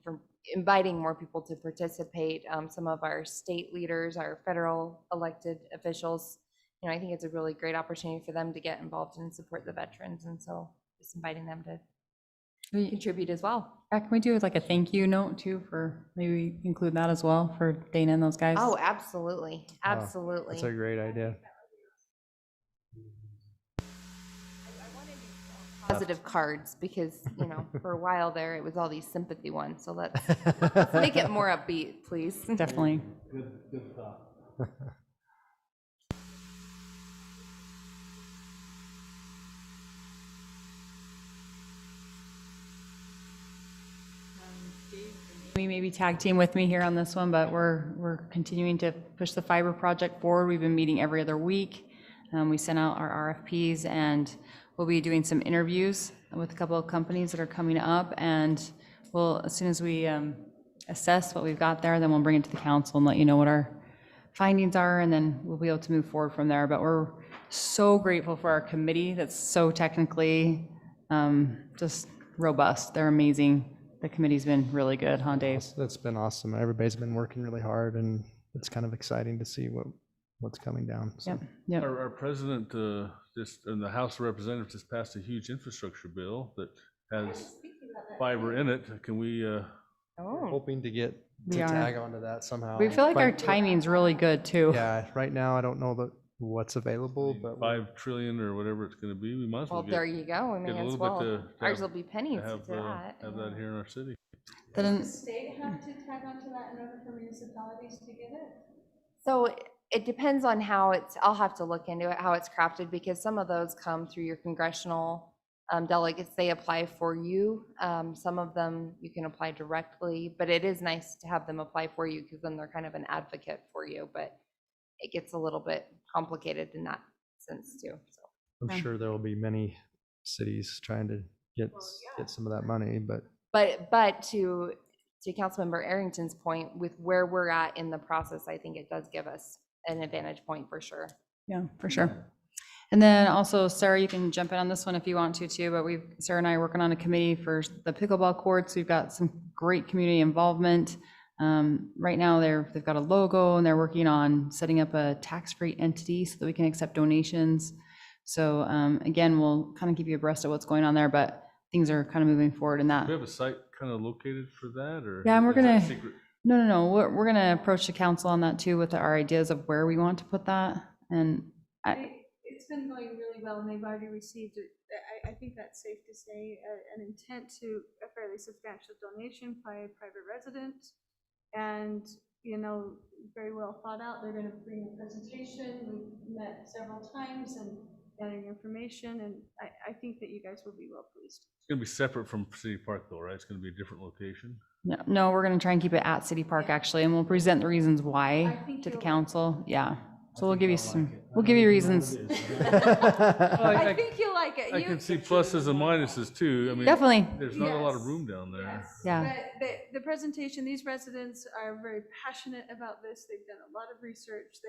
S11: inviting more people to participate, some of our state leaders, our federal elected officials. You know, I think it's a really great opportunity for them to get involved and support the veterans, and so just inviting them to contribute as well.
S9: Can we do like a thank you note too for, maybe include that as well for Dana and those guys?
S11: Oh, absolutely, absolutely.
S8: That's a great idea.
S11: Positive cards, because, you know, for a while there, it was all these sympathy ones, so let's make it more upbeat, please.
S9: Definitely.
S3: Good thought.
S9: We maybe tag team with me here on this one, but we're continuing to push the fiber project forward. We've been meeting every other week. We sent out our RFPs, and we'll be doing some interviews with a couple of companies that are coming up. And we'll, as soon as we assess what we've got there, then we'll bring it to the council and let you know what our findings are, and then we'll be able to move forward from there. But we're so grateful for our committee that's so technically just robust. They're amazing. The committee's been really good, huh, Dave?
S8: That's been awesome. Everybody's been working really hard, and it's kind of exciting to see what's coming down. So.
S9: Yep.
S1: Our president just, and the House of Representatives just passed a huge infrastructure bill that has fiber in it. Can we,
S8: Hoping to get
S9: We
S8: to
S9: are.
S8: tag onto that somehow.
S9: We feel like our
S8: But-
S9: timing's really good too.
S8: Yeah, right now I don't know what's available, but
S1: 5 trillion or whatever it's gonna be, we might as well
S11: Well,
S1: get.
S11: there you go. I
S1: get
S11: mean,
S1: a
S11: as
S1: little
S11: well.
S1: bit to
S11: Ours
S1: have-
S11: will be pennies
S1: to
S11: to that.
S1: have that here in our city.
S9: Then-
S5: Does the state have to tag onto that in order for municipalities to get it?
S11: So it depends on how I'll have to look into it, how it's crafted, because some of those come through your congressional delegates. They apply for you. Some of them you can apply directly, but it is nice to have them apply for you, because then they're kind of an advocate for you, but it gets a little bit complicated in that sense too. So.
S8: I'm sure there will be many cities trying to get some of that money, but
S11: But to Councilmember Arrington's point, with where we're at in the process, I think it does give us an advantage point for sure.
S9: Yeah, for sure. And then also, Sarah, you can jump in on this one if you want to too, but Sarah and I are working on a committee for the pickleball courts. We've got some great community involvement. Right now, they've got a logo, and they're working on setting up a tax-free entity so that we can accept donations. So again, we'll kind of keep you abreast of what's going on there, but things are kind of moving forward in that.
S1: Do we have a site kind of located for that, or?
S9: Yeah, and we're
S1: is that
S9: gonna,
S1: secret?
S9: no, we're gonna approach the council on that too with our ideas of where we want to put that. And
S5: It's been going really well, and they've already received it. I think that's safe to say, an intent to a fairly substantial donation by a private resident. And, you know, very well thought out. They're gonna bring a presentation. We've met several times and gathering information, and I think that you guys will be well pleased.
S1: It's gonna be separate from City Park though, right? It's gonna be a different location.
S9: no, we're gonna try and keep it at City Park actually, and we'll present the reasons why
S5: think
S9: to the
S5: you'll-
S9: council. Yeah. So we'll give you reasons.
S5: I think you'll like it.
S1: I
S5: You-
S1: can see pluses and minuses too. I mean,
S9: Definitely.
S1: there's not a lot of
S5: Yes.
S1: room down there.
S9: Yeah.
S5: The presentation, these residents are very passionate about this. They've done a lot of research.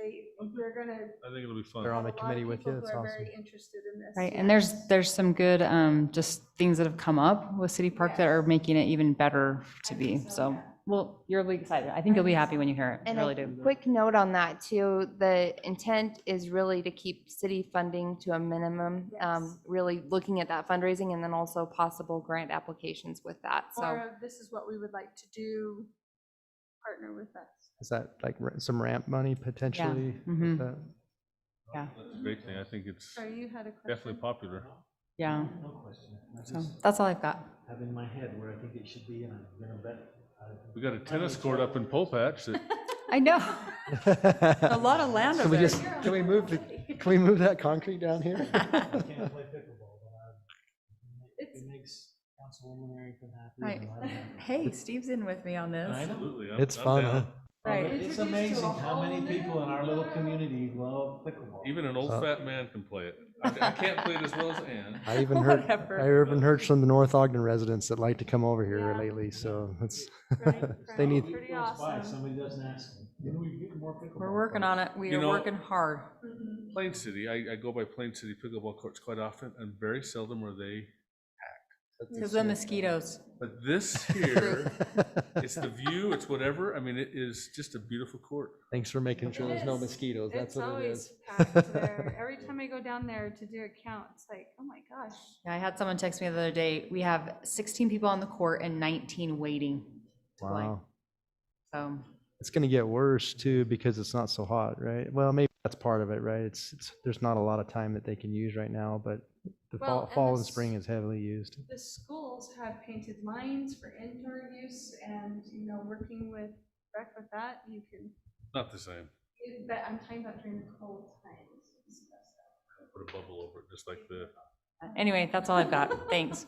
S5: They're gonna.
S1: I think it'll be fun.
S8: they're on the
S5: have a lot
S8: committee
S5: of
S8: with
S5: people
S8: you.
S5: who
S8: It's
S5: are
S8: awesome.
S5: very interested in this.
S9: Right, and there's some good just things that have come up with City Park that are making it even better to be. So, well, you're really excited. I think you'll be happy when you hear it. I
S11: And
S9: really
S11: a
S9: do.
S11: quick note on that too, the intent is really to keep city funding to a minimum, really looking at that fundraising, and then also possible grant applications with that, so.
S5: Or this is what we would like to do, partner with us.
S8: Is that like some ramp money potentially? with
S9: Mhm.
S8: that?
S9: Yeah,
S1: That's a great thing. I think it's
S5: Sorry, you had a question?
S1: definitely popular.
S9: yeah.
S3: No question. I
S9: So
S3: just
S9: that's all I've got.
S3: have in my head where I think it should be, and I'm gonna bet.
S1: We got a tennis court up in Polpatch that
S9: I know. A lot of land
S8: Can
S9: over
S8: we
S9: there.
S8: just, can we move that concrete down here?
S3: I can't play pickleball, but it makes Councilwoman Arrington happy.
S9: Right.
S3: and I'm happy.
S9: Hey, Steve's in with me on this.
S3: I know.
S1: absolutely.
S8: It's
S1: I'm
S8: fun,
S1: down.
S8: huh?
S9: Right.
S3: It's amazing how many people in our little community love pickleball.
S1: Even an old fat man can play it. I can't play it as well as Ann.
S8: I even heard from the North Ogden residents that like to come over here lately, so it's, they need,
S5: Pretty
S3: Goes by,
S5: awesome.
S3: somebody doesn't ask them, when are we getting more pickleball?
S9: We're working on it. We
S1: You
S9: are
S1: know-
S9: working hard.
S1: Plain City, I go by Plain City pickleball courts quite often, and very seldom are they packed.
S9: Because the mosquitoes.
S1: But this here, it's the view, it's whatever. I mean, it is just a beautiful court.
S8: thanks for making sure there's no
S5: It is.
S8: mosquitoes. That's
S5: It's
S8: what it
S5: always
S8: is.
S5: packed there. Every time I go down there to do a count, it's like, oh my gosh.
S9: Yeah, I had someone text me the other day, we have 16 people on the court and 19 waiting to play.
S8: Wow.
S9: So,
S8: It's gonna get worse too because it's not so hot, right? Well, maybe that's part of it, right? It's there's not a lot of time that they can use right now, but the
S5: Well, and
S8: fall and
S5: this-
S8: spring is heavily used.
S5: The schools have painted lines for indoor use and, working with rec with that, you can,
S1: Not the same.
S5: but I'm talking about during the cold times.
S1: Put a bubble over it, just like the.
S9: anyway, that's all I've got. Thanks.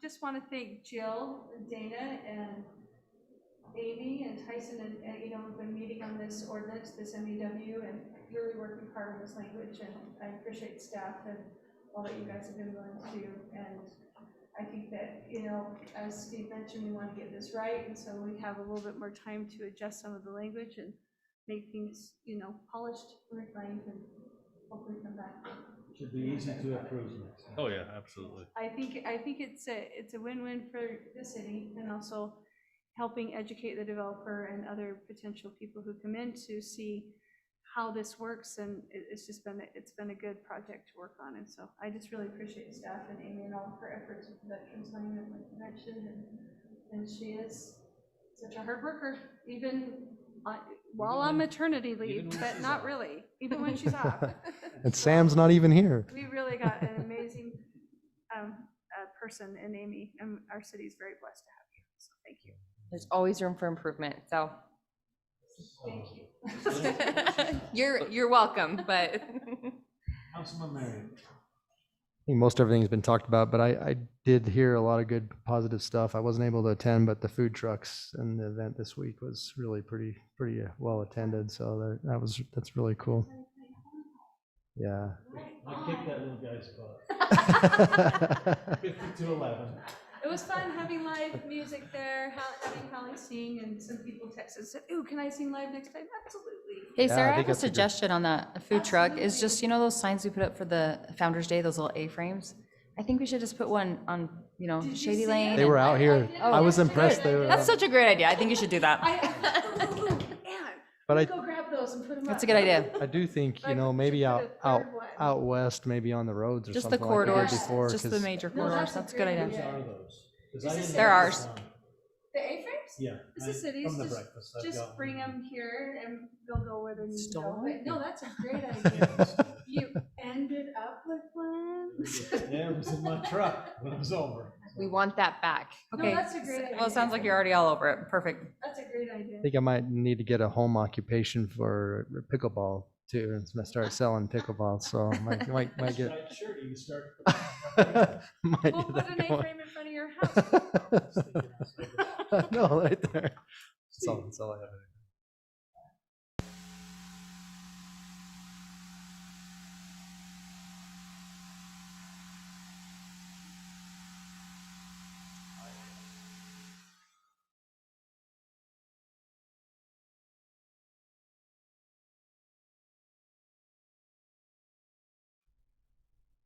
S5: Just want to thank Jill, Dana, and Amy and Tyson, and, we've been meeting on this ordinance, this MEW, and really working hard on this language, and I appreciate staff and all that you guys have been willing to do, and I think that, as Steve mentioned, we want to get this right, and so we have a little bit more time to adjust some of the language and make things, polished, refined, and hopefully come back.
S3: Should be easy to approve next time.
S1: Oh, yeah, absolutely.
S5: I think it's a win-win for the city and also helping educate the developer and other potential people who come in to see how this works, and it's been a good project to work on, and so I just really appreciate staff and Amy and all of her efforts with the veterans line, like you mentioned, and she is such a hard worker, even while on maternity leave, but not really, even when she's off.
S8: And Sam's not even here.
S5: We really got an amazing person in Amy, and our city is very blessed to have you, so thank you.
S11: There's always room for improvement, so
S5: Thank you.
S11: you're welcome, but.
S3: Councilman Mary.
S8: I think most everything's been talked about, but I did hear a lot of good positive stuff. I wasn't able to attend, but the food trucks and the event this week was really pretty well attended. So that's really cool. Yeah.
S3: I kicked that little guy's butt. 50-11.
S5: It was fun having live music there, having Holly sing, and some people texted and said, "Ooh, can I sing live next time?" Absolutely.
S9: Hey,
S8: Yeah,
S9: Sarah,
S8: I
S9: I
S8: think
S9: have a
S8: that's a good-
S9: suggestion on that food truck. Is just, those signs we put up for the Founder's Day, those little A-frames? I think we should just put one on,
S5: Did you
S9: Shady
S5: see
S9: Lane.
S5: it?
S8: They were out here.
S5: Oh,
S8: I was
S5: yeah.
S8: impressed. They were.
S9: That's such a great idea. I think you should do that.
S8: But
S5: Go grab those and put them up.
S9: That's a good idea.
S8: I do think,
S5: Like,
S8: maybe
S5: just
S8: out
S5: put a third one.
S8: out west, maybe on the roads or
S9: Just the
S8: something like we did
S9: corridors,
S8: before.
S9: just the
S8: 'cause
S9: major
S5: No,
S9: corridors.
S5: that's a
S9: That's a good
S5: great
S9: idea.
S3: Whose are those? 'Cause I
S5: This is
S3: didn't
S5: They're
S3: write
S9: ours.
S3: this down.
S5: The A-frames?
S3: Yeah.
S5: This is cities,
S3: From the
S5: just,
S3: breakfast. I've
S5: just
S3: got
S5: bring
S3: one.
S5: them here and they'll go where they need to go.
S9: Stole
S5: But
S9: it?
S5: no, that's a great idea. You ended up with one?
S3: Yeah, it was in my truck when it was over.
S11: We want that back.
S5: No,
S9: Okay.
S5: that's a great idea.
S9: Well, it sounds like you're already all over it. Perfect.
S5: That's a great idea.
S8: I think I might need to get a home occupation for pickleball too, and start selling pickleball. So might get
S3: Right, sure, you can start.
S8: might
S5: We'll
S8: get
S5: put
S8: that
S5: an
S8: going.
S5: A-frame in front of your house.
S8: No, right there. That's all I have.